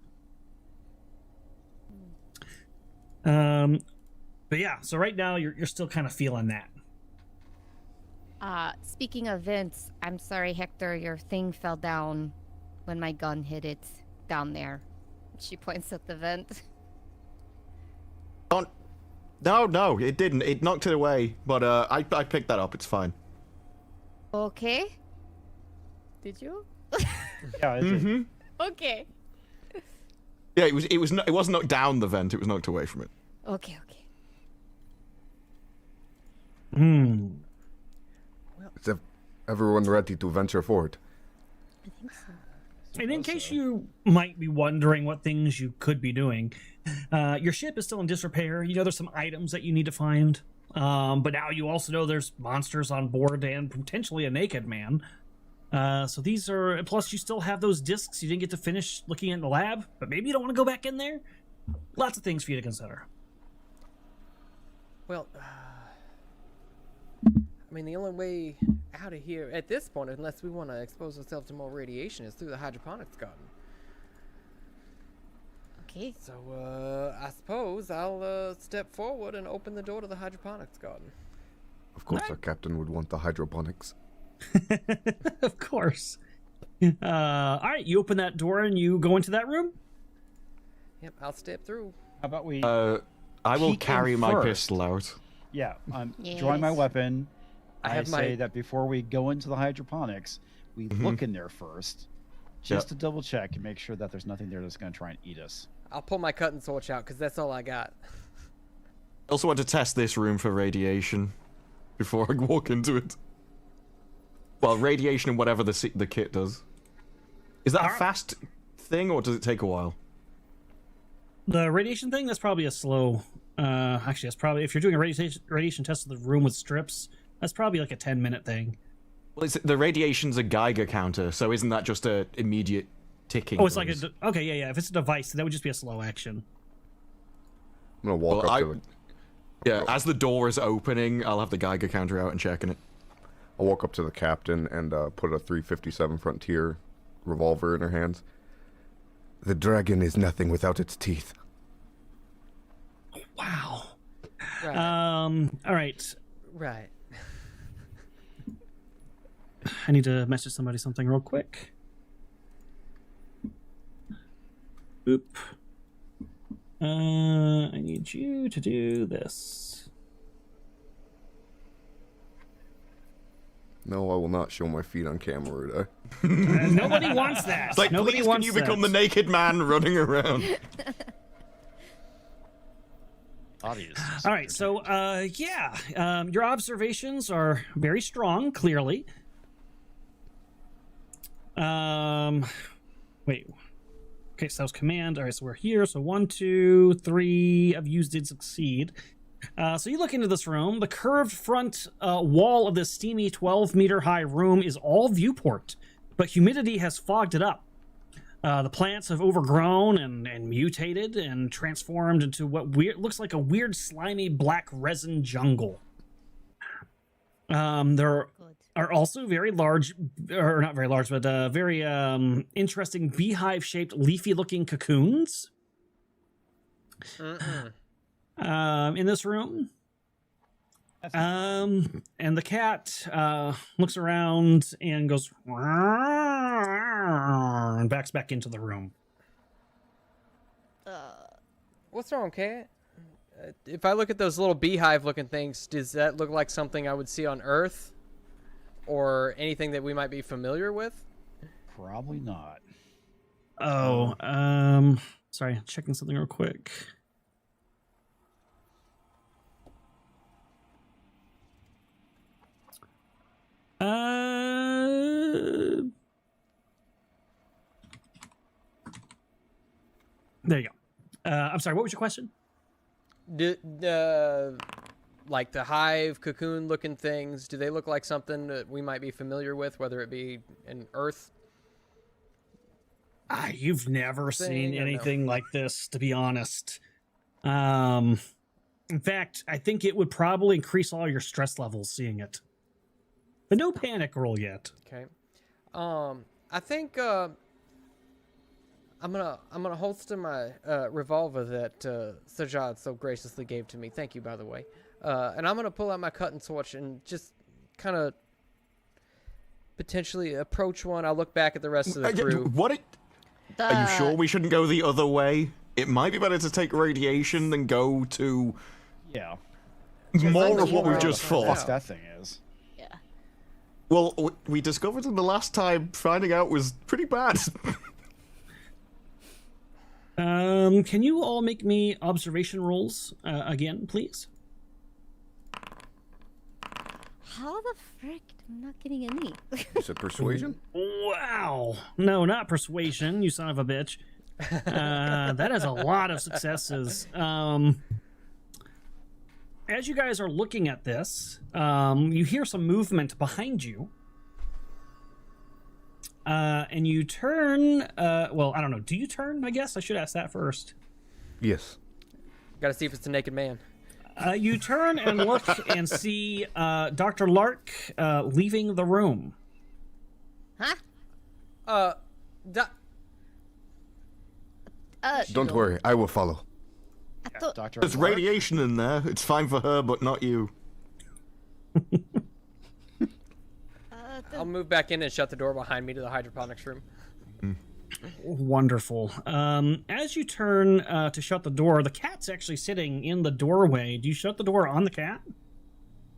But yeah, so right now you're still kind of feeling that. Speaking of vents, I'm sorry, Hector, your thing fell down when my gun hit it down there. She points at the vent. No, it didn't. It knocked it away, but I picked that up. It's fine. Okay. Did you? Yeah, it did. Okay. Yeah, it wasn't knocked down the vent. It was knocked away from it. Okay. Is everyone ready to venture forward? I think so. And in case you might be wondering what things you could be doing, your ship is still in disrepair. You know there's some items that you need to find, but now you also know there's monsters on board and potentially a naked man. So these are, plus you still have those discs you didn't get to finish looking in the lab, but maybe you don't want to go back in there. Lots of things for you to consider. Well, I mean, the only way out of here at this point, unless we want to expose ourselves to more radiation, is through the hydroponics garden. Okay. So, I suppose I'll step forward and open the door to the hydroponics garden. Of course, our captain would want the hydroponics. Of course. All right, you open that door and you go into that room. Yep, I'll step through. How about we? I will Peek in carry my first. pistol out. Yeah, I'm drawing my Yes. weapon. I I have say my- that before we go into the hydroponics, we look in there first, just to double check and make sure that there's nothing there that's going to try and eat us. I'll pull my cutting torch out because that's all I got. I also want to test this room for radiation before I walk into it. Well, radiation and whatever the kit does. Is that a fast thing or does it take a while? The radiation thing, that's probably a slow... actually, that's probably... If you're doing a radiation test of the room with strips, that's probably like a 10-minute thing. Well, the radiation's a Geiger counter, so isn't that just a immediate ticking? Oh, it's like noise? a... Okay, yeah. If it's a device, that would just be a slow action. I'm gonna walk Well, up to it. Yeah, as the door is opening, I'll have the Geiger counter out and checking it. I'll walk up to the captain and put a 357 Frontier revolver in her hands. The dragon is nothing without its teeth. Wow. Right. All right. Right. I need to message somebody something real quick. Oop. I need you to do this. No, I will not show my feet on camera today. Nobody wants that. It's like, Nobody please, can wants you become that. the naked man running around? Obvious. All right, so your observations are very strong, clearly. Wait. Okay, so that was command. All right, so we're here. So 1, 2, 3 of you did succeed. So you look into this room. The curved front wall of this steamy 12-meter-high room is all viewport, but humidity has fogged it up. The plants have overgrown and mutated and transformed into what looks like a weird, slimy, black resin jungle. There are also very large, or not very large, but very interesting beehive-shaped, leafy-looking cocoons in this room. And the cat looks around and goes and backs back into the room. What's wrong, Cat? If I look at those little beehive-looking things, does that look like something I would see on Earth? or anything that we might be familiar with? Probably not. Oh, sorry, checking something real quick. There you go. I'm sorry, what was your question? Like the hive, cocoon-looking things, do they look like something that we might be familiar with, whether it be in Earth? You've never seen Thing or no? anything like this, to be honest. In fact, I think it would probably increase all your stress levels seeing it. But no panic roll yet. Okay. I think I'm gonna holster my revolver that Sajad so graciously gave to me. Thank you, by the way. And I'm gonna pull out my cutting torch and just kind of potentially approach one. I'll look back at the rest of the crew. Are you sure we shouldn't go the other way? It might be better to take radiation than go to Yeah. more of what we've Yeah. just What fought. that thing is. Yeah. Well, we discovered in the last time finding out was pretty bad. Can you all make me observation rolls again, please? How the frick? I'm not getting any. You said persuasion? Wow. No, not persuasion, you son of a bitch. That is a lot of successes. As you guys are looking at this, you hear some movement behind you. And you turn, well, I don't know. Do you turn, I guess? I should ask that first. Yes. Gotta see if it's a naked man. You turn and look and see Dr. Lark leaving the room. Huh? Don't worry, I will follow. I thought Dr. There's Lark? radiation in there. It's fine for her, but not you. I'll move back in and shut the door behind me to the hydroponics room. Wonderful. As you turn to shut the door, the cat's actually sitting in the doorway. Do you shut the door on the cat?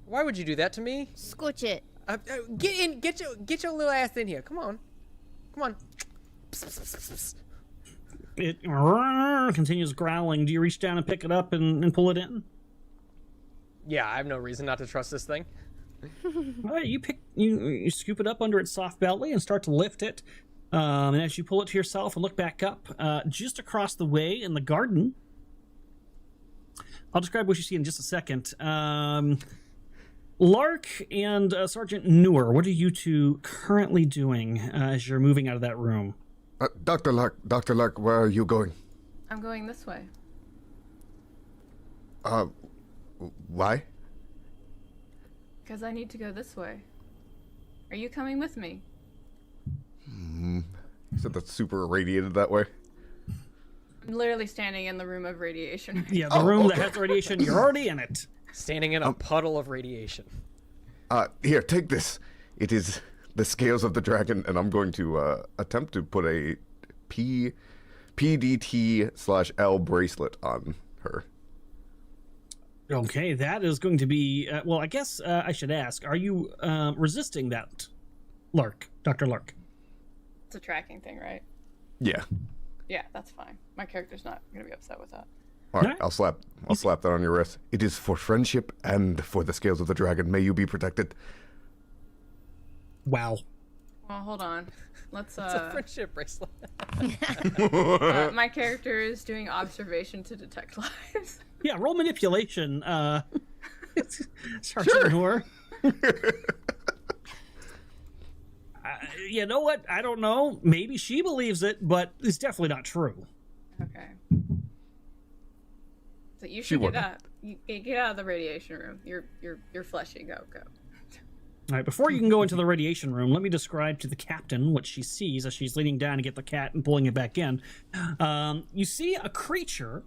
Why would you do that to me? Scorch it. Get in, get your little ass in here. Come on. It continues growling. Do you reach down and pick it up and pull it in? Yeah, I have no reason not to trust this thing. All right, you scoop it up under its soft belly and start to lift it. And as you pull it to yourself and look back up, just across the way in the garden, I'll describe what you see in just a second. Lark and Sergeant Newer, what are you two currently doing as you're moving out of that room? Dr. Lark, where are you going? I'm going this way. Why? Because I need to go this way. Are you coming with me? You said that's super irradiated that way? I'm literally standing in the room of radiation. Yeah, the room that has the radiation, you're already in it. Standing in a puddle of radiation. Here, take this. It is the scales of the dragon, and I'm going to attempt to put a PDT/L bracelet on her. Okay, that is going to be... well, I guess I should ask, are you resisting that, Lark, Dr. Lark? It's a tracking thing, right? Yeah. Yeah, that's fine. My character's not going to be upset with that. All right, Alright. I'll slap that on your wrist. It is for friendship and for the scales of the dragon. May you be protected. Wow. Well, hold on. Let's, It's a friendship bracelet. my character is doing observation to detect lives. Yeah, roll manipulation. Sergeant Noor. You know what? I don't know. Maybe she believes it, but it's definitely not true. Okay. So you She should get wouldn't. up. You get out of the radiation room. You're fleshy. Go. All right, before you can go into the radiation room, let me describe to the captain what she sees as she's leaning down to get the cat and pulling it back in. You see a creature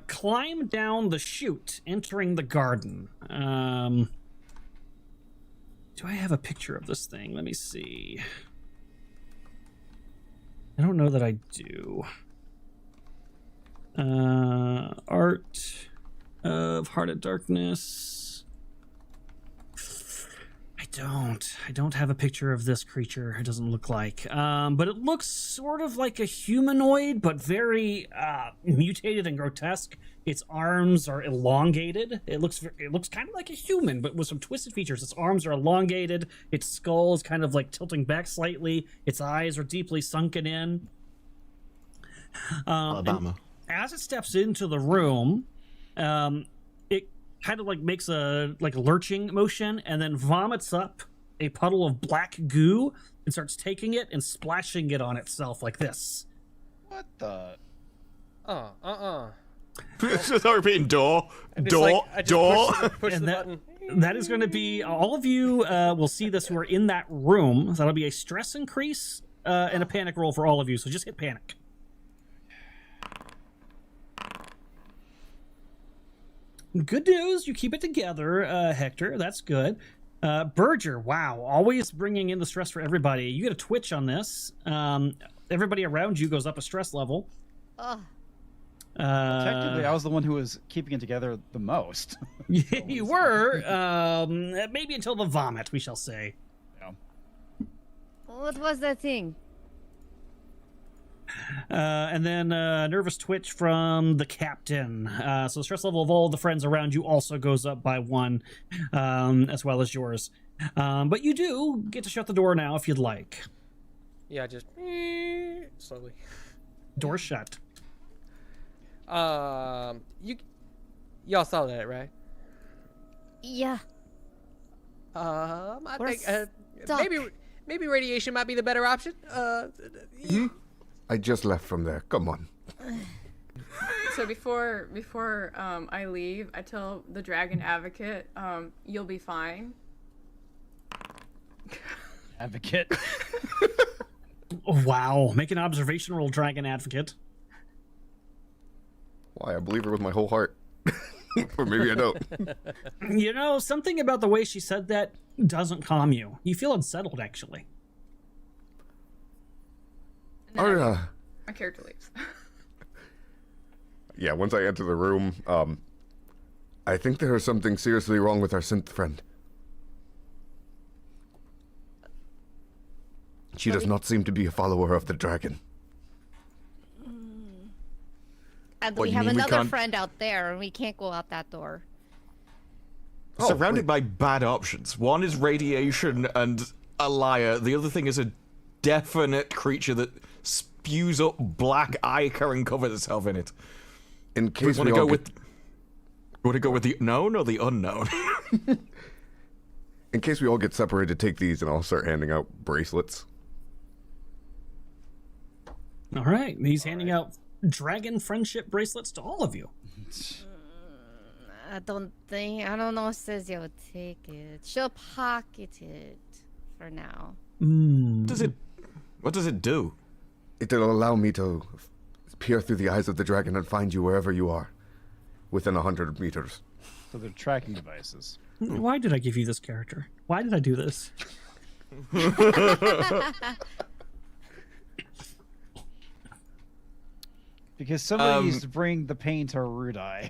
climb down the chute, entering the garden. Do I have a picture of this thing? Let me see. I don't know that I do. Art of Heart of Darkness. I I don't have a picture of this creature. It doesn't look like. But it looks sort of like a humanoid, but very mutated and grotesque. Its arms are elongated. It looks kind of like a human, but with some twisted features. Its arms are elongated. Its skull is kind of like tilting back slightly. Its eyes are deeply sunken in. Alabama. As it steps into the room, it kind of like makes a lurching motion and then vomits up a puddle of black goo and starts taking it and splashing it on itself like this. What the? Start repeating door. Push the And button. that is going to be, all of you will see this who are in that room. That'll be a stress increase and a panic roll for all of you, so just hit panic. Good news, you keep it together, Hector. That's good. Berger, wow, always bringing in the stress for everybody. You get a twitch on this. Everybody around you goes up a stress level. Ugh. Technically, I was the one who was keeping it together the most. You were, maybe until the vomit, we shall say. Yeah. What was that thing? And then nervous twitch from the captain. So the stress level of all the friends around you also goes up by 1, as well as yours. But you do get to shut the door now if you'd like. Yeah, just slowly. Door shut. Y'all saw that, right? Yeah. I We're think stuck. maybe radiation might be the better option. I just left from there. Come on. So before I leave, I tell the dragon advocate, you'll be fine. Advocate. Wow. Make an observation roll, dragon advocate. Why? I believe her with my whole heart. Or maybe I don't. You know, something about the way she said that doesn't calm you. You feel unsettled, actually. And then Our, my character leaves. yeah, once I enter the room, I think there is something seriously wrong with our synth friend. She does not seem to be a follower of the dragon. And What, we you have mean we another can't- friend out there, and we can't go out that door. Surrounded by bad options. One is radiation and a liar. The other thing is a definite creature that spews up black ichor and covers itself in it. In case Want we to all go get, with the known or the unknown? in case we all get separated, take these and I'll start handing out bracelets. All right. He's handing out dragon friendship bracelets to all of you. I don't know if Cecilia would take it. She'll pocket it for now. What does it do? It'll allow me to peer through the eyes of the dragon and find you wherever you are, within 100 meters. So they're tracking devices. Why did I give you this character? Why did I do this? Because somebody used to bring the pain to Rudai.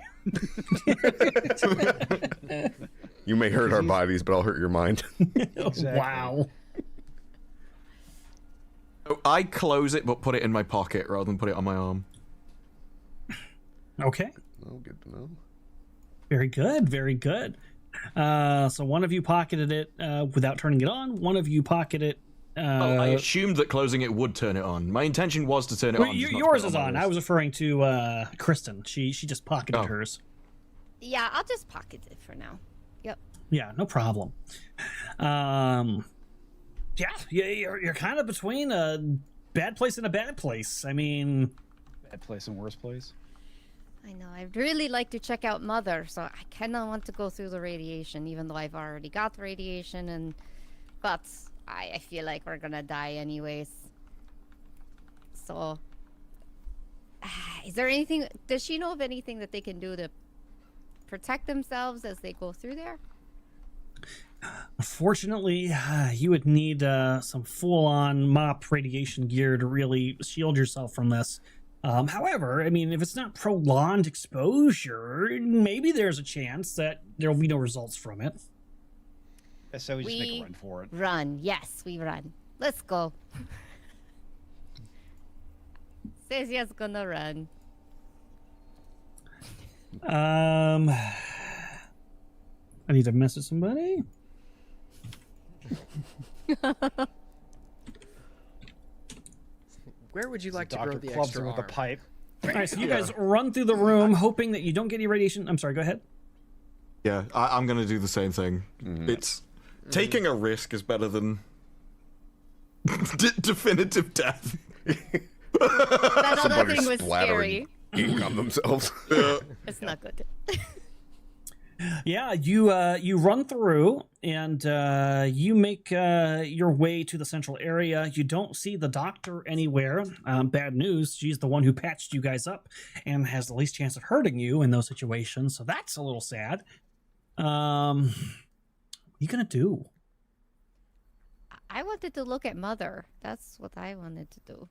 You may hurt our bodies, but I'll hurt your mind. Exactly. Wow. I close it but put it in my pocket rather than put it on my arm. Okay. Oh, good to know. Very good. Very good. So one of you pocketed it without turning it on. One of you pocketed it. I assumed that closing it would turn it on. My intention was to turn it Well, on. just not to yours put it is my on. wrist. I was referring to Kristen. She just pocketed Oh. hers. Yeah, I'll just pocket it for now. Yep. Yeah, no problem. Yeah, you're kind of between a bad place and a bad place. I mean, Bad place and worse place. I know. I'd really like to check out Mother, so I kind of want to go through the radiation, even though I've already got the radiation, but I feel like we're gonna die anyways. So, is there anything? Does she know of anything that they can do to protect themselves as they go through there? unfortunately, you would need some full-on MOP radiation gear to really shield yourself from this. However, I mean, if it's not prolonged exposure, maybe there's a chance that there will be no results from it. So we just make a We run for it. Run. Yes, we run. Let's go. Says yes, gonna run. I need to message somebody. Where would you like to Doctor grow the clubs extra her with arm? a pipe. All right, so you guys run through the room, hoping that you don't get any radiation. I'm sorry. Go ahead. Yeah, I'm gonna do the same thing. It's taking a risk is better than definitive death. That other Somebody thing was splattering scary. ink on themselves. It's not good. Yeah, you run through and you make your way to the central area. You don't see the doctor anywhere. Bad news, she's the one who patched you guys up and has the least chance of hurting you in those situations. So that's a little sad. What are you gonna do? I wanted to look at Mother. That's what I wanted to do.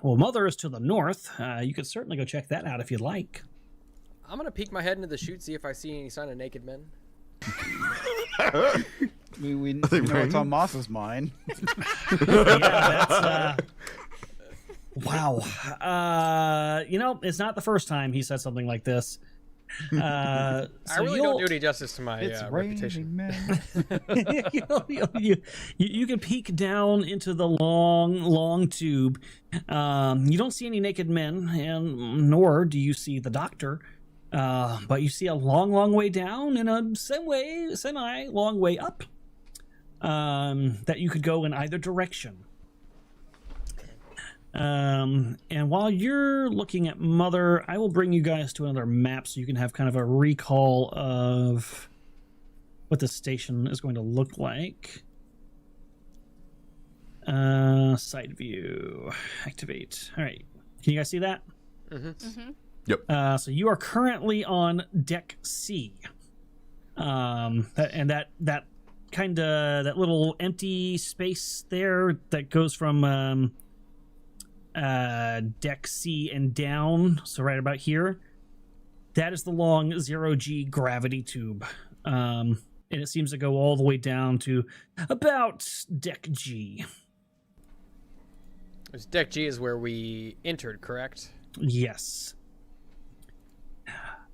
Well, Mother is to the north. You could certainly go check that out if you'd like. I'm gonna peek my head into the chute, see if I see any sign of naked men. We know what's on Moss's mind. Yeah, that's wow. It's not the first time he said something like this. I really don't do any justice to my It's reputation. raining, man. You can peek down into the long tube. You don't see any naked men, and nor do you see the doctor. But you see a long way down and a semi long way up. That you could go in either direction. And while you're looking at Mother, I will bring you guys to another map so you can have kind of a recall of what the station is going to look like. Side view. Activate. All right. Can you guys see that? Yep. So you are currently on deck C. That little empty space there that goes from deck C and down, so right about here, that is the long 0G gravity tube. And it seems to go all the way down to about deck G. This deck G is where we entered, correct? Yes.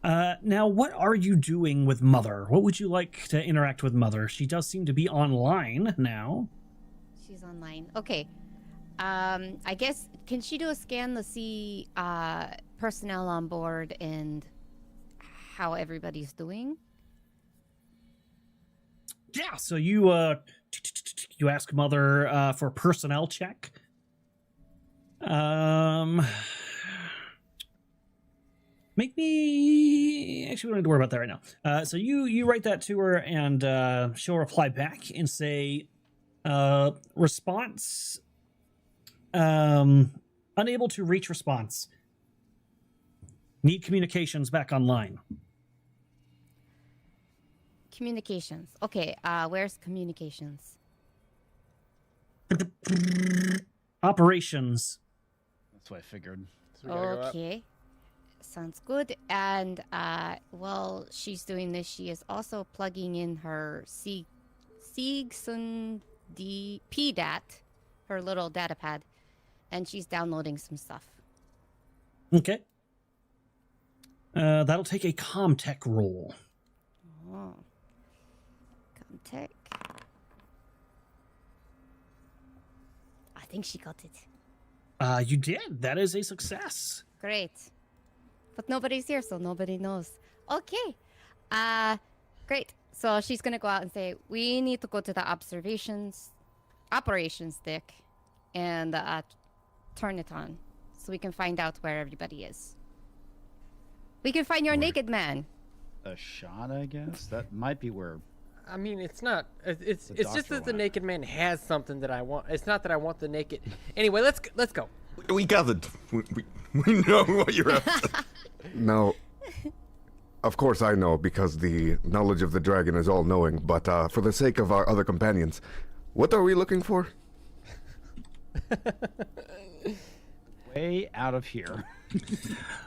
Now, what are you doing with Mother? What would you like to interact with Mother? She does seem to be online now. She's online. Okay. I guess, can she do a scan to see personnel on board and how everybody's doing? Yeah, so you ask Mother for a personnel check. Make me... Actually, we don't need to worry about that right now. So you write that to her, and she'll reply back and say, response... unable to reach response. Need communications back online. Communications. Okay, where's communications? Operations. That's what I figured. So we gotta go up. Okay. Sounds good. And while she's doing this, she is also plugging in her Siegson PDAT, her little data pad, and she's downloading some stuff. Okay. That'll take a Comtech roll. Oh. Comtech. I think she got it. You did. That is a success. Great. But nobody's here, so nobody knows. Okay. Great. So she's gonna go out and say, we need to go to the operations deck and turn it on so we can find out where everybody is. We can find your naked man. A shot, I guess? That might be where... I mean, it's not. It's The just doctor that the went. naked man has something that I want. It's not that I want the naked. Anyway, let's go. We gathered. We know what you're after. Now, of course I know, because the knowledge of the dragon is all-knowing, but for the sake of our other companions, what are we looking for? Way out of here.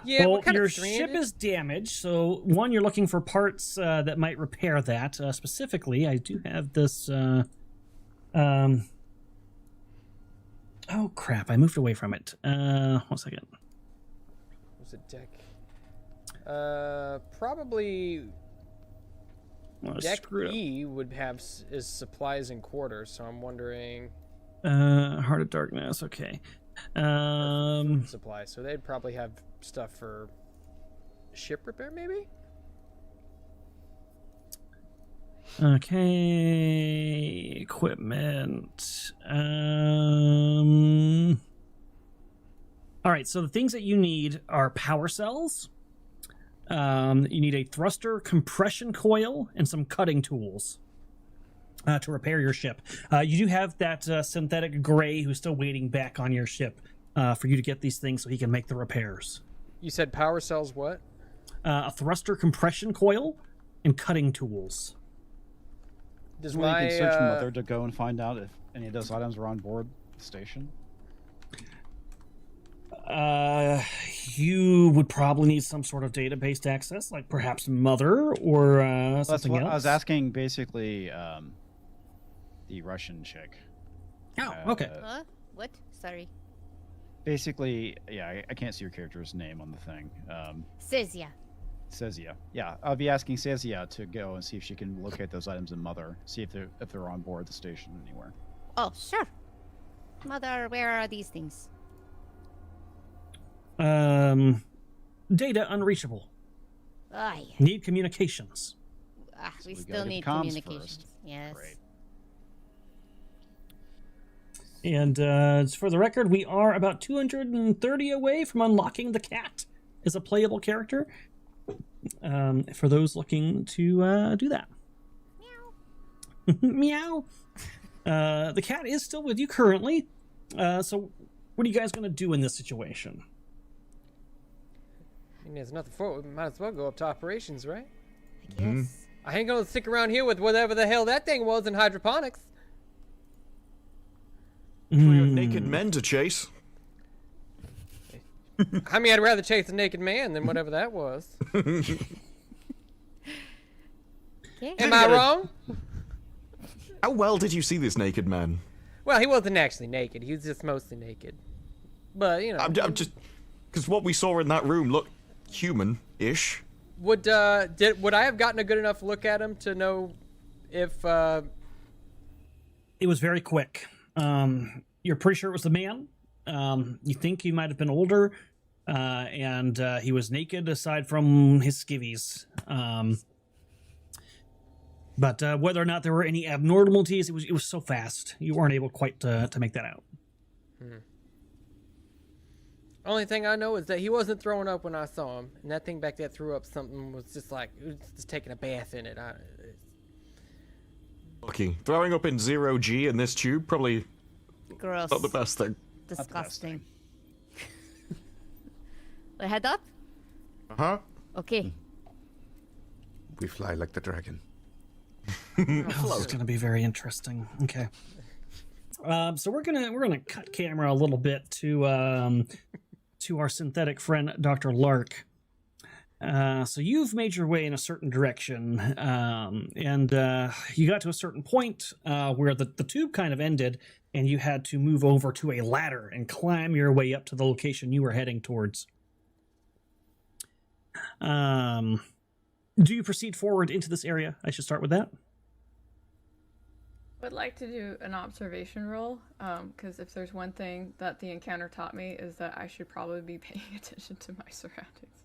Yeah, well, we're kind your of ship stranded. is damaged, so one, you're looking for parts that might repair that. Specifically, I do have this. Oh crap! I moved away from it. 1 second. Was it deck? Probably Oh, deck screw it E would have is supplies and quarters. So I'm wondering. up. Heart of Darkness. Okay. Supplies. So they'd probably have stuff for ship repair, maybe. Okay. Equipment. All right. So the things that you need are power cells. You need a thruster compression coil and some cutting tools to repair your ship. You do have that synthetic gray who's still waiting back on your ship for you to get these things so he can make the repairs. You said power cells. What? A thruster compression coil and cutting tools. Does We my can search Mother to go and find out if any of those items are on board the station. You would probably need some sort of database access, like perhaps Mother or That's something what else. I was asking. Basically, the Russian chick. Oh, okay. Huh? What? Sorry. Basically, yeah, I can't see your character's name on the thing. Sezia. Sezia. Yeah, I'll be asking Sezia to go and see if she can locate those items in Mother. See if they're on board the station anywhere. Oh, sure. Mother, where are these things? Data unreachable. Aye. Need communications. So We we still gotta need get comms communications. first. Yes. Great. And for the record, we are about 230 away from unlocking the cat as a playable character. For those looking to do that. Meow. The cat is still with you currently. So what are you guys going to do in this situation? I mean, there's nothing for it. We might as well go up to operations, right? I guess. I ain't gonna stick around here with whatever the hell that thing was in hydroponics. We got naked men to chase. I mean, I'd rather chase a naked man than whatever that was. Okay. Am I wrong? How well did you see this naked man? Well, he wasn't actually naked. He was just mostly naked. But, you know. I'm just because what we saw in that room looked human-ish. Would I have gotten a good enough look at him to know if It was very quick. You're pretty sure it was the man. You think he might have been older, and he was naked aside from his skivvies. But whether or not there were any abnormalities, it was so fast you weren't able quite to make that out. only thing I know is that he wasn't throwing up when I saw him, and that thing back there threw up something was just like it was just taking a bath in it. Lucky. Throwing up in 0G in this tube, probably Gross. not the best thing. Disgusting. We head up? Uh-huh. Okay. We fly like the dragon. Oh, it's gonna be very interesting. Okay. So we're gonna cut camera a little bit to our synthetic friend Dr. Lark. So you've made your way in a certain direction, and you got to a certain point where the tube kind of ended, and you had to move over to a ladder and climb your way up to the location you were heading towards. Do you proceed forward into this area? I should start with that. I would like to do an observation roll, because if there's one thing that the encounter taught me is that I should probably be paying attention to my surroundings.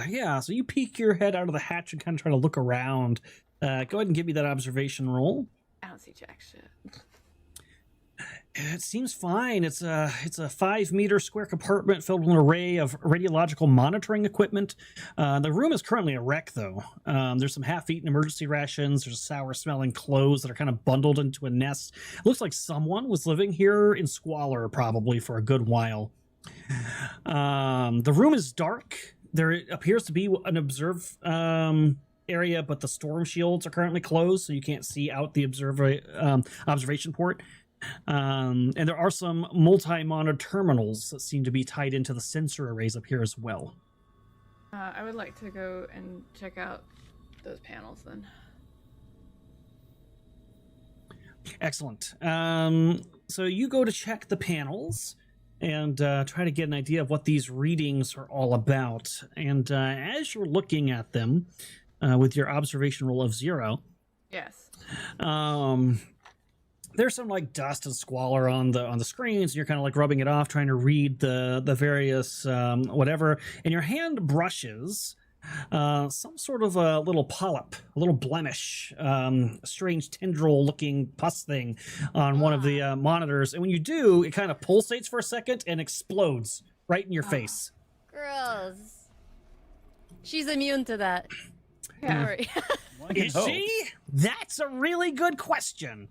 Yeah. So you peek your head out of the hatch and kind of try to look around. Go ahead and give me that observation roll. I don't see jack shit. It seems fine. It's a 5-meter square compartment filled with an array of radiological monitoring equipment. The room is currently a wreck, though. There's some half-eaten emergency rations. There's sour-smelling clothes that are kind of bundled into a nest. It looks like someone was living here in squalor, probably for a good while. The room is dark. There appears to be an observe area, but the storm shields are currently closed, so you can't see out the observation port. And there are some multi-monitor terminals that seem to be tied into the sensor arrays up here as well. I would like to go and check out those panels then. Excellent. So you go to check the panels and try to get an idea of what these readings are all about. And as you're looking at them with your observation roll of 0, Yes. there's some like dust and squalor on the screens, and you're kind of like rubbing it off, trying to read the various whatever, and your hand brushes some sort of a little polyp, a little blemish, a strange tendril-looking pus thing on one of the monitors, and when you do, it kind of pulsates for a second and explodes right in your face. Gross. She's immune to that. Yeah. Don't worry. One can Is hope. she? That's a really good question.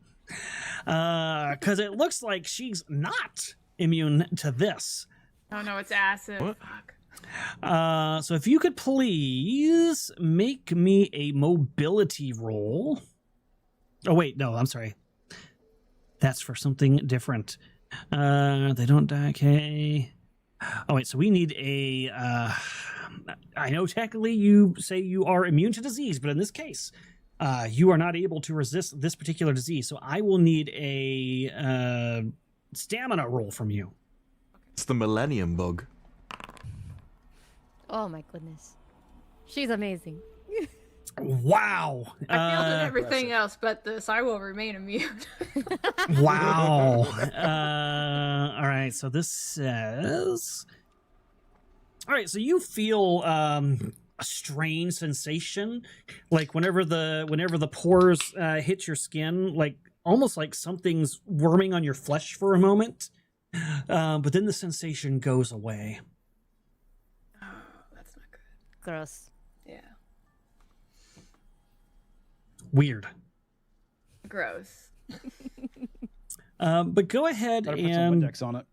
Because it looks like she's not immune to this. Oh no, it's acid. What? Fuck. So if you could please make me a mobility roll. Oh, wait, no, I'm sorry. That's for something different. They don't die, okay. Oh, wait, so we need a... I know technically you say you are immune to disease, but in this case, you are not able to resist this particular disease. So I will need a stamina roll from you. It's the Millennium Bug. Oh my goodness. She's amazing. Wow. I failed at everything else but this. I will remain immune. Wow. All right, so this says... All right, so you feel a strange sensation, like whenever the pores hit your skin, like almost like something's worming on your flesh for a moment, but then the sensation goes away. Oh, that's not good. Gross. Yeah. Weird. Gross. But go ahead Gotta put some and Windex on it.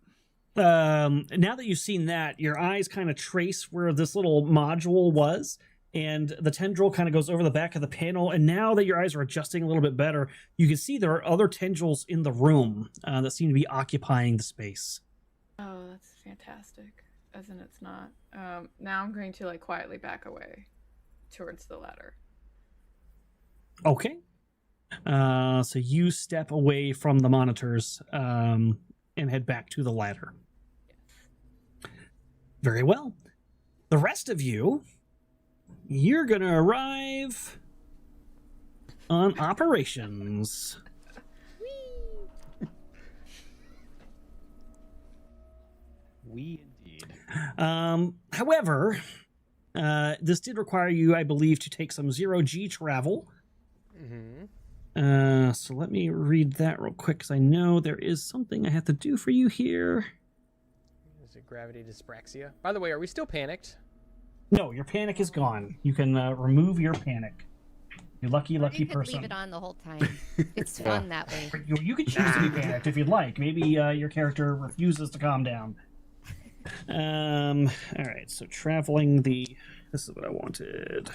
now that you've seen that, your eyes kind of trace where this little module was, and the tendril kind of goes over the back of the panel. And now that your eyes are adjusting a little bit better, you can see there are other tendrils in the room that seem to be occupying the space. Oh, that's fantastic. As in it's not. Now I'm going to like quietly back away towards the ladder. Okay. So you step away from the monitors and head back to the ladder. Very well. The rest of you, you're going to arrive on operations. We indeed. However, this did require you, I believe, to take some 0G travel. Mm-hmm. So let me read that real quick, because I know there is something I have to do for you here. Is it gravity dyspraxia? By the way, are we still panicked? No, your panic is gone. You can remove your panic. You lucky You could person. leave it on the whole time. It's fun that way. You could choose to be panicked if you'd like. Maybe your character refuses to calm down. All right, so traveling the... This is what I wanted.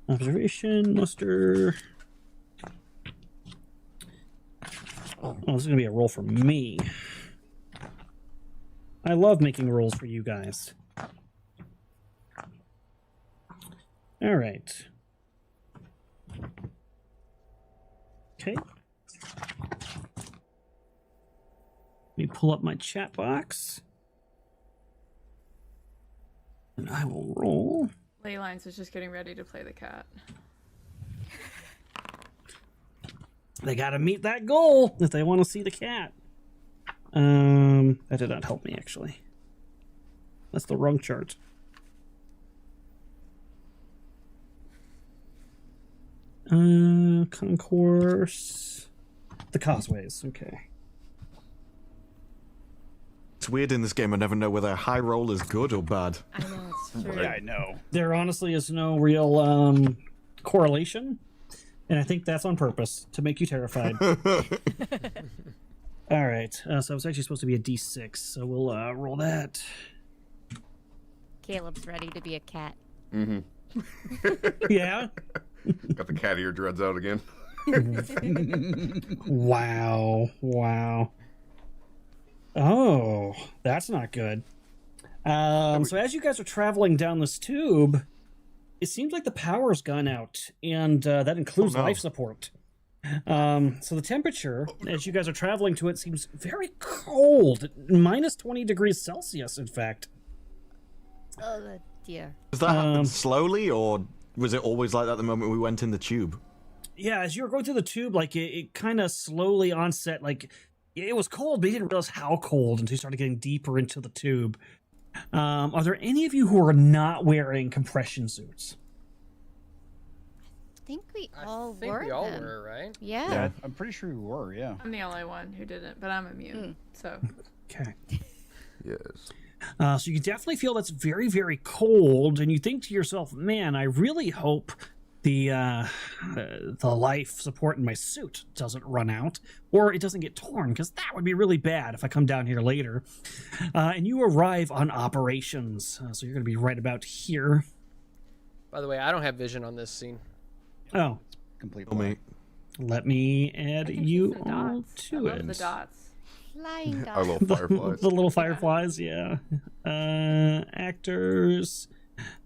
Observation, muster... Oh, this is going to be a roll for me. I love making rolls for you guys. All right. Okay. Let me pull up my chat box. And I will roll. Leylines is just getting ready to play the cat. They gotta meet that goal if they want to see the cat. That did not help me, actually. That's the wrong chart. Concourse. The causeways, okay. It's weird in this game. I never know whether a high roll is good or bad. I know, it's true. Yeah, I know. There honestly is no real correlation, and I think that's on purpose to make you terrified. All right, so it's actually supposed to be a D6, so we'll roll that. Caleb's ready to be a cat. Yeah? Got the cat ear dreads out again. Wow. Oh, that's not good. So as you guys are traveling down this tube, it seems like the power's gone out, and that includes life support. So the temperature, as you guys are traveling to it, seems very cold. Minus 20 degrees Celsius, in fact. Oh, dear. Does that happen slowly, or was it always like that the moment we went in the tube? Yeah, as you were going through the tube, like, it kind of slowly onset, like, it was cold, but you didn't realize how cold until you started getting deeper into the tube. Are there any of you who are not wearing compression suits? I think we all were. Right? Yeah. Yeah, I'm pretty sure we were, yeah. I'm the only one who didn't, but I'm immune. So. Okay. Yes. So you can definitely feel that's very, very cold, and you think to yourself, man, I really hope the life support in my suit doesn't run out, or it doesn't get torn, because that would be really bad if I come down here later. And you arrive on operations, so you're going to be right about here. By the way, I don't have vision on this scene. Oh, Completely. Me. let me add I can you see some all dots. I to love it. the dots. Flying Our dog. little fireflies. The little fireflies, yeah. Actors.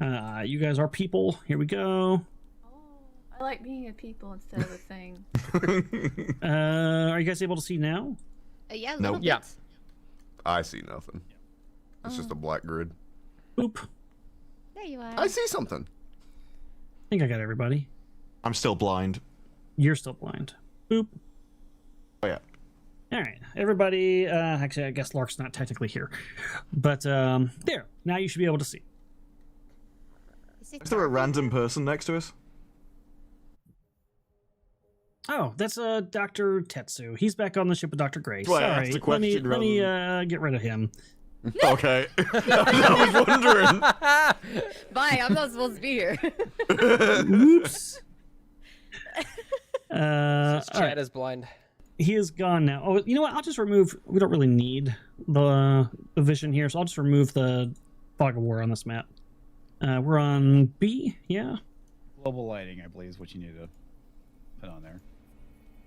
You guys are people. Here we go. I like being a people instead of a thing. Are you guys able to see now? Yeah, a Nope. little Yeah. bit. I see nothing. It's just a black grid. Boop. There you are. I see something. I think I got everybody. I'm still blind. You're still blind. Boop. Oh yeah. All right, everybody. Actually, I guess Lark's not technically here, but there. Now you should be able to see. Is there a random person next to us? Oh, that's Dr. Tetsu. He's back on the ship with Dr. Gray. Well, I Sorry, asked a let me question get rid of him. Okay. I was wondering. Bye, I'm not supposed to be here. Oops. Chad all right. is blind. He is gone now. Oh, you know what? I'll just remove. We don't really need the vision here, so I'll just remove the fog of war on this map. We're on B, yeah. Global lighting, I believe, is what you need to put on there.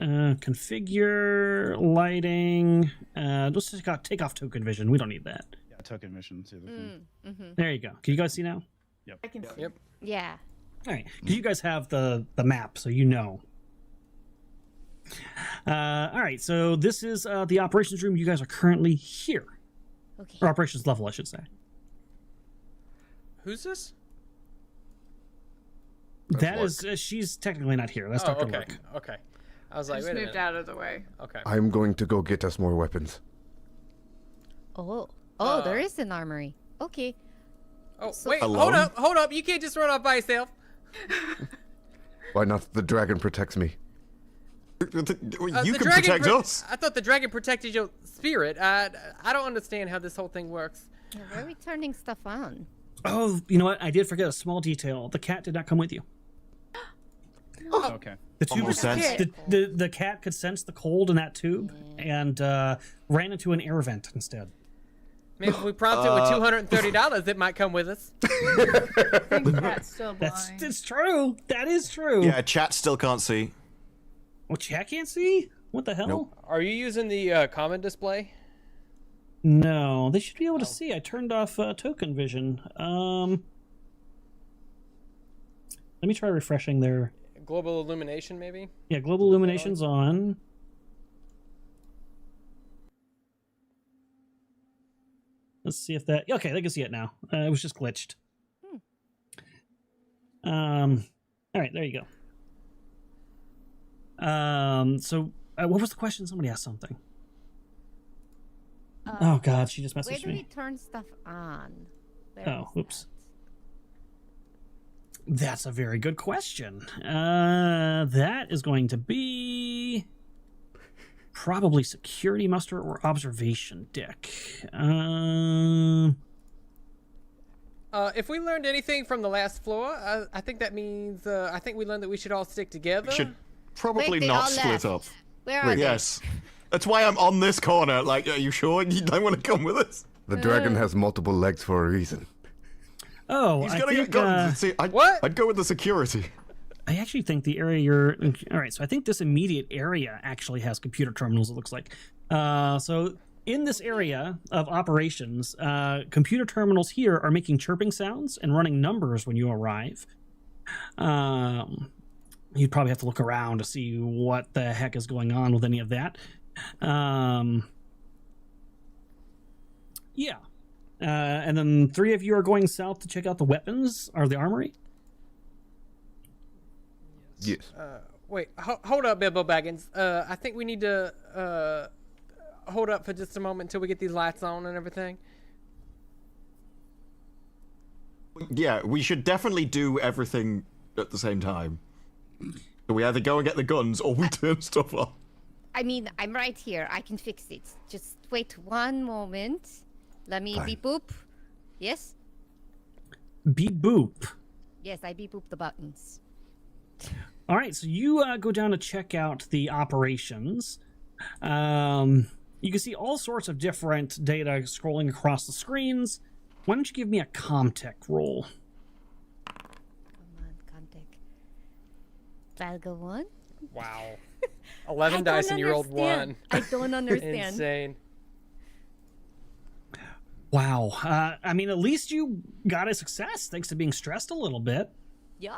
Configure lighting. Let's just take off token vision. We don't need that. Yeah, token mission to the thing. There you go. Can you guys see now? I can see. Yep. Yeah. All right, because you guys have the map, so you know. All right, so this is the operations room. You guys are currently here, Okay. or operations level, I should say. Who's this? That is, she's technically not here. That's Dr. okay. Lark. Okay. I was I like, just wait a moved minute. out of the way. Okay. I'm going to go get us more weapons. Oh, Uh, there is an armory. Okay. Oh, So- wait. Alone? Hold up. You can't just run off by yourself. Why not? The dragon protects me. You The can dragon protect us. I thought the dragon protected your spirit. I don't understand how this whole thing works. Yeah, where are we turning stuff on? Oh, you know what? I did forget a small detail. The cat did not come with you. Okay. The tube Almost was, sense. the cat could sense the cold in that tube and ran into an air vent instead. Maybe if we prompt it with $230, it might come with us. I think that's still blind. It's true. That is true. Yeah, chat still can't see. Well, chat can't see? What the hell? Nope. Are you using the common display? No, they should be able to see. I turned off token vision. Let me try refreshing their... Global illumination, maybe? Yeah, global illumination's on. Let's see if that... Okay, they can see it now. It was just glitched. All right, there you go. So, what was the question? Somebody asked something. Oh, God, she just Where messaged do we me. turn stuff on? Where Oh, is oops. That's a very good question. That is going to be probably security muster or observation deck. If we learned anything from the last floor, I think that means I think we learned that we should all stick together. We should probably Wait, they not all split left. up. Where are they? Yes. That's why I'm on this corner. Like, are you sure you don't want to come with us? The dragon has multiple legs for a reason. Oh, He's I gonna think, get got. See, What? I'd go with the security. I actually think the area you're... All right, so I think this immediate area actually has computer terminals, it looks like. So in this area of operations, computer terminals here are making chirping sounds and running numbers when you arrive. You'd probably have to look around to see what the heck is going on with any of that. Yeah. And then 3 of you are going south to check out the weapons or the armory? Yes. Wait, hold up, Bilbo Baggins. I think we need to hold up for just a moment until we get these lights on and everything. Yeah, we should definitely do everything at the same time. So we either go and get the guns or we turn stuff off. I mean, I'm right here. I can fix it. Just wait one moment. Let me Fine. beep boop. Yes? Beep boop. Yes, I beep boop the buttons. All right, so you go down to check out the operations. You can see all sorts of different data scrolling across the screens. Why don't you give me a Comtech roll? Come on, contact. Valga 1? Wow. 11 dice and you rolled 1. I don't understand. Insane. Wow. I mean, at least you got a success thanks to being stressed a little bit. Yeah.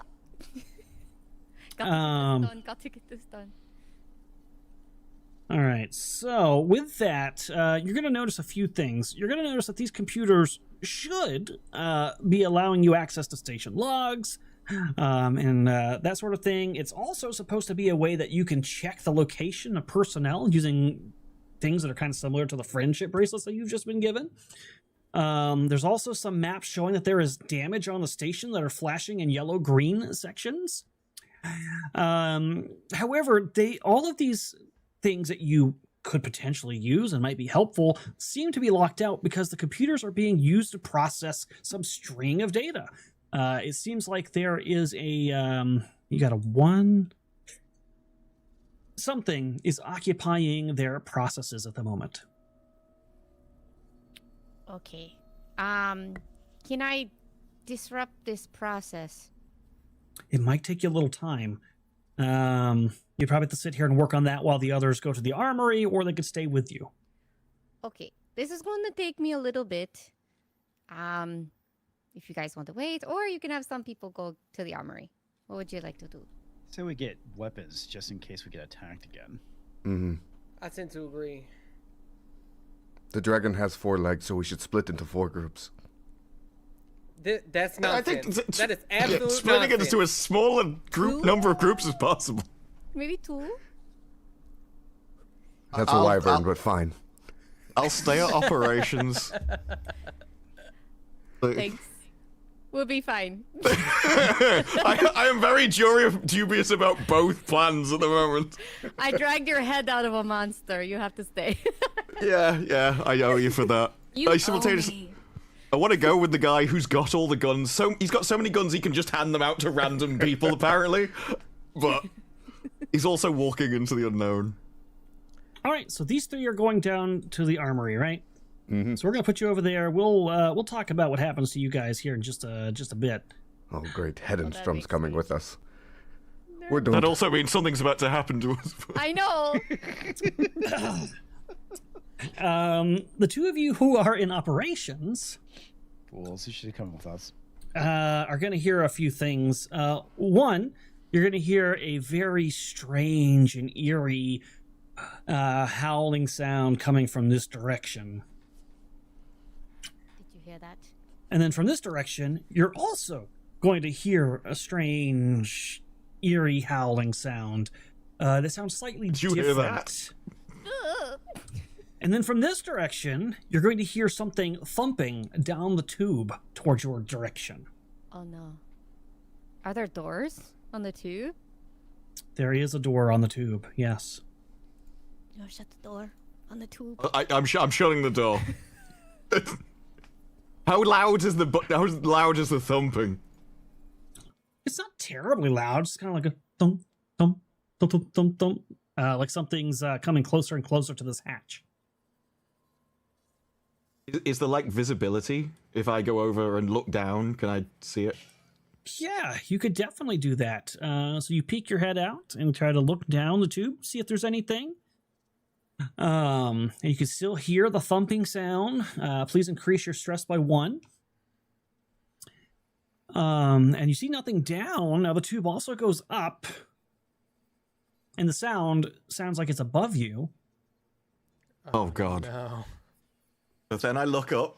Got to get this done. All right, so with that, you're going to notice a few things. You're going to notice that these computers should be allowing you access to station logs and that sort of thing. It's also supposed to be a way that you can check the location of personnel using things that are kind of similar to the friendship bracelets that you've just been given. There's also some maps showing that there is damage on the station that are flashing in yellow-green sections. However, all of these things that you could potentially use and might be helpful seem to be locked out because the computers are being used to process some string of data. It seems like there is a you got a 1. Something is occupying their processes at the moment. Okay. Can I disrupt this process? It might take you a little time. You'd probably have to sit here and work on that while the others go to the armory, or they could stay with you. Okay. This is going to take me a little bit. If you guys want to wait, or you can have some people go to the armory. What would you like to do? So we get weapons just in case we get attacked again. Mm-hmm. I tend to agree. The dragon has 4 legs, so we should split into 4 groups. That's I think nonsense. That is absolute splitting it nonsense. into a smaller number of groups as possible. Maybe 2? That's a wyvern, but fine. I'll stay at operations. Thanks. We'll be fine. I am very dubious about both plans at the moment. I dragged your head out of a monster. You have to stay. Yeah, I owe you for that. I want to go with the guy who's got all the guns. So he's got so many guns he can just hand them out to random people, apparently. But he's also walking into the unknown. All right, so these 3 are going down to the armory, right? Mm-hmm. So we're gonna put you over there. We'll talk about what happens to you guys here in just a bit. Oh, great. Hedenstrom's makes coming sense. with us. We're done. That also means something's about to happen to us. I know. The 2 of you who are in operations Fools, you should come with us. are going to hear a few things. One, you're going to hear a very strange and eerie howling sound coming from this direction. Did you hear that? And then from this direction, you're also going to hear a strange, eerie howling sound that sounds slightly Did you different. hear that? And then from this direction, you're going to hear something thumping down the tube towards your direction. Oh no. Are there doors on the tube? There is a door on the tube, yes. No, shut the door on the tube. I'm shutting the door. How loud is the thumping? It's not terribly loud. It's kind of like a thump, thump, thump, thump, thump, thump. Like something's coming closer and closer to this hatch. Is there like visibility? If I go over and look down, can I see it? Yeah, you could definitely do that. So you peek your head out and try to look down the tube, see if there's anything. And you can still hear the thumping sound. Please increase your stress by 1. And you see nothing down. Now the tube also goes up, and the sound sounds like it's above you. Oh God. No. But then I look up.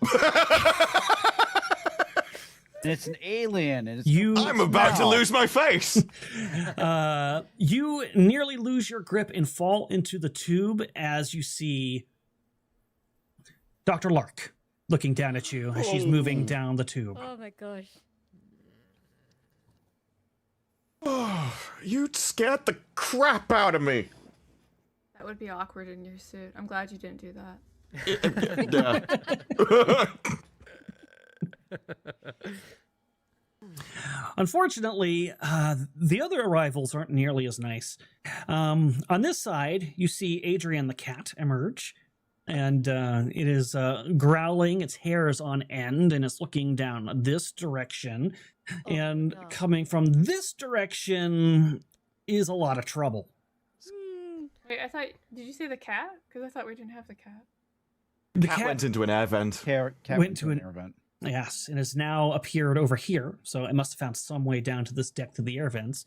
And it's an alien. And it's I'm about to lose my face. You nearly lose your grip and fall into the tube as you see Dr. Lark looking down at you as she's moving down the tube. Oh my gosh. You scared the crap out of me. That would be awkward in your suit. I'm glad you didn't do that. Unfortunately, the other arrivals aren't nearly as nice. On this side, you see Adrian the cat emerge, and it is growling. Its hair is on end, and it's looking down this direction. And coming from this direction is a lot of trouble. Wait, did you say the cat? Because I thought we didn't have the cat. The cat went into an air vent. Cat went to an air vent. Yes, and has now appeared over here. So it must have found some way down to this deck to the air vents.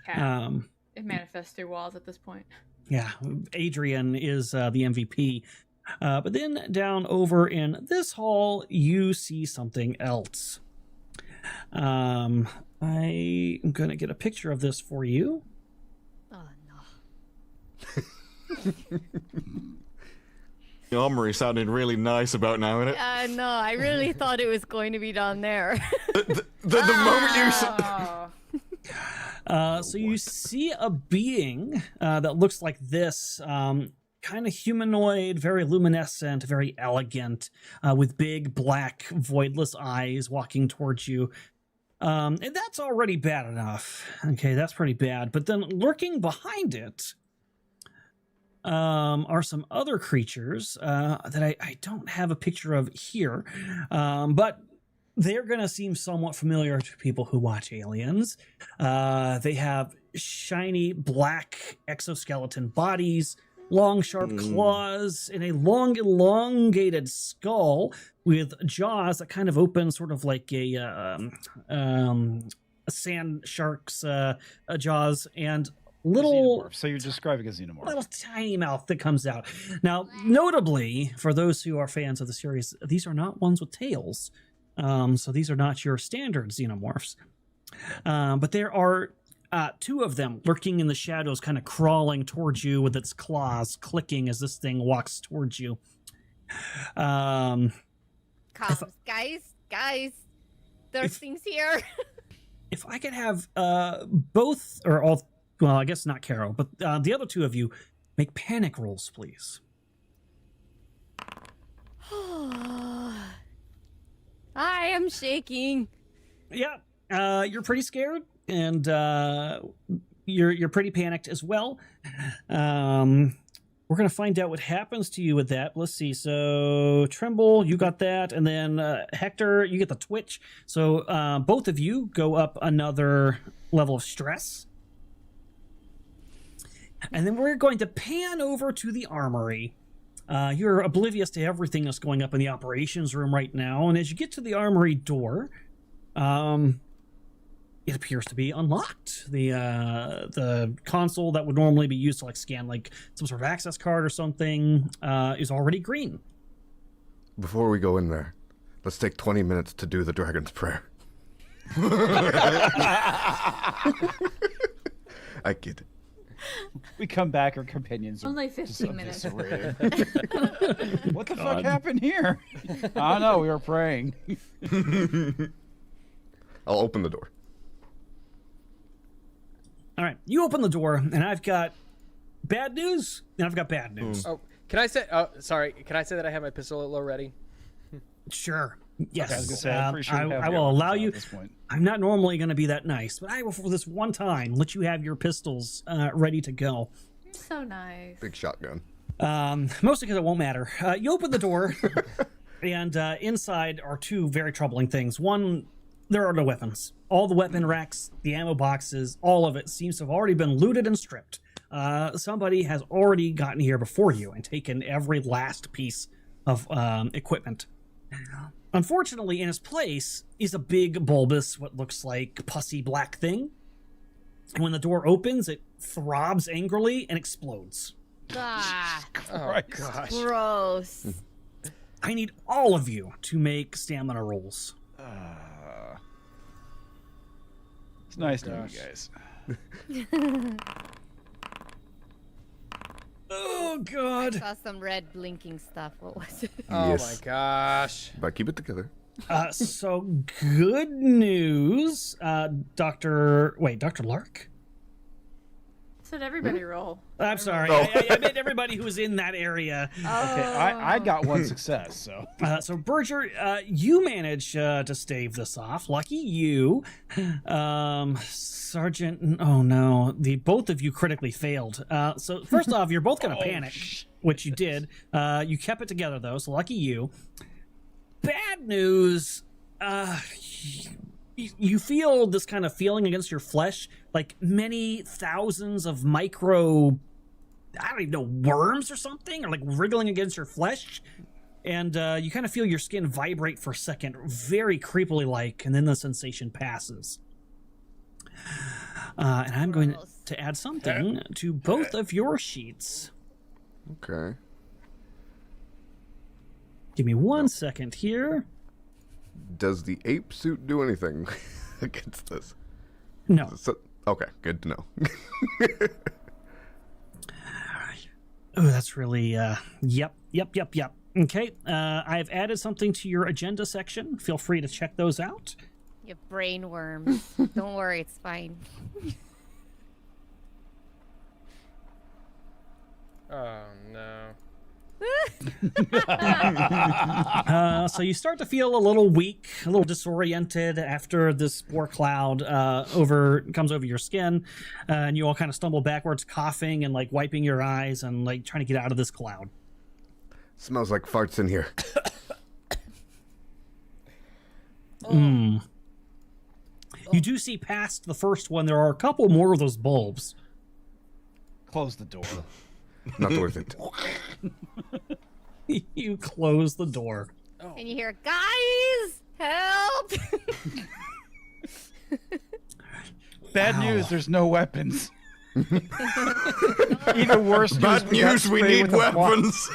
Cat. It manifests through walls at this point. Yeah, Adrian is the MVP. But then down over in this hall, you see something else. I'm going to get a picture of this for you. Oh no. The armory sounded really nice about now, innit? No, I really thought it was going to be down there. The moment you So you see a being that looks like this, kind of humanoid, very luminescent, very elegant, with big black voidless eyes walking towards you. And that's already bad enough. Okay, that's pretty bad. But then lurking behind it are some other creatures that I don't have a picture of here. But they're going to seem somewhat familiar to people who watch Aliens. They have shiny black exoskeleton bodies, long sharp claws, and a long elongated skull with jaws that kind of open sort of like a sand shark's jaws, and little xenomorph. So you're describing a xenomorph. little tiny mouth that comes out. Now, notably, for those who are fans of the series, these are not ones with tails. So these are not your standard xenomorphs. But there are 2 of them lurking in the shadows, kind of crawling towards you with its claws clicking as this thing walks towards you. Comms, guys, there's things here. If I could have both, or all, well, I guess not Carol, but the other 2 of you make panic rolls, please. I am shaking. Yeah, you're pretty scared, and you're pretty panicked as well. We're gonna find out what happens to you with that. Let's see. So Tremble, you got that, and then Hector, you get the twitch. So both of you go up another level of stress. And then we're going to pan over to the armory. You're oblivious to everything that's going up in the operations room right now. And as you get to the armory door, it appears to be unlocked. The console that would normally be used to like scan like some sort of access card or something is already green. Before we go in there, let's take 20 minutes to do the dragon's prayer. I get it. We come back, our companions are Only just 15 minutes. eviscerated. What the fuck happened here? I don't know, we were praying. I'll open the door. All right, you open the door, and I've got bad news, and I've got bad news. Oh, can I say? Oh, sorry. Can I say that I have my pistol at low ready? Sure. Yes. Okay, I was gonna say, I'm pretty sure we have I the will arms allow at you. this point. I'm not normally going to be that nice, but I will, for this one time, let you have your pistols ready to go. You're so nice. Big shotgun. Mostly because it won't matter. You open the door, and inside are 2 very troubling things. One there are no weapons. All the weapon racks, the ammo boxes, all of it seems to have already been looted and stripped. Somebody has already gotten here before you and taken every last piece of equipment. Unfortunately, in its place is a big, bulbous, what looks like pussy black thing. And when the door opens, it throbs angrily and explodes. Ah, Oh gosh. gross. I need all of you to make stamina rolls. It's nice knowing you guys. Oh, I God. saw some red blinking stuff. What was it? Oh Yes. my gosh. But keep it together. So, good news. Dr. Lark? Said everybody roll. I'm sorry. Oh. I meant everybody who was in that area. Okay, I got one success, so. So, Berger, you managed to stave this off. Lucky you. Sergeant, oh no, both of you critically failed. So, first off, you're both going to panic, which you did. You kept it together, though, so lucky you. Bad news, you feel this kind of feeling against your flesh, like many thousands of micro, I don't even know, worms or something, or like wriggling against your flesh. And you kind of feel your skin vibrate for a second, very creepily like, and then the sensation passes. And I'm going to add something to both of your sheets. Okay. Give me 1 second here. Does the ape suit do anything against this? No. So, okay, good to know. Oh, that's really, yep. Okay, I've added something to your agenda section. Feel free to check those out. You brain worms. Don't worry, it's fine. Oh no. So you start to feel a little weak, a little disoriented after this spore cloud comes over your skin, and you all kind of stumble backwards, coughing and like wiping your eyes and like trying to get out of this cloud. Smells like farts in here. You do see past the first one. There are a couple more of those bulbs. Close the door. Not worth it. You close the door. And you hear, guys, help! Bad news, there's no weapons. Even worse news, Bad news, we need weapons.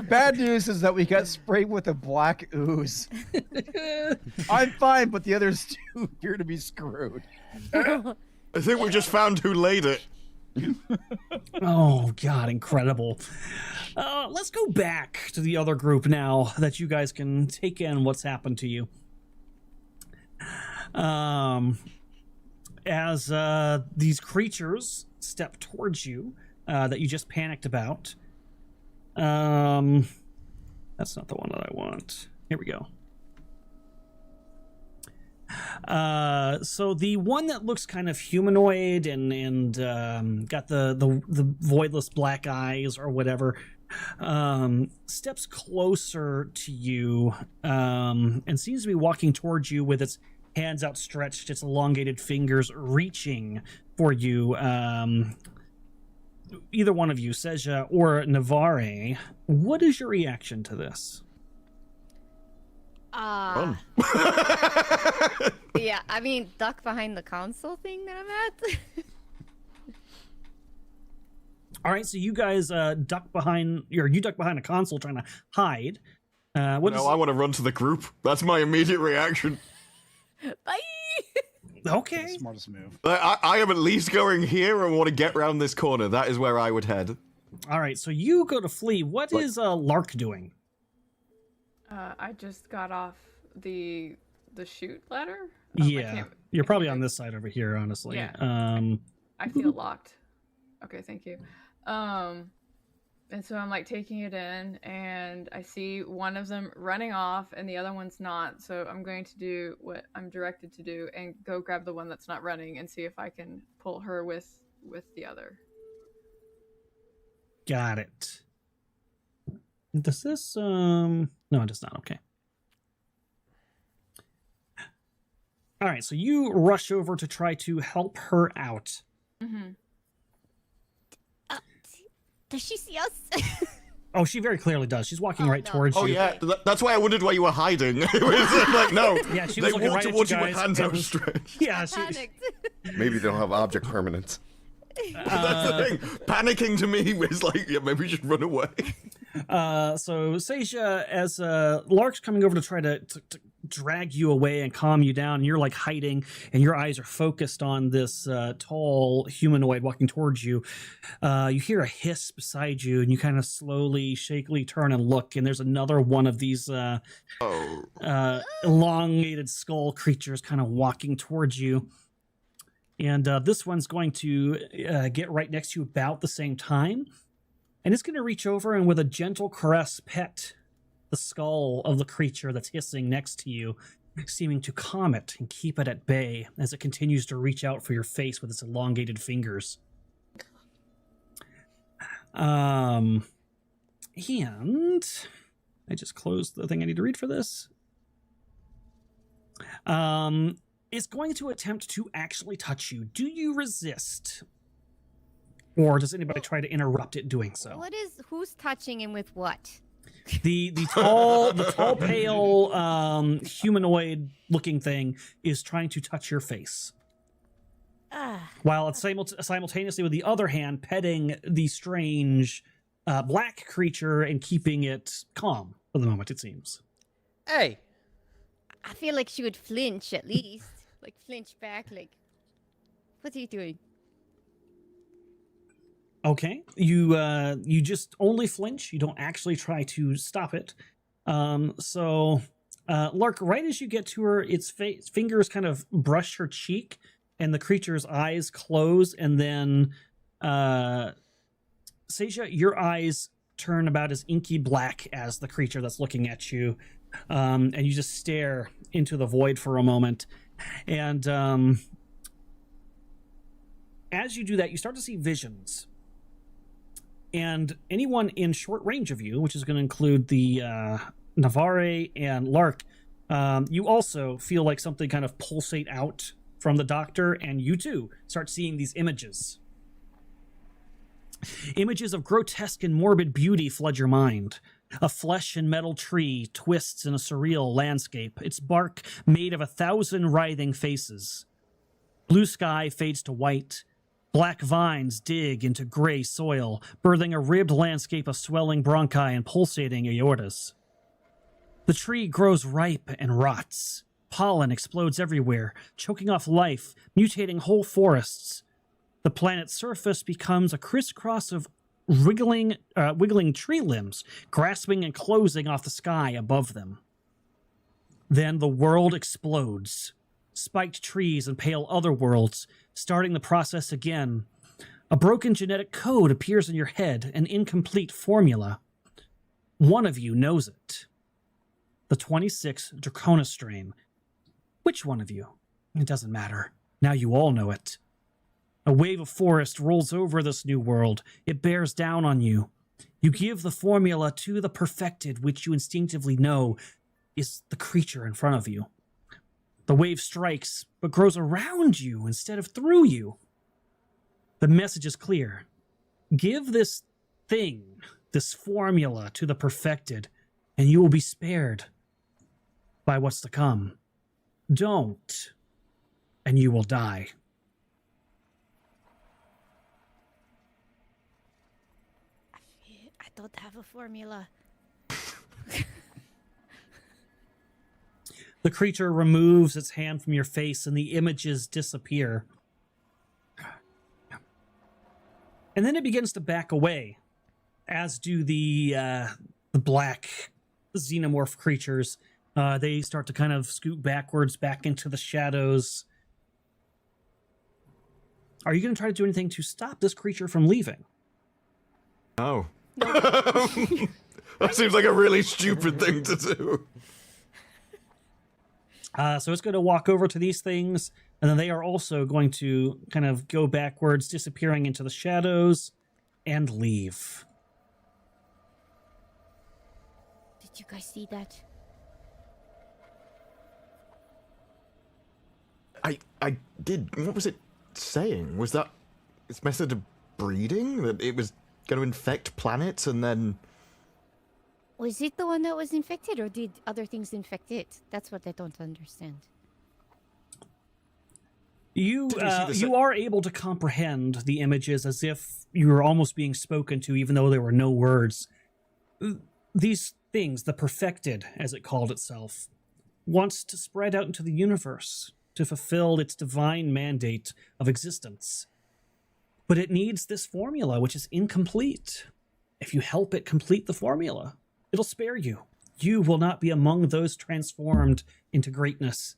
Bad news is that we got sprayed with a black ooze. I'm fine, but the others two appear to be screwed. I think we just found who laid it. Oh, God, incredible. Let's go back to the other group now that you guys can take in what's happened to you. As these creatures step towards you that you just panicked about. That's not the one that I want. Here we go. So the one that looks kind of humanoid and got the voidless black eyes or whatever steps closer to you and seems to be walking towards you with its hands outstretched, its elongated fingers reaching for you. Either one of you, Seja or Navarre, what is your reaction to this? Yeah, I mean, duck behind the console thing that I'm at. All right, so you guys duck behind a console trying to hide. I want to run to the group. That's my immediate reaction. Bye! Okay. Smartest move. I am at least going here and want to get round this corner. That is where I would head. All right, so you go to flee. What is Lark doing? I just got off the chute ladder. Yeah, you're probably on this side over here, honestly. Yeah. I feel locked. Okay, thank you. And so I'm like taking it in, and I see one of them running off, and the other one's not. So I'm going to do what I'm directed to do, and go grab the one that's not running, and see if I can pull her with the other. Got it. Does this no, it does not. Okay. All right, so you rush over to try to help her out. Mm-hmm. Does she see us? Oh, she very clearly does. She's walking Oh, right no. towards Oh you. yeah, that's why I wondered why you were hiding. It was like, no, Yeah, she they was looking walked right at towards you you with guys. hands and was- outstretched. Yeah, I she, panicked. Maybe they don't have object permanence. That's the thing. Panicking to me was like, yeah, maybe we should run away. so Seisha, as Lark's coming over to try to drag you away and calm you down, and you're like hiding, and your eyes are focused on this tall humanoid walking towards you. You hear a hiss beside you, and you kind of slowly, shakily turn and look, and there's another one of these elongated skull creatures kind of walking towards you. And this one's going to get right next to you about the same time. And it's going to reach over and with a gentle caress pet the skull of the creature that's hissing next to you, seeming to calm it and keep it at bay as it continues to reach out for your face with its elongated fingers. And I just closed the thing I need to read for this. Is going to attempt to actually touch you. Do you resist? Or does anybody try to interrupt it doing so? Who's touching him with what? The tall pale humanoid looking thing is trying to touch your face. While it's simultaneously with the other hand petting the strange black creature and keeping it calm for the moment, it seems. Hey, I feel like she would flinch at least. Like flinch back, like, what's he doing? Okay, you just only flinch. You don't actually try to stop it. So Lark, right as you get to her, its fingers kind of brush her cheek, and the creature's eyes close, and then Seisha, your eyes turn about as inky black as the creature that's looking at you, and you just stare into the void for a moment. And as you do that, you start to see visions. And anyone in short range of you, which is going to include the Navarre and Lark, you also feel like something kind of pulsate out from the doctor, and you too start seeing these images. Images of grotesque and morbid beauty flood your mind. A flesh and metal tree twists in a surreal landscape, its bark made of 1,000 writhing faces. Blue sky fades to white. Black vines dig into gray soil, birthing a ribbed landscape of swelling bronchi and pulsating aortas. The tree grows ripe and rots. Pollen explodes everywhere, choking off life, mutating whole forests. The planet's surface becomes a crisscross of wiggling tree limbs, grasping and closing off the sky above them. Then the world explodes. Spiked trees impale other worlds, starting the process again. A broken genetic code appears in your head, an incomplete formula. One of you knows it. The 26 Draconis strain. Which one of you? It doesn't matter. Now you all know it. A wave of forest rolls over this new world. It bears down on you. You give the formula to the perfected, which you instinctively know is the creature in front of you. The wave strikes, but grows around you instead of through you. The message is clear. Give this thing, this formula, to the perfected, and you will be spared by what's to come. Don't, and you will die. I don't have a formula. The creature removes its hand from your face and the images disappear. And then it begins to back away, as do the black xenomorph creatures. They start to kind of scoot backwards back into the shadows. Are you going to try to do anything to stop this creature from leaving? Oh. That seems like a really stupid thing to do. So it's going to walk over to these things, and then they are also going to kind of go backwards, disappearing into the shadows, and leave. Did you guys see that? I did. What was it saying? Was that its method of breeding? That it was going to infect planets and then... Was it the one that was infected, or did other things infect it? That's what I don't understand. You are able to comprehend the images as if you were almost being spoken to, even though there were no words. These things, the perfected, as it called itself, wants to spread out into the universe to fulfill its divine mandate of existence. But it needs this formula, which is incomplete. If you help it complete the formula, it'll spare you. You will not be among those transformed into greatness.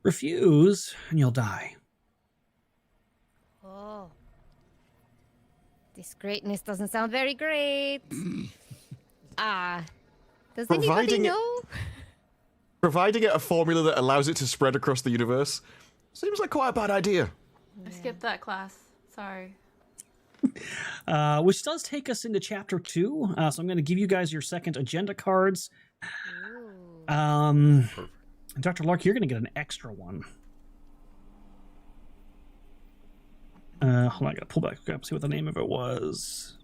Refuse, and you'll die. Oh. This greatness doesn't sound very great. Does anybody know? Providing it a formula that allows it to spread across the universe seems like quite a bad idea. I skipped that class. Sorry. Which does take us into chapter 2. So I'm going to give you guys your second agenda cards. Dr. Lark, you're going to get an extra one. Hold on, I got to pull back up, see what the name of it was.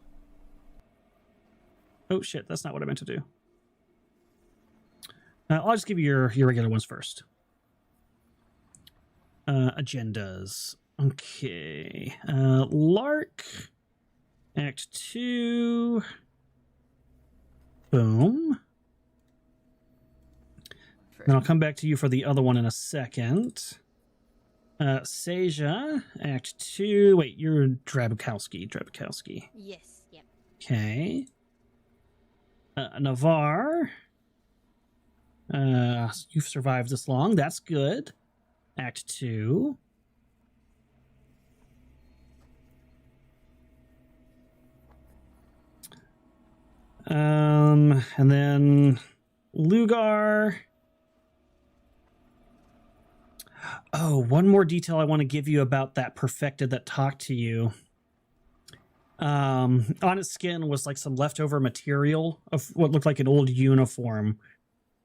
Oh shit, that's not what I meant to do. I'll just give you your regular ones first. Agendas. Okay. Lark. Act 2. Boom. Then I'll come back to you for the other one in a second. Seja, Act 2. Wait, you're Drabkowski. Yes, yep. Okay. Navarre. You've survived this long. That's good. Act 2. And then Lugar. Oh, one more detail I want to give you about that perfected that talked to you. On its skin was like some leftover material of what looked like an old uniform.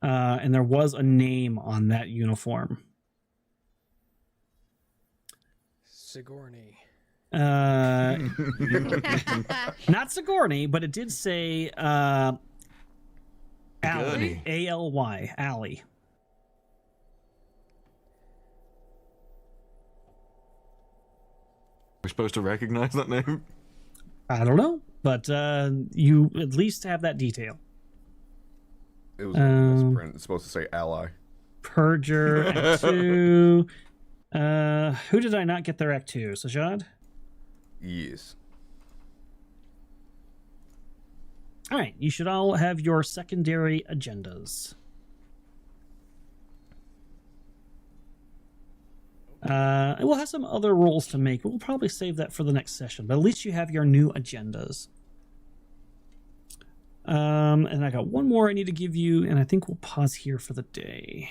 And there was a name on that uniform. Sigourney. Not Sigourney, but it did say Ally. A-L-Y. Ally. We're supposed to recognize that name? I don't know, but you at least have that detail. It was a misprint. It's supposed to say ally. Purger, Act 2. Who did I not get their Act 2? Sajad? Yes. All right, you should all have your secondary agendas. We'll have some other rolls to make. We'll probably save that for the next session, but at least you have your new agendas. And I got one more I need to give you, and I think we'll pause here for the day.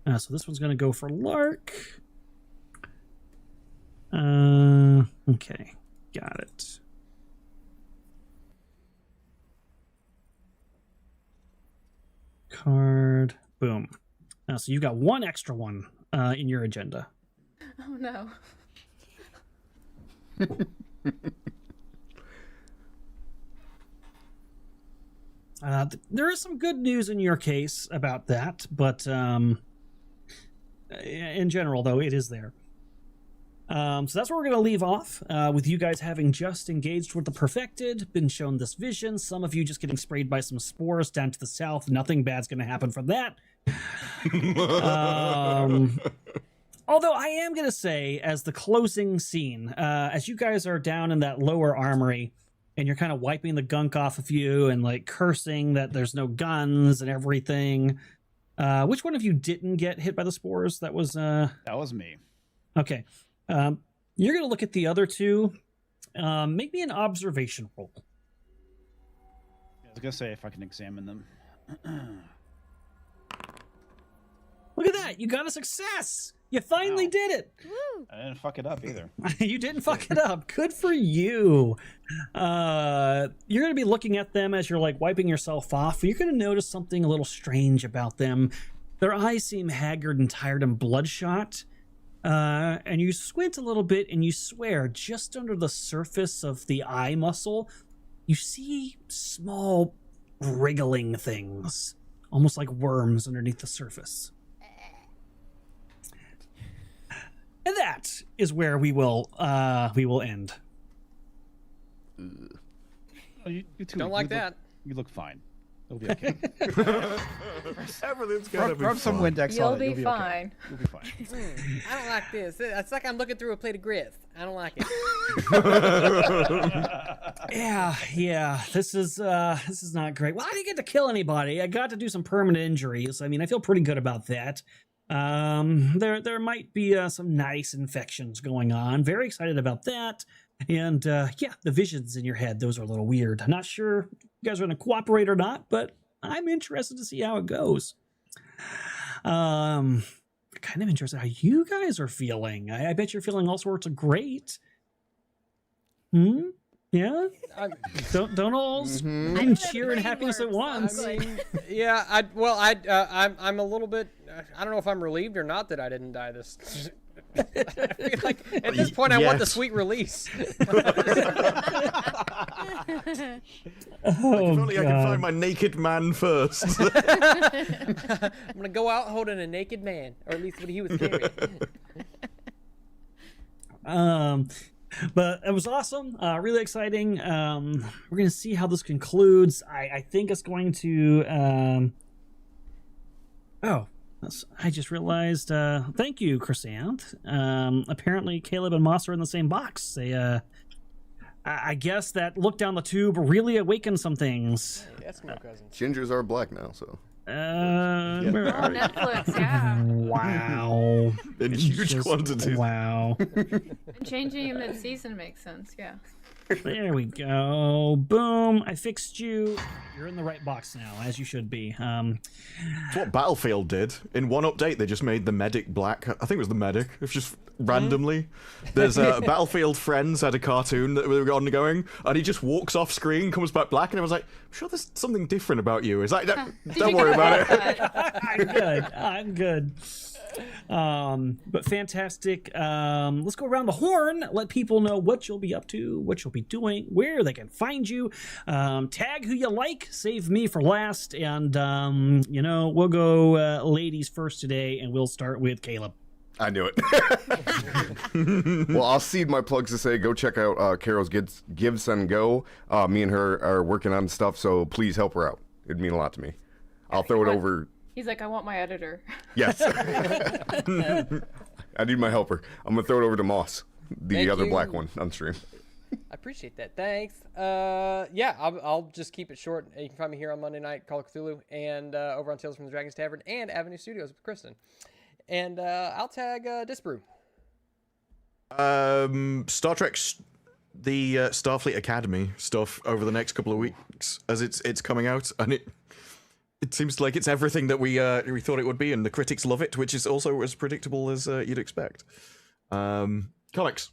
So this one's going to go for Lark. Okay, got it. Card, boom. So you got one extra one in your agenda. Oh no. There is some good news in your case about that, but in general, though, it is there. So that's where we're going to leave off, with you guys having just engaged with the Perfected, been shown this vision, some of you just getting sprayed by some spores down to the south. Nothing bad's going to happen from that. Although I am going to say, as the closing scene, as you guys are down in that lower armory, and you're kind of wiping the gunk off of you and like cursing that there's no guns and everything. Which one of you didn't get hit by the spores? That was me. Okay. You're going to look at the other two. Make me an observation roll. I was going to say if I can examine them. Look at that. You got a success. You finally did it. Woo. I didn't fuck it up either. You didn't fuck it up. Good for you. You're going to be looking at them as you're like wiping yourself off. You're going to notice something a little strange about them. Their eyes seem haggard and tired and bloodshot. And you squint a little bit and you swear just under the surface of the eye muscle, you see small wriggling things, almost like worms underneath the surface. And that is where we will end. Oh, you two, Don't like that. You look fine. It'll be okay. Everything's gonna be Rub some fine. Windex You'll on it. be You'll be fine. Okay. You'll be fine. I don't like this. It's like I'm looking through a plate of grits. I don't like it. Yeah. This is not great. Well, I didn't get to kill anybody. I got to do some permanent injuries. I mean, I feel pretty good about that. There might be some nice infections going on. Very excited about that. And yeah, the visions in your head, those are a little weird. I'm not sure if you guys are going to cooperate or not, but I'm interested to see how it goes. Kind of interested how you guys are feeling. I bet you're feeling all sorts of great. Yeah? Don't all scream cheer and happiness at once. I mean, yeah. I'm a little bit. I don't know if I'm relieved or not that I didn't die this. I feel like at this point I want the sweet release. If only I could find my naked man first. I'm gonna go out holding a naked man, or at least what he was carrying. But it was awesome, really exciting. We're gonna see how this concludes. I think it's going to. I just realized. Thank you, Chrysanth. Apparently, Caleb and Moss are in the same box. They, I guess that look down the tube really awakened some things. Hey, Eskimo cousins. Gingers are black now, so. Where Oh, are you? Netflix, yeah. Wow. In huge quantities. Wow. And changing in mid-season makes sense, yeah. There we go. Boom. I fixed you. You're in the right box now, as you should be. It's what Battlefield did. In one update, they just made the medic black. I think it was the medic. It was just randomly. There's Battlefield Friends had a cartoon that we were ongoing, and he just walks off screen, comes back black, and I was like, I'm sure there's something different about you. It's like, don't worry about it. I'm good. But fantastic. Let's go around the horn. Let people know what you'll be up to, what you'll be doing, where they can find you. Tag who you like. Save me for last. And, we'll go ladies first today, and we'll start with Caleb. I knew it. Well, I'll cede my plugs to say go check out Carol's Gives and Go. Me and her are working on stuff, so please help her out. It'd mean a lot to me. I'll throw it over. He's like, I want my editor. Yes. I need my helper. I'm going to throw it over to Moss, the Thank other you. black one on stream. I appreciate that. Thanks. I'll just keep it short. You can find me here on Monday night, Call of Cthulhu, and over on Tales from the Dragon's Tavern and Avenue Studios with Kristen. And I'll tag Disbrew. Star Trek, the Starfleet Academy stuff over the next couple of weeks as it's coming out, and it seems like it's everything that we thought it would be, and the critics love it, which is also as predictable as you'd expect. Comics.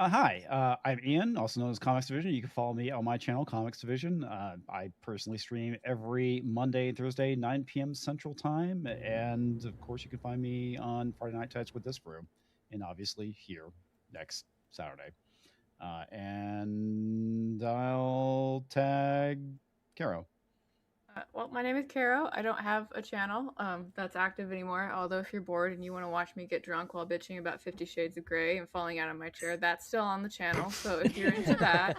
Hi, I'm Ian, also known as Comics Division. You can follow me on my channel, Comics Division. I personally stream every Monday and Thursday, 9 p.m. Central Time. And, of course, you can find me on Friday Night Touch with this brew. And, obviously, here next Saturday. And I'll tag Caro. Well, my name is Caro. I don't have a channel that's active anymore. Although if you're bored and you want to watch me get drunk while bitching about 50 Shades of Grey and falling out of my chair, that's still on the channel. So if you're into that.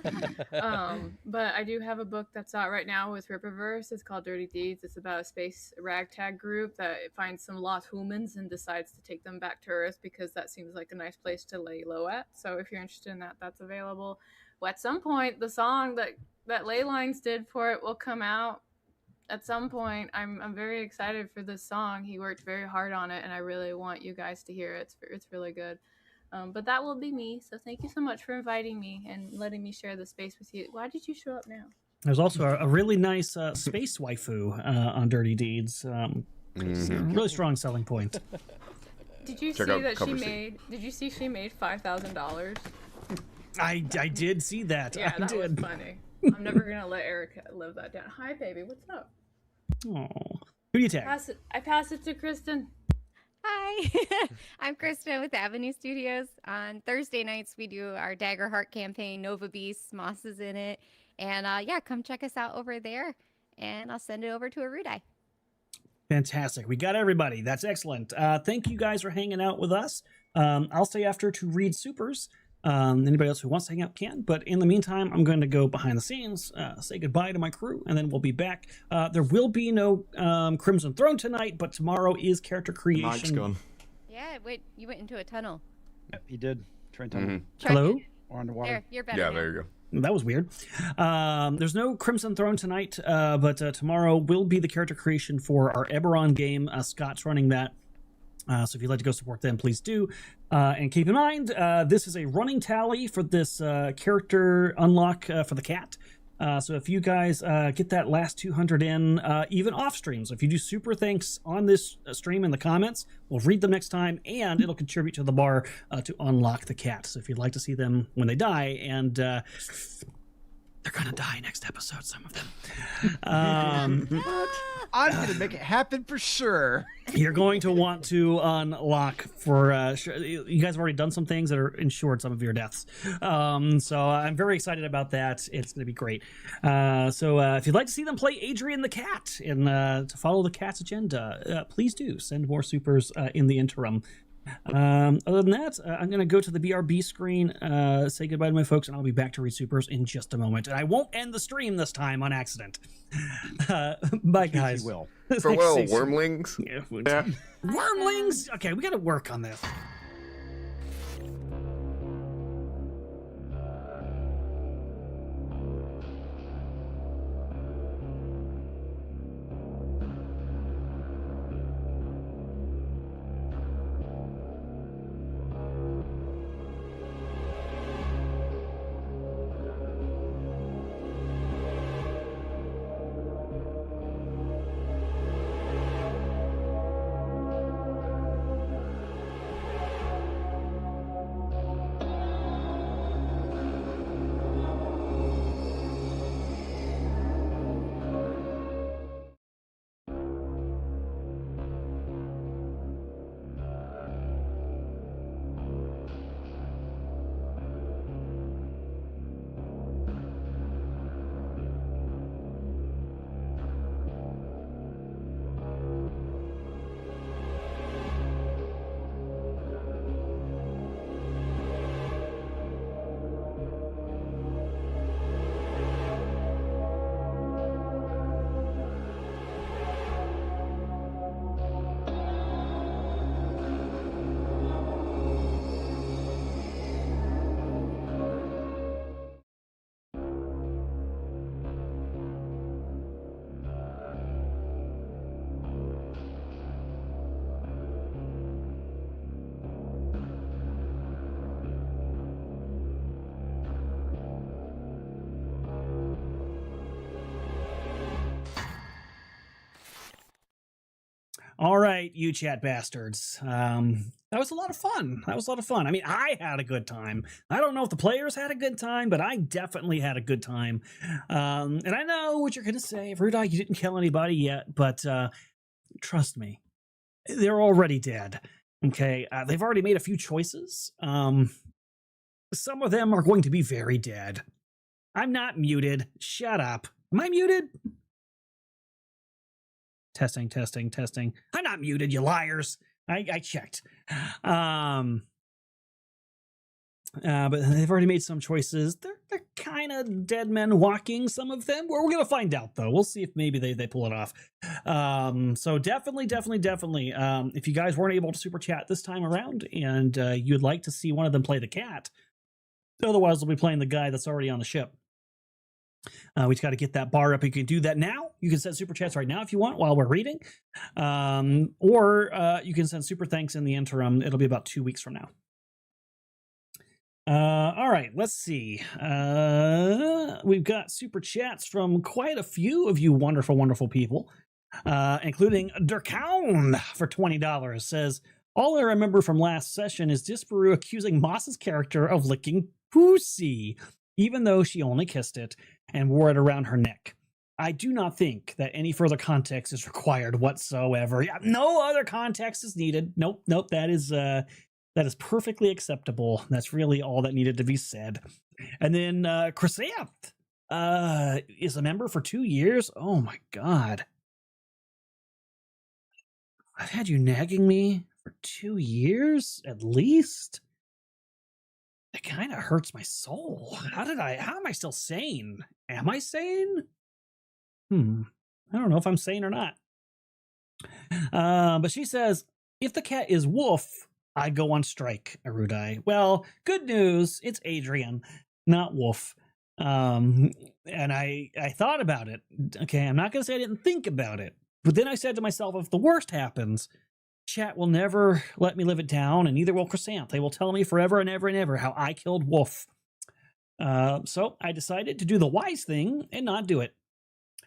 But I do have a book that's out right now with Rippaverse. It's called Dirty Deeds. It's about a space ragtag group that finds some lost humans and decides to take them back to Earth because that seems like a nice place to lay low at. So if you're interested in that, that's available. Well, at some point, the song that Leylines did for it will come out. At some point, I'm very excited for this song. He worked very hard on it, and I really want you guys to hear it. It's really good. But that will be me. So thank you so much for inviting me and letting me share the space with you. Why did you show up now? There's also a really nice space waifu on Dirty Deeds. Really strong selling point. Did you Check see out that cover she sheet. made? Did you see she made $5,000? I did see that. Yeah, I that did. was funny. I'm never gonna let Erica live that down. Hi, baby. What's up? Oh, Who do you tag? I pass it to Kristen. Hi, I'm Krista with Avenue Studios. On Thursday nights, we do our Dagger Heart campaign. Nova Beast, Moss is in it. And yeah, come check us out over there. And I'll send it over to Arudai. Fantastic. We got everybody. That's excellent. Thank you guys for hanging out with us. I'll stay after to read supers. Anybody else who wants to hang out can. But in the meantime, I'm going to go behind the scenes, say goodbye to my crew, and then we'll be back. There will be no Crimson Throne tonight, but tomorrow is character creation. Mike's gone. Yeah, wait, you went into a tunnel. Yep, he did. Train tunnel. Hello? Or underwater. There, you're better. Yeah, now. there you go. That was weird. There's no Crimson Throne tonight, but tomorrow will be the character creation for our Eberron game. Scott's running that. So if you'd like to go support them, please do. And keep in mind, this is a running tally for this character unlock for the cat. So if you guys get that last 200 in, even off stream, so if you do super thanks on this stream in the comments, we'll read them next time, and it'll contribute to the bar to unlock the cat. So if you'd like to see them when they die, and they're gonna die next episode, some of them. I'm gonna make it happen for sure. You're going to want to unlock for you guys have already done some things that are insured some of your deaths, so I'm very excited about that. It's going to be great. So if you'd like to see them play Adrian the cat and to follow the cat's agenda, please do send more supers in the interim. Other than that, I'm going to go to the BRB screen, say goodbye to my folks, and I'll be back to read supers in just a moment. And I won't end the stream this time on accident. Bye, guys. You will. Farewell, Thanks, Stacey. wormlings. Yeah. Wormlings? Okay, we got to work on this. All right, you chat bastards. That was a lot of fun. I mean, I had a good time. I don't know if the players had a good time, but I definitely had a good time. And I know what you're going to say. Rudai, you didn't kill anybody yet, but trust me, they're already dead. Okay, they've already made a few choices. Some of them are going to be very dead. I'm not muted. Shut up. Am I muted? Testing. I'm not muted, you liars. I checked. But they've already made some choices. They're kind of dead men walking, some of them. We're going to find out, though. We'll see if maybe they pull it off. So definitely. If you guys weren't able to super chat this time around and you'd like to see one of them play the cat, otherwise we'll be playing the guy that's already on the ship. We just got to get that bar up. You can do that now. You can send super chats right now if you want while we're reading. Or you can send super thanks in the interim. It'll be about 2 weeks from now. All right, let's see. We've got super chats from quite a few of you wonderful, wonderful people, including Durkown for $20. Says, all I remember from last session is Disparu accusing Moss's character of licking pussy, even though she only kissed it and wore it around her neck. I do not think that any further context is required whatsoever. Yeah, no other context is needed. Nope. That is perfectly acceptable. That's really all that needed to be said. And then Chrysanth is a member for 2 years. Oh my god. I've had you nagging me for 2 years at least. It kind of hurts my soul. How am I still sane? Am I sane? I don't know if I'm sane or not. But she says, if the cat is Wolf, I go on strike, Arudai. Well, good news. It's Adrian, not Wolf. And I thought about it. Okay, I'm not going to say I didn't think about it. But then I said to myself, if the worst happens, chat will never let me live it down, and neither will Chrysanth. They will tell me forever and ever and ever how I killed Wolf. So I decided to do the wise thing and not do it.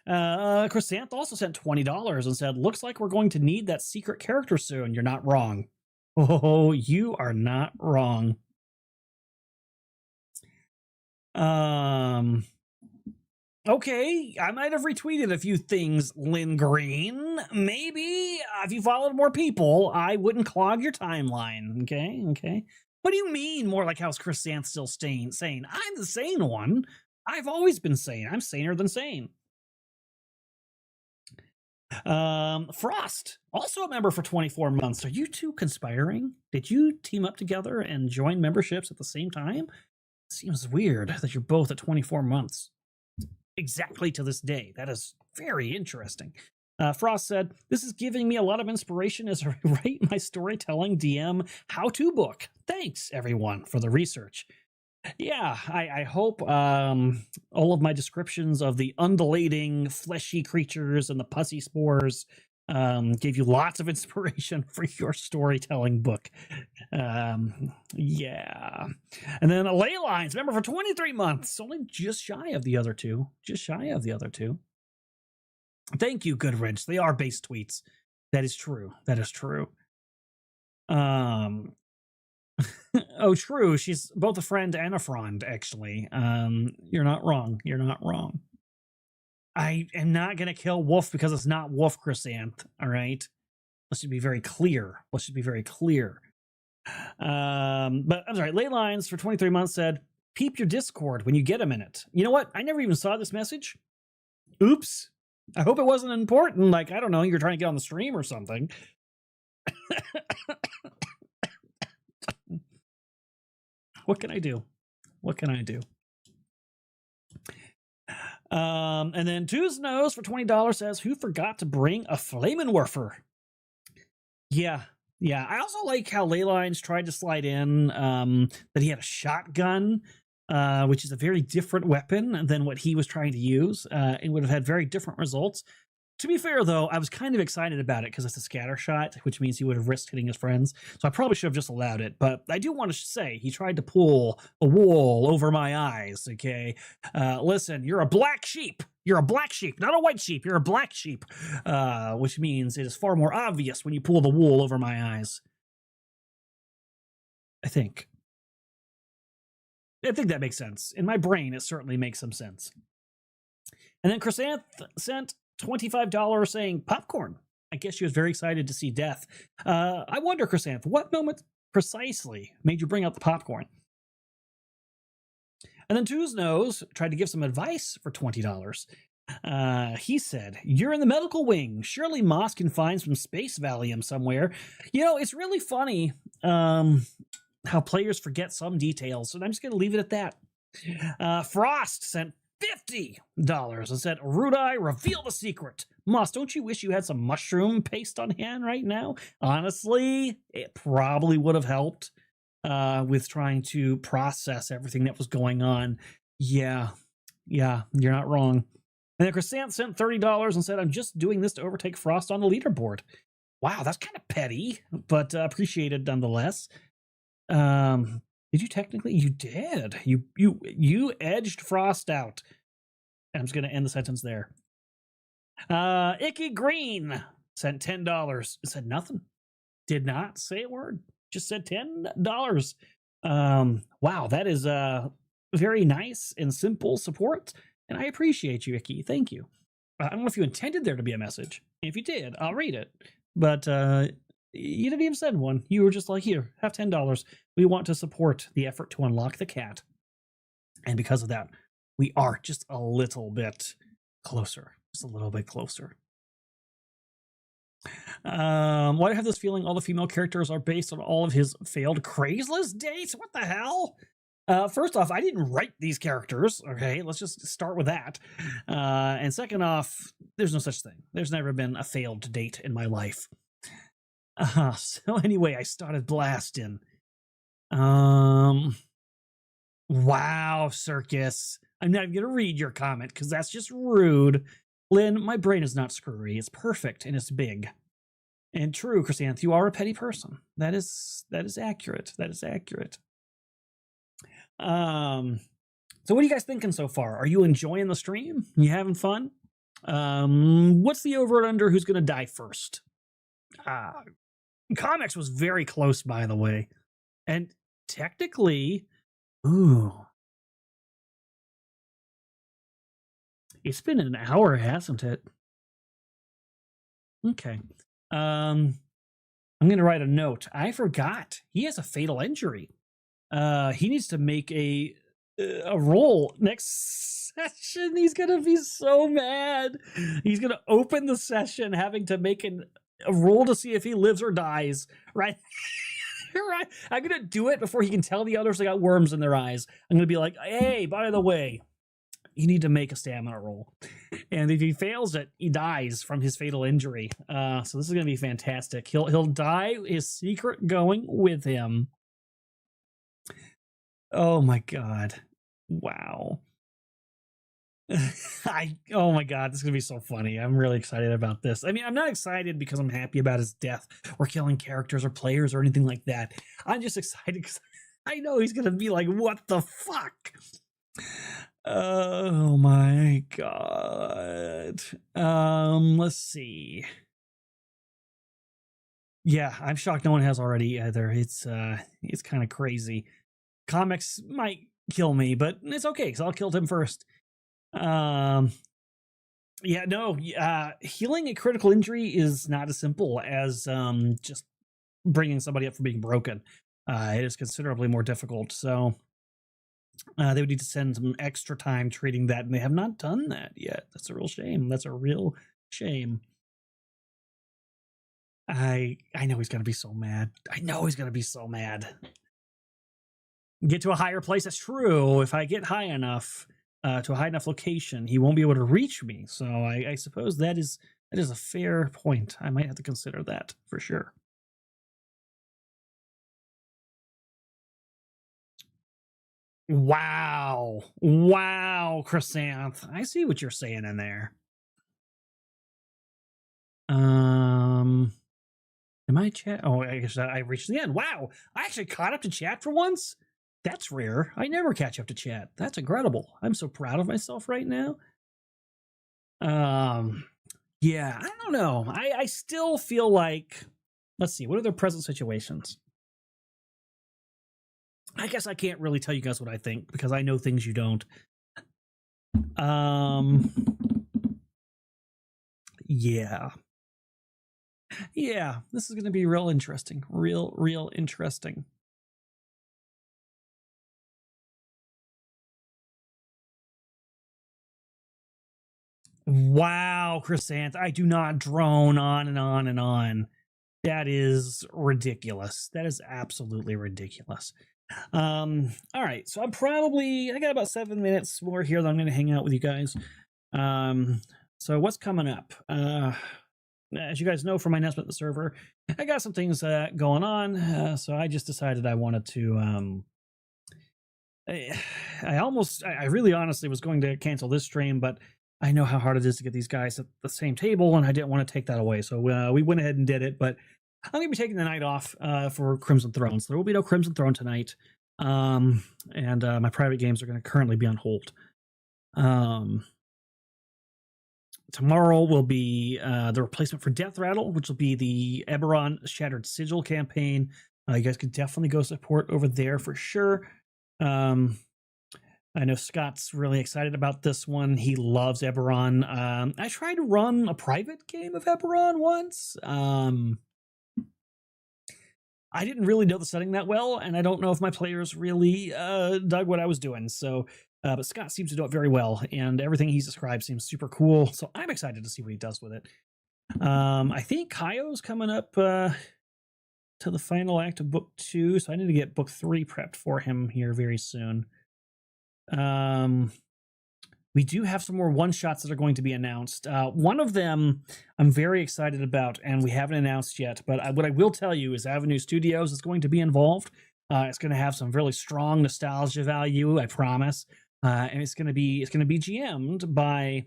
Chrysanth also sent $20 and said, looks like we're going to need that secret character soon. You're not wrong. Oh, you are not wrong. Okay, I might have retweeted a few things, Lynn Green. Maybe if you followed more people, I wouldn't clog your timeline. Okay. What do you mean more like how's Chrysanth still sane? I'm the sane one. I've always been sane. I'm saner than sane. Frost, also a member for 24 months. Are you two conspiring? Did you team up together and join memberships at the same time? Seems weird that you're both at 24 months. Exactly to this day. That is very interesting. Frost said, this is giving me a lot of inspiration as I write my storytelling DM how-to book. Thanks, everyone, for the research. Yeah, I hope all of my descriptions of the undulating, fleshy creatures and the pussy spores gave you lots of inspiration for your storytelling book. Yeah. And then a Ley Lines, member for 23 months, only just shy of the other two. Thank you, Goodrich. They are base tweets. That is true. Oh, true. She's both a friend and a frond, actually. You're not wrong. I am not going to kill Wolf because it's not Wolf Chrysanth, all right? Let's just be very clear. But I'm sorry, Ley Lines for 23 months said, peep your Discord when you get a minute. You know what? I never even saw this message. Oops. I hope it wasn't important. Like, I don't know, you're trying to get on the stream or something. What can I do? And then Two's Nose for $20 says, who forgot to bring a Flamenwerfer? Yeah. I also like how Ley Lines tried to slide in that he had a shotgun, which is a very different weapon than what he was trying to use. It would have had very different results. To be fair, though, I was kind of excited about it because it's a scatter shot, which means he would have risked hitting his friends. So I probably should have just allowed it. But I do want to say he tried to pull a wool over my eyes, okay? Listen, you're a black sheep. You're a black sheep, not a white sheep. You're a black sheep, which means it is far more obvious when you pull the wool over my eyes. I think that makes sense. In my brain, it certainly makes some sense. And then Chrysanth sent $25 saying popcorn. I guess she was very excited to see death. I wonder, Chrysanth, what moment precisely made you bring out the popcorn? And then Two's Nose tried to give some advice for $20. He said, you're in the medical wing. Surely Moss can find some space Valium somewhere. You know, it's really funny how players forget some details, and I'm just going to leave it at that. Frost sent $50 and said, Rudai, reveal the secret. Moss, don't you wish you had some mushroom paste on hand right now? Honestly, it probably would have helped with trying to process everything that was going on. Yeah, you're not wrong. And then Chrysanth sent $30 and said, I'm just doing this to overtake Frost on the leaderboard. Wow, that's kind of petty, but appreciated nonetheless. Did you technically? You did. You edged Frost out. And I'm just going to end the sentence there. Icky Green sent $10. It said nothing. Did not say a word. Just said $10. Wow, that is very nice and simple support. And I appreciate you, Icky. Thank you. I don't know if you intended there to be a message. If you did, I'll read it. But you didn't even send one. You were just like, here, have $10. We want to support the effort to unlock the cat. And because of that, we are just a little bit closer. Just a little bit closer. Why do I have this feeling all the female characters are based on all of his failed Craigslist dates? What the hell? First off, I didn't write these characters. Okay, let's just start with that. And second off, there's no such thing. There's never been a failed date in my life. So anyway, I started blasting. Wow, Circus. I'm not even gonna read your comment because that's just rude. Lynn, my brain is not screwy. It's perfect and it's big. And true, Chrysanth, you are a petty person. That is accurate. That is accurate. So what are you guys thinking so far? Are you enjoying the stream? You having fun? What's the over and under? Who's gonna die first? Comics was very close, by the way. And technically, ooh. It's been an hour, hasn't it? Okay. I'm going to write a note. I forgot. He has a fatal injury. He needs to make a roll next session. He's going to be so mad. He's going to open the session having to make a roll to see if he lives or dies, right? Right. I'm going to do it before he can tell the others they got worms in their eyes. I'm going to be like, hey, by the way, you need to make a stamina roll. And if he fails it, he dies from his fatal injury. So this is going to be fantastic. He'll die, his secret going with him. Oh my God. Wow. Oh my God, this is going to be so funny. I'm really excited about this. I mean, I'm not excited because I'm happy about his death or killing characters or players or anything like that. I'm just excited because I know he's going to be like, what the fuck? Oh my God. Let's see. Yeah, I'm shocked no one has already either. It's kind of crazy. Comics might kill me, but it's okay because I'll kill him first. Healing a critical injury is not as simple as just bringing somebody up for being broken. It is considerably more difficult. So they would need to spend some extra time treating that, and they have not done that yet. That's a real shame. That's a real shame. I know he's gonna be so mad. I know he's gonna be so mad. Get to a higher place. That's true. If I get high enough to a high enough location, he won't be able to reach me. So I suppose that is a fair point. I might have to consider that for sure. Wow, Chrysanth. I see what you're saying in there. Am I chat? Oh, I guess I reached the end. Wow, I actually caught up to chat for once. That's rare. I never catch up to chat. That's incredible. I'm so proud of myself right now. Yeah, I don't know. I still feel like, let's see, what are their present situations? I guess I can't really tell you guys what I think because I know things you don't. Yeah. Yeah, this is going to be real interesting. Real interesting. Wow, Chrysanth, I do not drone on and on and on. That is ridiculous. That is absolutely ridiculous. All right, so I got about 7 minutes more here that I'm going to hang out with you guys. So what's coming up? As you guys know from my announcement at the server, I got some things going on. So I just decided I wanted to. I really honestly was going to cancel this stream, but I know how hard it is to get these guys at the same table, and I didn't want to take that away. So we went ahead and did it, but I'm going to be taking the night off for Crimson Throne. So there will be no Crimson Throne tonight. And my private games are going to currently be on hold. Tomorrow will be the replacement for Death Rattle, which will be the Eberron Shattered Sigil campaign. You guys could definitely go support over there for sure. I know Scott's really excited about this one. He loves Eberron. I tried to run a private game of Eberron once. I didn't really know the setting that well, and I don't know if my players really dug what I was doing. So, but Scott seems to do it very well, and everything he's described seems super cool. So I'm excited to see what he does with it. I think Kaio's coming up to the final act of book 2, so I need to get book 3 prepped for him here very soon. We do have some more one-shots that are going to be announced. One of them I'm very excited about, and we haven't announced yet, but what I will tell you is Avenue Studios is going to be involved. It's going to have some really strong nostalgia value, I promise. And it's going to be GM'd by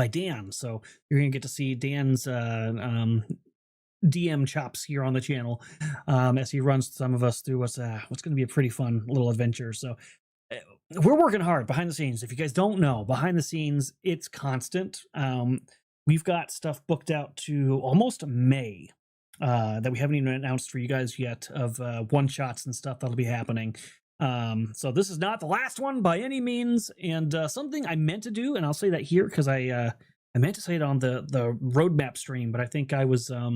Dan. So you're going to get to see Dan's DM chops here on the channel as he runs some of us through what's going to be a pretty fun little adventure. So we're working hard behind the scenes. If you guys don't know, behind the scenes, it's constant. We've got stuff booked out to almost May that we haven't even announced for you guys yet of one-shots and stuff that'll be happening. So this is not the last one by any means, and something I meant to do, and I'll say that here because I meant to say it on the roadmap stream, but I think I was I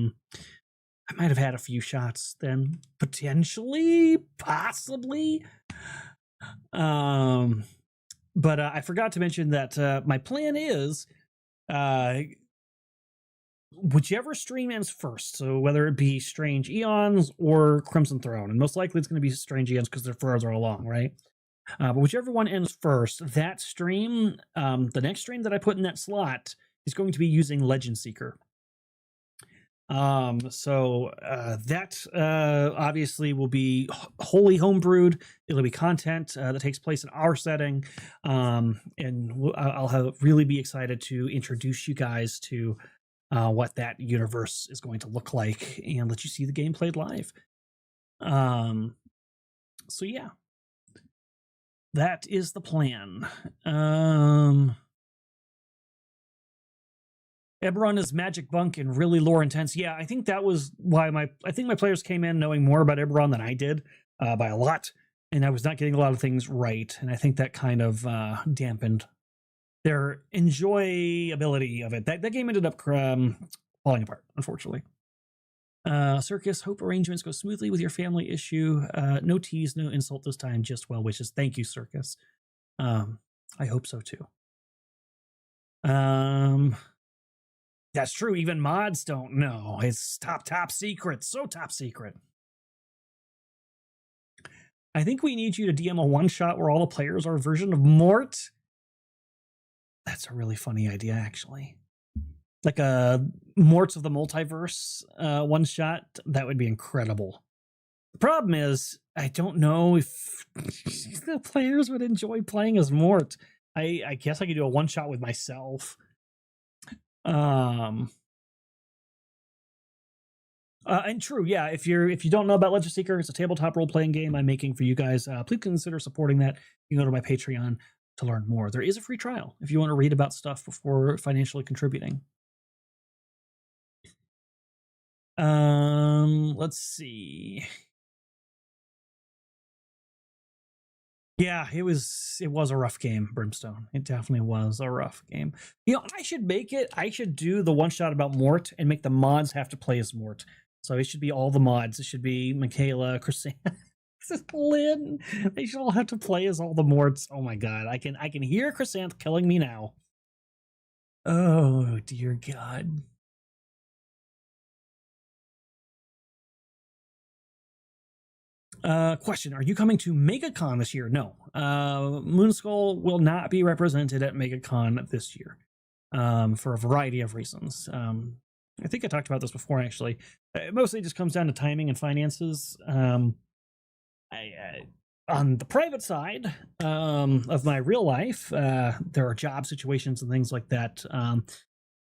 might have had a few shots then, possibly. But I forgot to mention that my plan is whichever stream ends first, so whether it be Strange Eons or Crimson Throne, and most likely it's going to be Strange Eons because they're further along, right? But whichever one ends first, that stream, the next stream that I put in that slot is going to be using Legend Seeker. So that obviously will be wholly homebrewed. It'll be content that takes place in our setting, and I'll really be excited to introduce you guys to what that universe is going to look like and let you see the game played live. So yeah, that is the plan. Eberron is magic bunk and really lore intense. Yeah, I think that was why my players came in knowing more about Eberron than I did by a lot, and I was not getting a lot of things right, and I think that kind of dampened their enjoyability of it. That game ended up falling apart, unfortunately. Circus, hope arrangements go smoothly with your family issue. No tease, no insult this time, just well wishes. Thank you, Circus. I hope so too. That's true. Even mods don't know. It's top secret. So top secret. I think we need you to DM a one-shot where all the players are a version of Mort. That's a really funny idea, actually. Like a Morts of the Multiverse one-shot. That would be incredible. The problem is, I don't know if the players would enjoy playing as Mort. I guess I could do a one-shot with myself. And true, yeah, if you don't know about Legend Seeker, it's a tabletop role-playing game I'm making for you guys. Please consider supporting that. You can go to my Patreon to learn more. There is a free trial if you want to read about stuff before financially contributing. Let's see. Yeah, it was a rough game, Brimstone. It definitely was a rough game. You know, I should do the one shot about Mort and make the mods have to play as Mort. So it should be all the mods. It should be Michaela, Chrysanthemum, Lynn. They should all have to play as all the Morts. Oh my god, I can hear Chrysanthemum killing me now. Oh dear god. Question, are you coming to MegaCon this year? No. Moonskull will not be represented at MegaCon this year for a variety of reasons. I think I talked about this before, actually. It mostly just comes down to timing and finances. On the private side of my real life, there are job situations and things like that,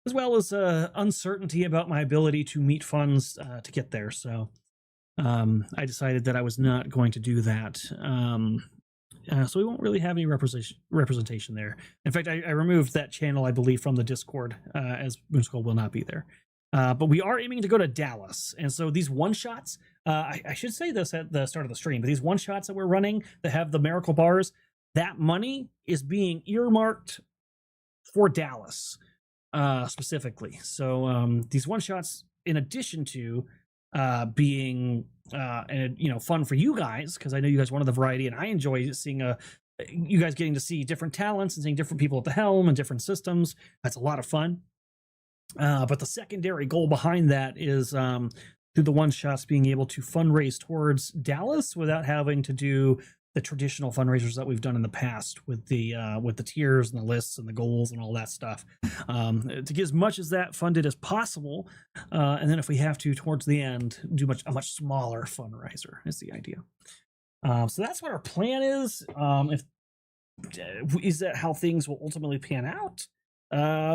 as well as uncertainty about my ability to meet funds to get there. So I decided that I was not going to do that. So we won't really have any representation there. In fact, I removed that channel, I believe, from the Discord, as Moonskull will not be there. But we are aiming to go to Dallas. And so these one-shots, I should say this at the start of the stream, but these one-shots that we're running that have the miracle bars, that money is being earmarked for Dallas specifically. So these one shots, in addition to being fun for you guys, because I know you guys wanted the variety, and I enjoy seeing you guys getting to see different talents and seeing different people at the helm and different systems. That's a lot of fun. But the secondary goal behind that is through the one shots being able to fundraise towards Dallas without having to do the traditional fundraisers that we've done in the past with the tiers and the lists and the goals and all that stuff, to get as much as that funded as possible, and then if we have to towards the end do a much smaller fundraiser is the idea. So that's what our plan is. Is that how things will ultimately pan out?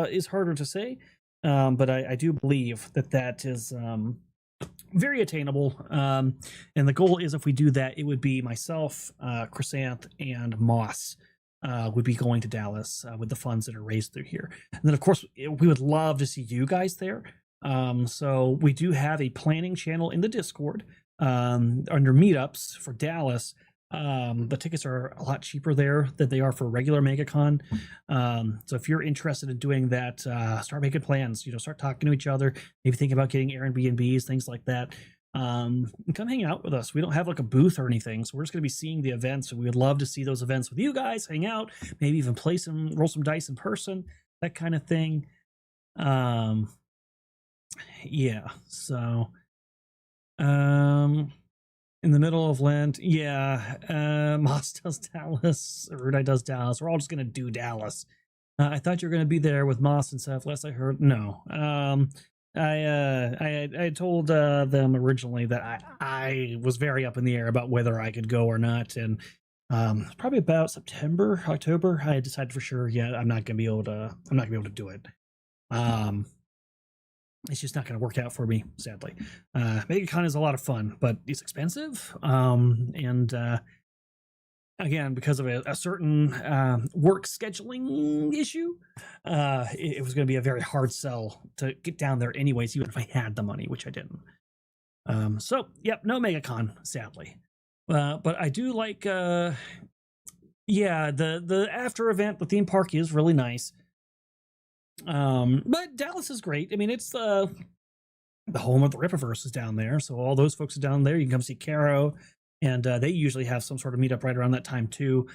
Is harder to say, but I do believe that is very attainable. And the goal is, if we do that, it would be myself, Chrysanth, and Moss would be going to Dallas with the funds that are raised through here. And then, of course, we would love to see you guys there. So we do have a planning channel in the Discord under meetups for Dallas. The tickets are a lot cheaper there than they are for regular MegaCon. So if you're interested in doing that, start making plans, start talking to each other, maybe think about getting Airbnbs, things like that. Come hang out with us. We don't have like a booth or anything, so we're just going to be seeing the events, and we would love to see those events with you guys, hang out, maybe even roll some dice in person, that kind of thing. Yeah, so in the middle of Lent, Moss does Dallas, Rudai does Dallas. We're all just gonna do Dallas. I thought you were gonna be there with Moss and stuff. Last I heard, no. I told them originally that I was very up in the air about whether I could go or not, and probably about September, October, I decided for sure, I'm not gonna be able to do it. It's just not going to work out for me, sadly. MegaCon is a lot of fun, but it's expensive. And again, because of a certain work scheduling issue, it was going to be a very hard sell to get down there anyways, even if I had the money, which I didn't. So, no MegaCon, sadly. But I do like, the after event, the theme park is really nice. But Dallas is great. I mean, it's the home of the Rippaverse is down there, so all those folks are down there. You can come see Caro, and they usually have some sort of meetup right around that time too.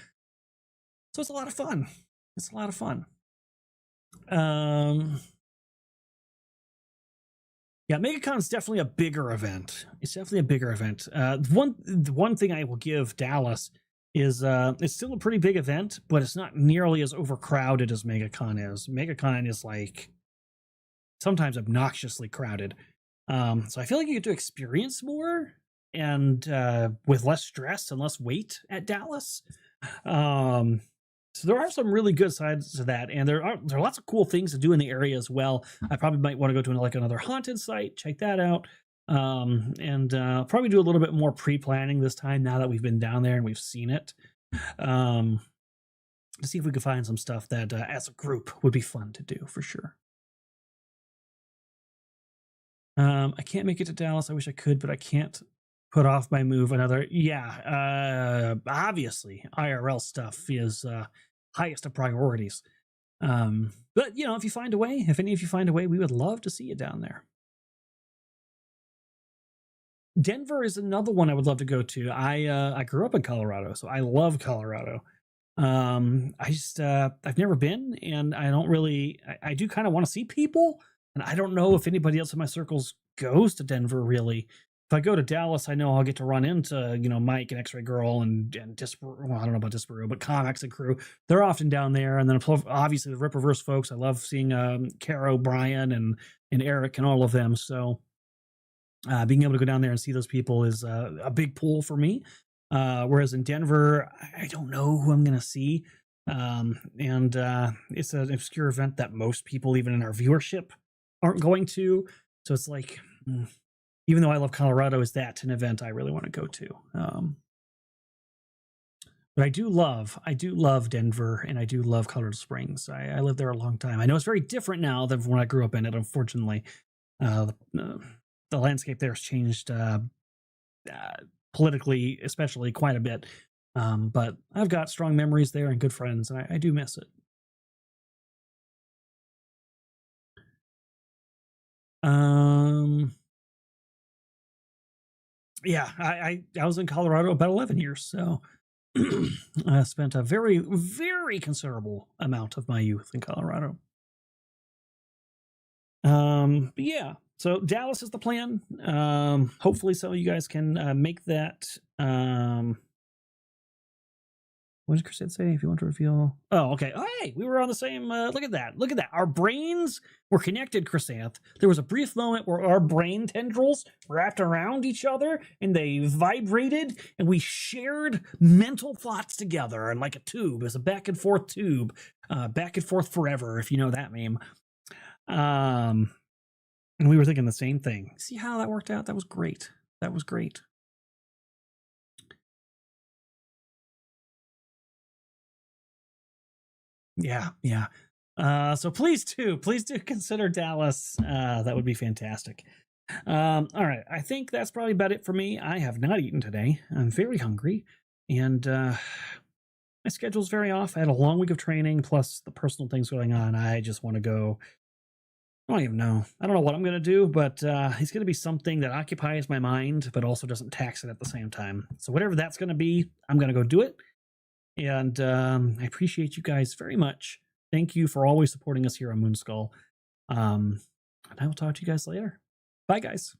So it's a lot of fun. MegaCon is definitely a bigger event. The one thing I will give Dallas is it's still a pretty big event, but it's not nearly as overcrowded as MegaCon is. MegaCon is like sometimes obnoxiously crowded. So I feel like you get to experience more and with less stress and less weight at Dallas. So there are some really good sides to that, and there are lots of cool things to do in the area as well. I probably might want to go to another haunted site, check that out. And probably do a little bit more pre-planning this time now that we've been down there and we've seen it, to see if we can find some stuff that as a group would be fun to do for sure. I can't make it to Dallas. I wish I could, but I can't put off my move another. Obviously IRL stuff is highest of priorities. But if you find a way, if any of you find a way, we would love to see you down there. Denver is another one I would love to go to. I grew up in Colorado, so I love Colorado. I've never been, and I don't really. I do kind of want to see people, and I don't know if anybody else in my circles goes to Denver really. If I go to Dallas, I know I'll get to run into Mike and X-Ray Girl and Disparu. Well, I don't know about Disparu, but Comics and crew. They're often down there, and then obviously the Rippaverse folks. I love seeing Caro, Brian, and Eric, and all of them. So. Being able to go down there and see those people is a big pull for me. Whereas in Denver, I don't know who I'm going to see. And it's an obscure event that most people, even in our viewership, aren't going to. So it's like, even though I love Colorado, is that an event I really want to go to? But I do love Denver, and I do love Colorado Springs. I lived there a long time. I know it's very different now than when I grew up in it, unfortunately. The landscape there has changed politically, especially quite a bit. But I've got strong memories there and good friends, and I do miss it. Yeah, I was in Colorado about 11 years, so I spent a very, very considerable amount of my youth in Colorado. But yeah, so Dallas is the plan. Hopefully so you guys can make that. What did Crusade say? If you want to reveal. Oh, okay. Oh, hey, we were on the same. Look at that. Look at that. Our brains were connected, Chrysanth. There was a brief moment where our brain tendrils wrapped around each other and they vibrated, and we shared mental thoughts together. And like a tube, as a back and forth tube, back and forth forever, if you know that meme. And we were thinking the same thing. See how that worked out? That was great. That was great. Yeah. So please do consider Dallas. That would be fantastic. All right. I think that's probably about it for me. I have not eaten today. I'm very hungry, and my schedule's very off. I had a long week of training plus the personal things going on. I just want to go. I don't even know. I don't know what I'm going to do, but it's going to be something that occupies my mind, but also doesn't tax it at the same time. So whatever that's going to be, I'm going to go do it. And I appreciate you guys very much. Thank you for always supporting us here on Moonskull. And I will talk to you guys later. Bye, guys.